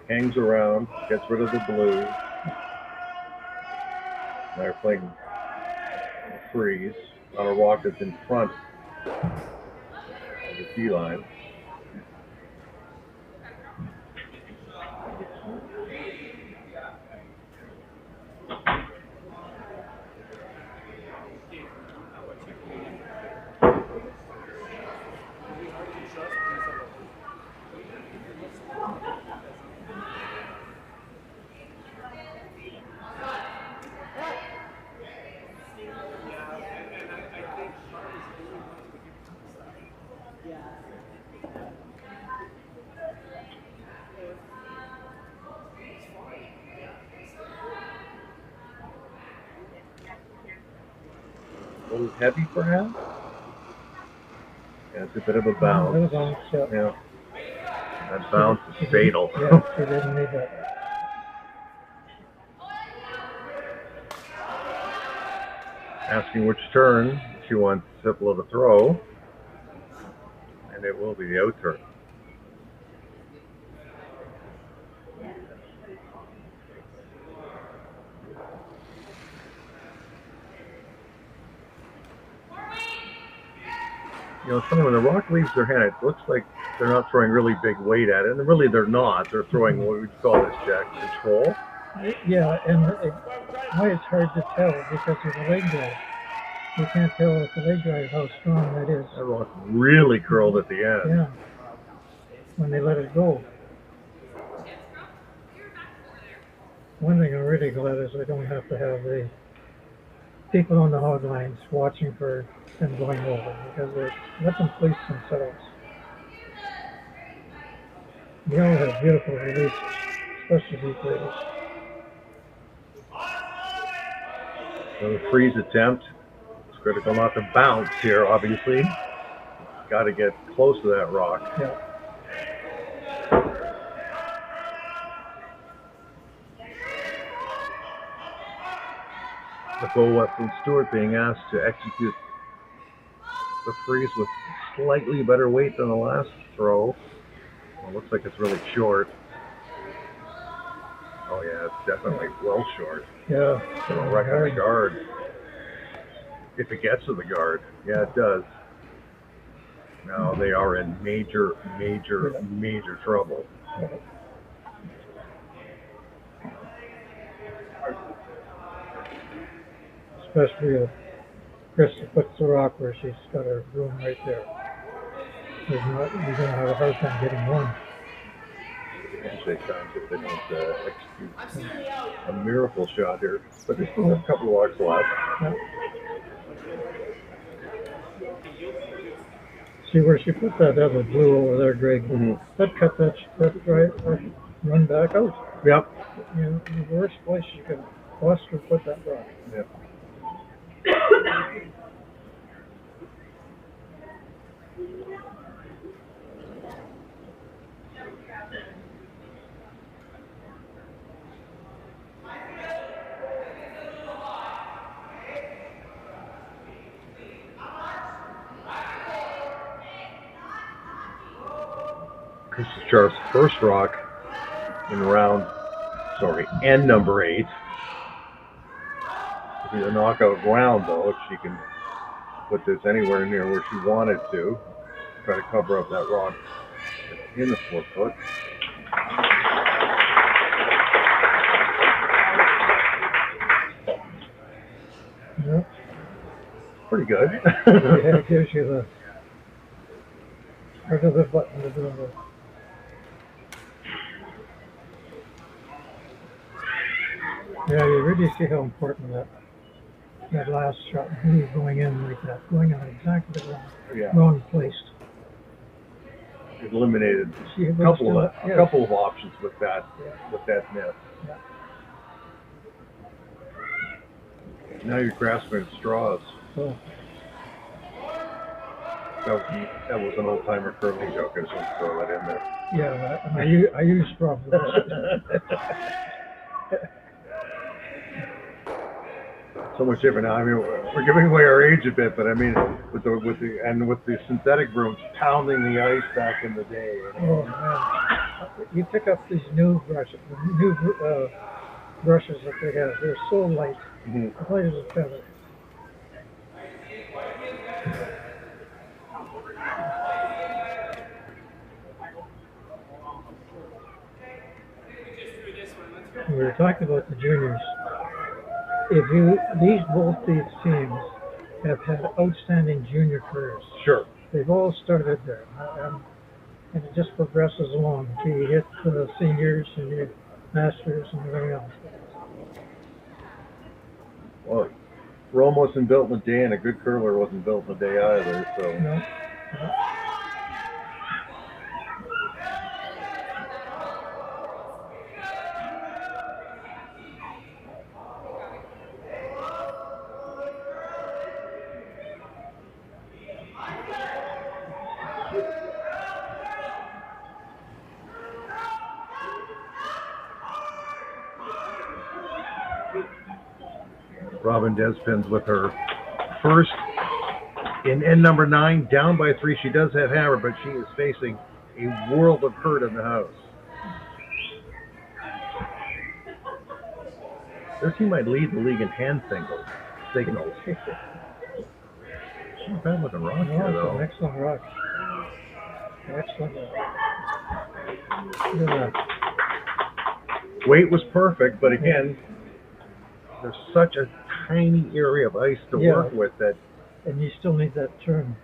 Hangs around, gets rid of the blue. Now they're playing freeze on a rock that's in front of the tee line. A little heavy perhaps? Yeah, it's a bit of a bounce. A little bounce, Yeah. That bounce is fatal. Yeah, she didn't need that. Asking which turn she wants Sipla to throw. And it will be the out turn. You know, when the rock leaves their hand, it looks like they're not throwing really big weight at it. And really they're not. They're throwing what we'd call this, Jack, control. Yeah, and why it's hard to tell because of the leg drive. You can't tell with the leg drive how strong that is. That rock really curled at the end. Yeah, when they let it go. One thing I'm really glad is I don't have to have the people on the hog lines watching for them going over because they let them police themselves. They all have beautiful releases, especially these ladies. So the freeze attempt, it's critical not to bounce here, obviously. Got to get close to that rock. Yeah. Nicole Weston Stewart being asked to execute the freeze with slightly better weight than the last throw. Well, looks like it's really short. Oh yeah, it's definitely well short. Yeah. It'll wreck on the guard. If it gets to the guard. Yeah, it does. Now they are in major trouble. Especially if Krista puts the rock where she's got her room right there. You're going to have a hard time getting one. Handshake times if they don't execute a miracle shot here. But they still have a couple of walks left. Yeah. See where she put that other blue over there, Greg? Mm-hmm. That cut that right, run back out. Yep. You know, the worst place you could possibly put that rock. Yep. Krista Scharf's first rock in end number 8. It'll be a knockout round though, if she can put this anywhere near where she wanted to. Try to cover up that rock in the 4-foot. Yep. Pretty good. Yeah, it gives you Or to the button to do it. Yeah, you really see how important that last shot, he going in like that, going on exactly the wrong place. It eliminated See, a couple of options with that miss. Yeah. Now you're grasping at straws. Oh. That was an old timer curling joke. I just want to throw that in there. Yeah, I use straws. So much different now. I mean, we're giving away our age a bit, but I mean, with the synthetic brooms pounding the ice back in the day. Oh man, you pick up these new brushes, brushes that they have. They're so light, light as a feather. We were talking about the juniors. Both these teams have had outstanding junior careers. Sure. They've all started there, and it just progresses along. You hit seniors and your masters and everything else. Well, Rome wasn't built in a day, and a good curler wasn't built in a day either. So. No. Robyn Despins with her first in end number 9, down by 3. She does have hammer, but she is facing a world of hurt in the house. Their team might lead the league in hand signals. Not bad looking rock here, though. Excellent rock. Excellent rock. Weight was perfect, but again, there's such a tiny area of ice to work with that. And you still need that turn.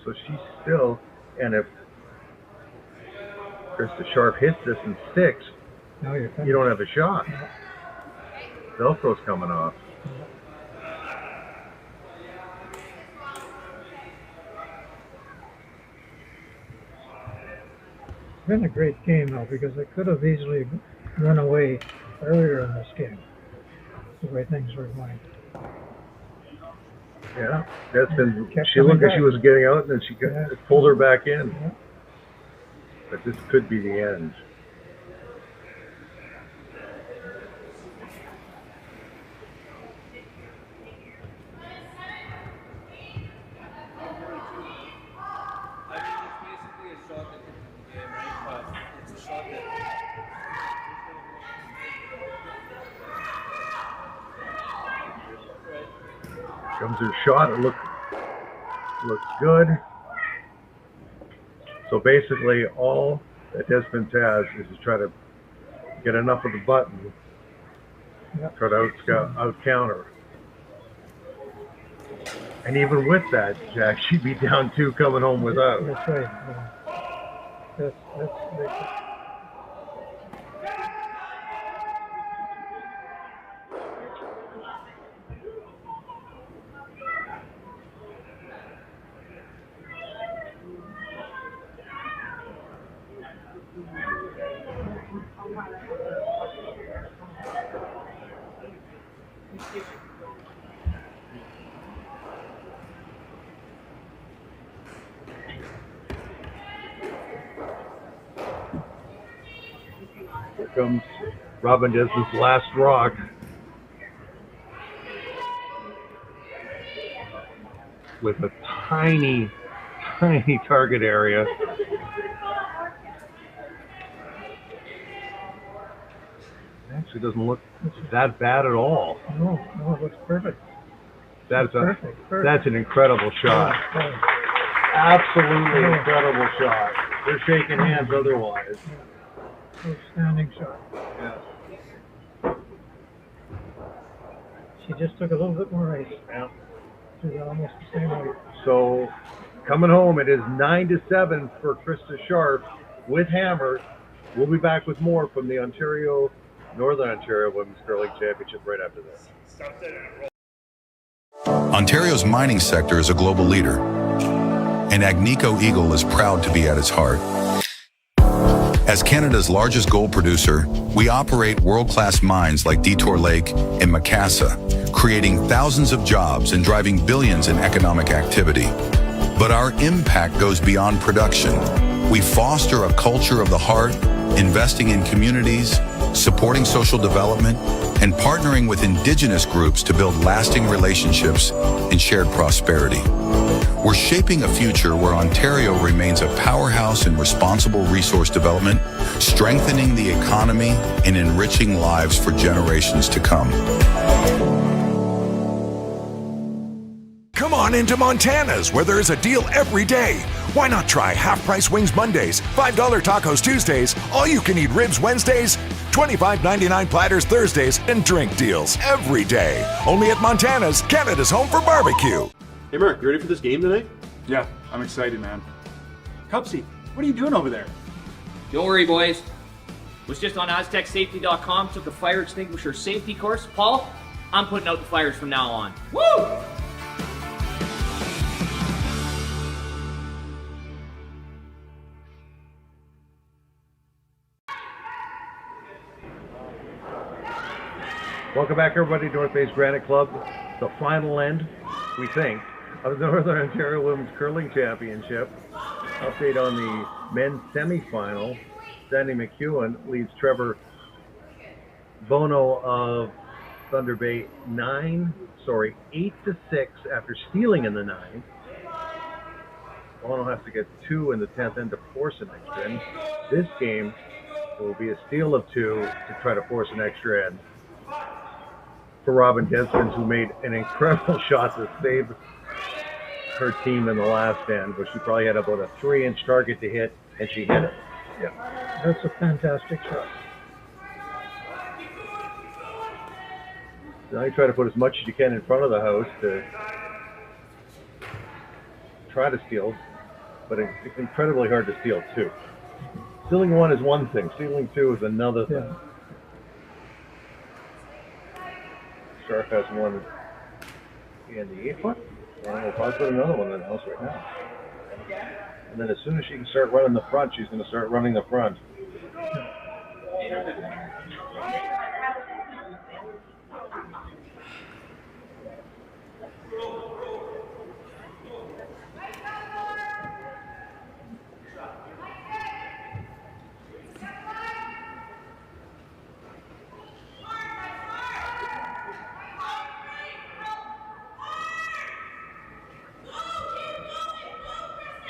So she's still, and if Krista Scharf hits this and sticks, you don't have a shot. Velcro's coming off. It's been a great game, though, because it could have easily run away earlier in this game, the way things were going. Yeah, she looked like she was getting out, and then she pulled her back in. Yeah. But this could be the end. Comes her shot. It looks good. So basically, all that Despins has is to try to get enough of the button, try to out counter. And even with that, Jack, she'd be down 2 coming home without. That's right. That's Here comes Robyn Despins' last rock. With a tiny, tiny target area. Actually doesn't look that bad at all. No, it looks perfect. That's perfect. That's an incredible shot. Absolutely incredible shot. They're shaking hands otherwise. Outstanding shot. Yes. She just took a little bit more ice. Yeah. She's almost the same weight. So coming home. It is 9-7 for Krista Scharf with Hammer. We'll be back with more from the Northern Ontario Women's Curling Championship right after this. Ontario's mining sector is a global leader, and Agnico Eagle is proud to be at its heart. As Canada's largest gold producer, we operate world-class mines like Detour Lake and Macassa, creating thousands of jobs and driving billions in economic activity. But our impact goes beyond production. We foster a culture of the heart, investing in communities, supporting social development, and partnering with Indigenous groups to build lasting relationships and shared prosperity. We're shaping a future where Ontario remains a powerhouse in responsible resource development, strengthening the economy and enriching lives for generations to come. Come on into Montana's, where there is a deal every day. Why not try half-price wings Mondays, $5 tacos Tuesdays, all-you-can-eat ribs Wednesdays, $25.99 platters Thursdays, and drink deals every day. Only at Montana's, Canada's home for barbecue. Hey Mark, you ready for this game tonight? Yeah, I'm excited, man. Cupsy, what are you doing over there? Don't worry, boys. Was just on AztecSafety.com, took a fire extinguisher safety course. Paul, I'm putting out the fires from now on. Woo! Welcome back, everybody, to North Bay's Granite Club. The final end, we think, of the Northern Ontario Women's Curling Championship. Update on the men's semifinal. Sandy McEwen leads Trevor Bono of Thunder Bay 8-6 after stealing in the 9th. Bono has to get 2 in the 10th end to force an extra end. This game will be a steal of 2 to try to force an extra end for Robyn Despins, who made an incredible shot to save her team in the last end, but she probably had about a 3-inch target to hit, and she hit it. Yeah, That's a fantastic shot. Now you try to put as much as you can in front of the house to try to steal, but it's incredibly hard to steal 2. Stealing 1 is one thing, stealing 2 is another thing. Yeah. Scharf has one in the 8-foot. And we'll probably put another one in the house right now. And then as soon as she can start running the front, she's going to start running the front.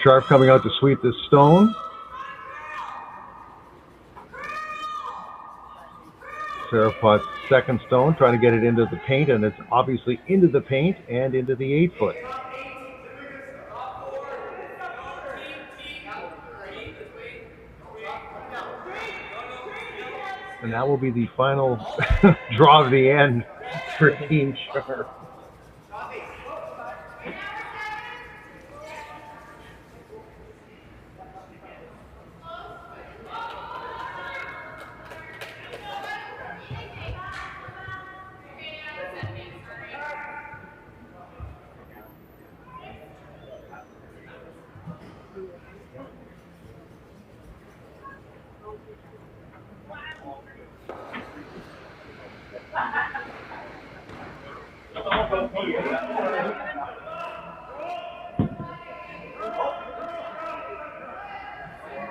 Scharf coming out to sweep this stone. Sarah Potts' second stone, trying to get it into the paint, and it's obviously into the paint and into the 8-foot. And that will be the final draw of the end for Team Scharf.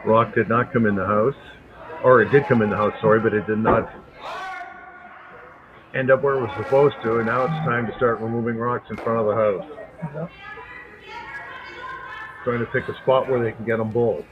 Rock did not come in the house, or it did come in the house, sorry, but it did not end up where it was supposed to, and now it's time to start removing rocks in front of the house. Trying to pick a spot where they can get them both.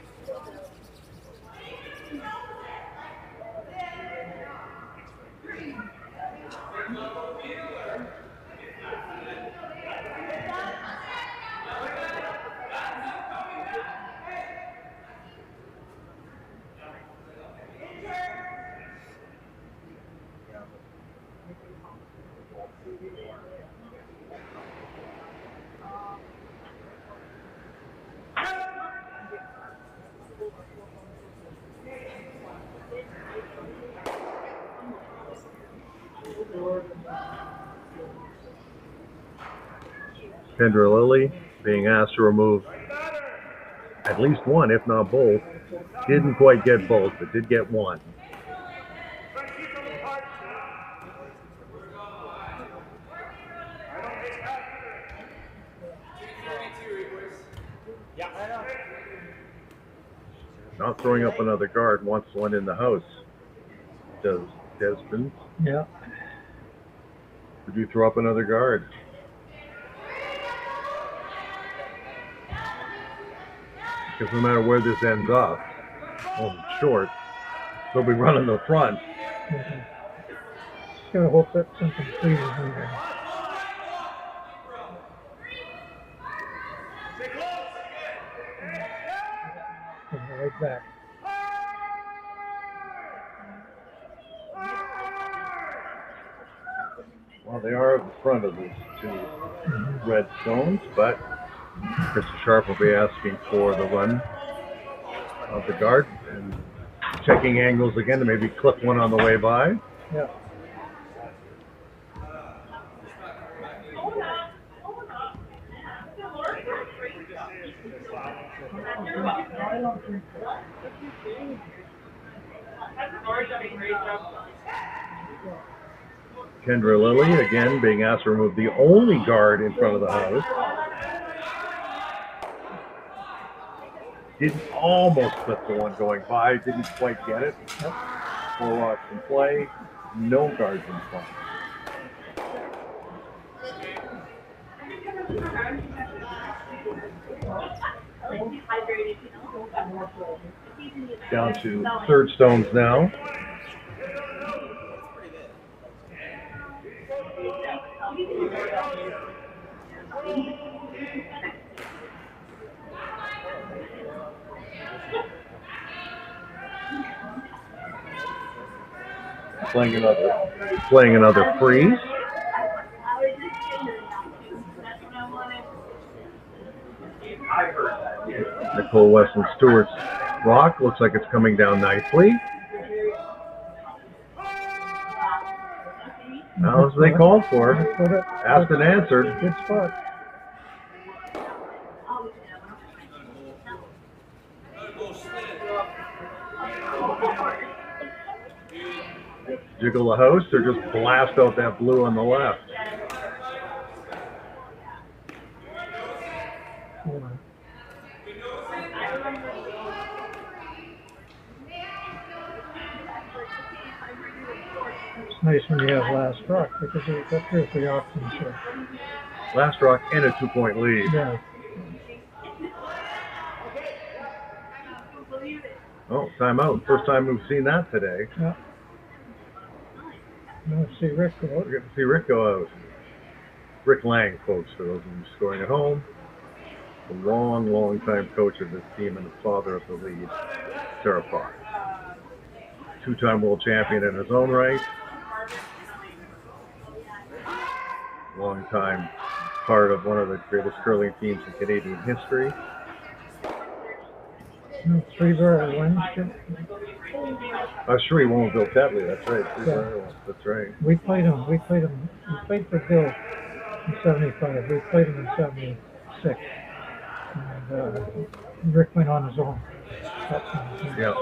Kendra Lilly being asked to remove at least one, if not both. Didn't quite get both, but did get one. Not throwing up another guard, wants one in the house. Does Despins? Yeah. Would you throw up another guard? Because no matter where this ends up, short, they'll be running the front. Mm-hmm. Just gotta hope that something freezes in there. Right back. Well, they are at the front of these two red stones, but Krista Scharf will be asking for the run of the guard and checking angles again to maybe clip one on the way by. Yeah. Kendra Lilly again being asked to remove the only guard in front of the house. Didn't almost clip the one going by, didn't quite get it. 4 rocks in play, no guards in play. Down to third stones now. Playing another freeze. Nicole Weston Stewart's rock looks like it's coming down nicely. Now, as they called for, asked and answered. Good spot. Jiggle the host or just blast out that blue on the left. It's nice when you have last rock because you've got 2 or 3 options here. Last rock and a 2-point lead. Yeah. Oh, timeout. First time we've seen that today. Yeah. Let's see Rick go out. We're going to see Rick go out. Rick Lang, folks, for those of you scoring at home. A long time coach of this team and the father of the lead, Sarah Fox. 2-time world champion in his own right. Long time part of one of the greatest curling teams in Canadian history. 3-bar wins. Sure, he won with Bill Tetley. That's right. Yeah. That's right. We played him. We played for Bill in 75. We played him in 76. And Rick went on his own. Yeah.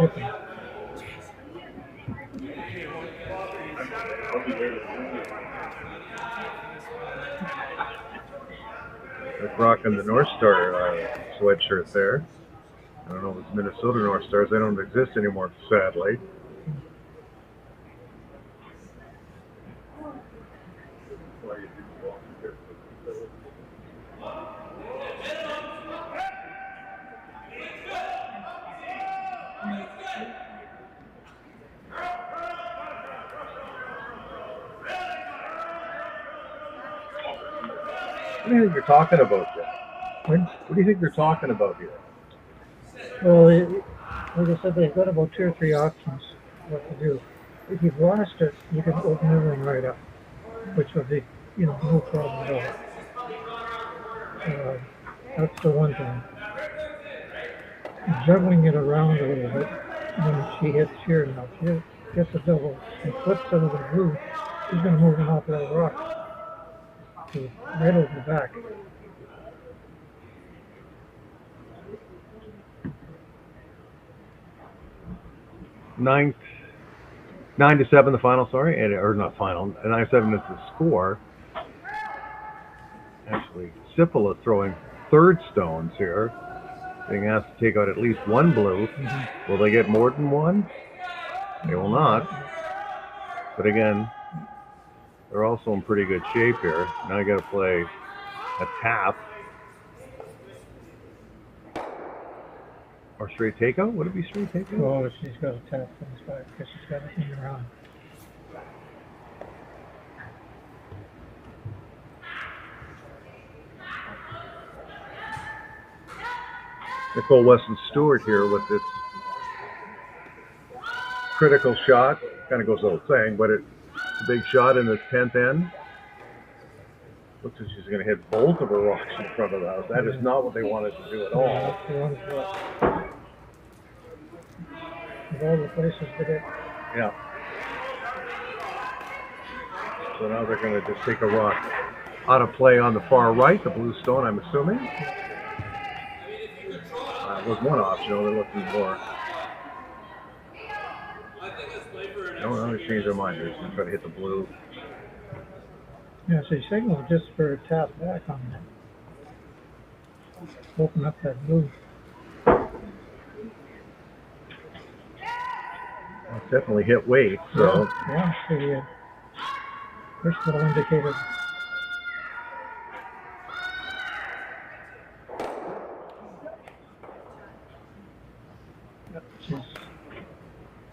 Rick rocking the North Star sweatshirt there. I don't know if it's Minnesota North Stars. They don't exist anymore, sadly. What do you think you're talking about there? What do you think they're talking about here? Well, like I said, they've got about 2 or 3 options what to do. If you've lost it, you can open everything right up, which would be, no problem at all. That's the one thing. Juggling it around a little bit when she hits here now. She gets a double and flips out of the blue. He's going to move him off that rock to right over the back. Nine to 7, the final. Sorry, or not final. 9-7 is the score. Actually, Sippola throwing third stones here. Being asked to take out at least one blue. Will they get more than one? They will not. But again, they're also in pretty good shape here. Now I got to play a tap. Or straight takeout? Would it be straight takeout? Oh, she's got a tap from his back because she's got it in her on. Nicole Weston-Stewart here with this critical shot. Kind of goes without saying, but it's a big shot in the 10th end. Looks like she's going to hit both of her rocks in front of the house. That is not what they wanted to do at all. Of all the places to get. Yeah. So now they're going to just take a rock out of play on the far right, the blue stone, I'm assuming. Was one option, they're looking for. No, they changed their mind. They're going to try to hit the blue. Yeah, she signaled just for a tap back on that. Open up that blue. Well, it's definitely hit weight, so. Yeah, the first little indicator. She's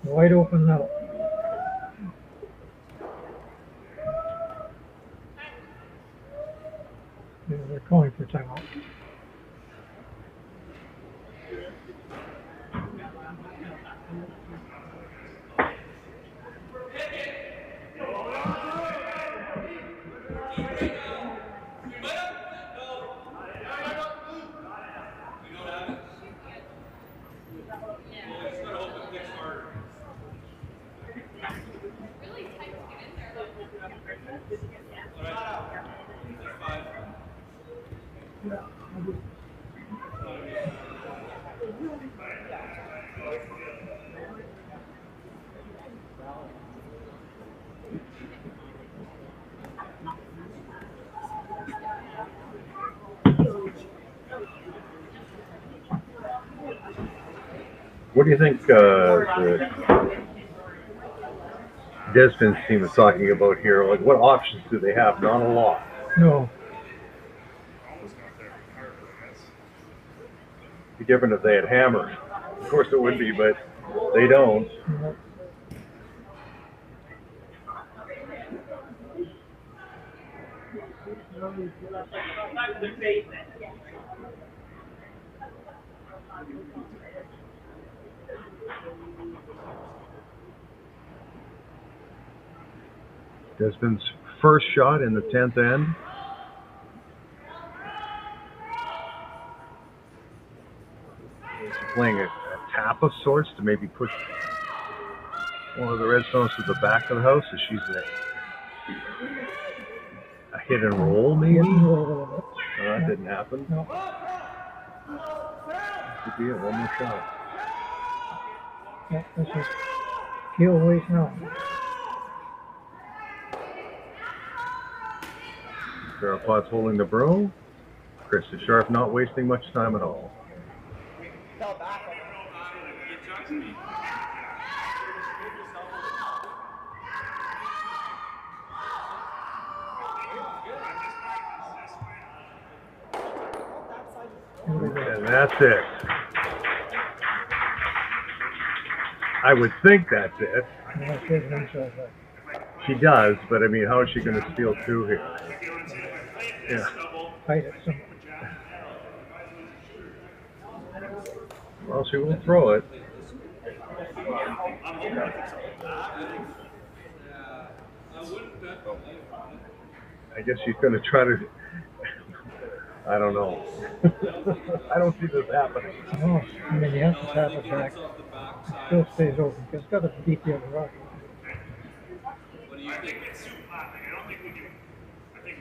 wide open now. Yeah, they're calling for timeout. What do you think the Despins team is talking about here? Like, what options do they have? Not a lot. No. It'd be different if they had hammers. Of course it would be, but they don't. Despins' first shot in the 10th end. She's playing a tap of sorts to maybe push one of the red stones to the back of the house. So she's a hit and roll, maybe? No, that didn't happen. No. Could be it. One more shot. Yeah, this is heel weight now. Sarapot's holding the broom. Krista Scharf not wasting much time at all. And that's it. I would think that's it. She does, but I mean, how is she going to steal two here? Yeah. Fight it somewhere. Well, she will throw it. I guess she's going to try to. I don't know. I don't see this happening. No, I mean, you have to tap it back. It still stays open because it's got to beat the other rock. What do you think? I don't think we do. I think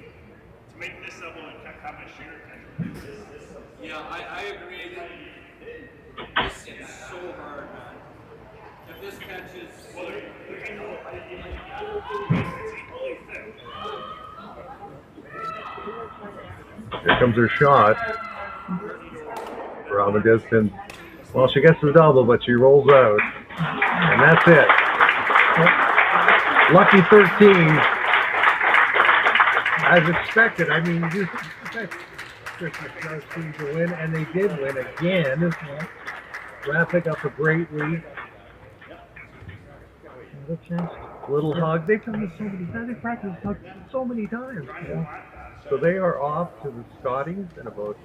to make this level and have a shooter potential. Yeah, I agree. This is so hard, man. If this catches. Well, it's equally thick. Here comes her shot. Robyn Despins. Well, she gets the double, but she rolls out. And that's it. Lucky 13. As expected. I mean, you expect Krista Scharf team to win, and they did win again. Wrapping up a great week. Little hug. They've done this so many times. They practiced hug so many times. Yeah. So they are off to the Scotties in about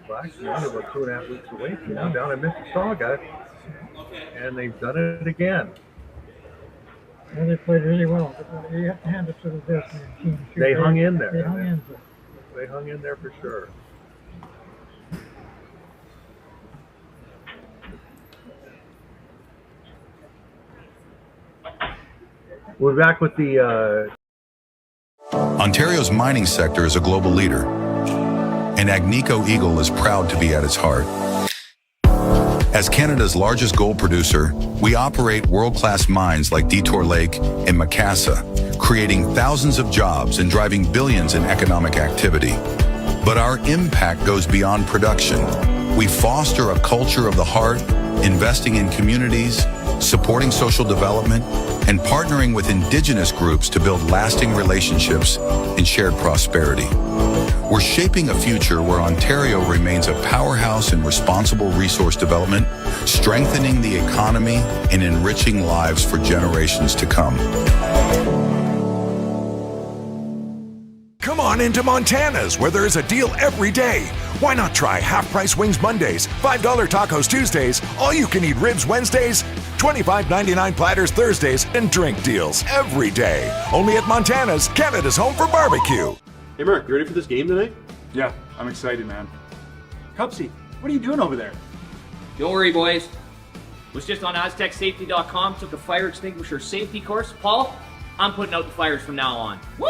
about 2.5 weeks away from now, down in Mississauga, and they've done it again. Well, they played really well. You have to hand it to the Despins team. They hung in there. They hung in there. They hung in there for sure. We're back with the Ontario's mining sector is a global leader, and Agnico Eagle is proud to be at its heart. As Canada's largest gold producer, we operate world-class mines like Detour Lake and Macassa, creating thousands of jobs and driving billions in economic activity. But our impact goes beyond production. We foster a culture of the heart, investing in communities, supporting social development, and partnering with Indigenous groups to build lasting relationships and shared prosperity. We're shaping a future where Ontario remains a powerhouse in responsible resource development, strengthening the economy and enriching lives for generations to come. Come on into Montana's, where there is a deal every day. Why not try half-price wings Mondays, $5 tacos Tuesdays, all-you-can-eat ribs Wednesdays, $25.99 platters Thursdays, and drink deals every day. Only at Montana's, Canada's home for barbecue. Hey Mark, you ready for this game tonight? Yeah, I'm excited, man. Cupsy, what are you doing over there? Don't worry, boys. Was just on aztecsafety.com, took a fire extinguisher safety course. Paul, I'm putting out the fires from now on. Woo!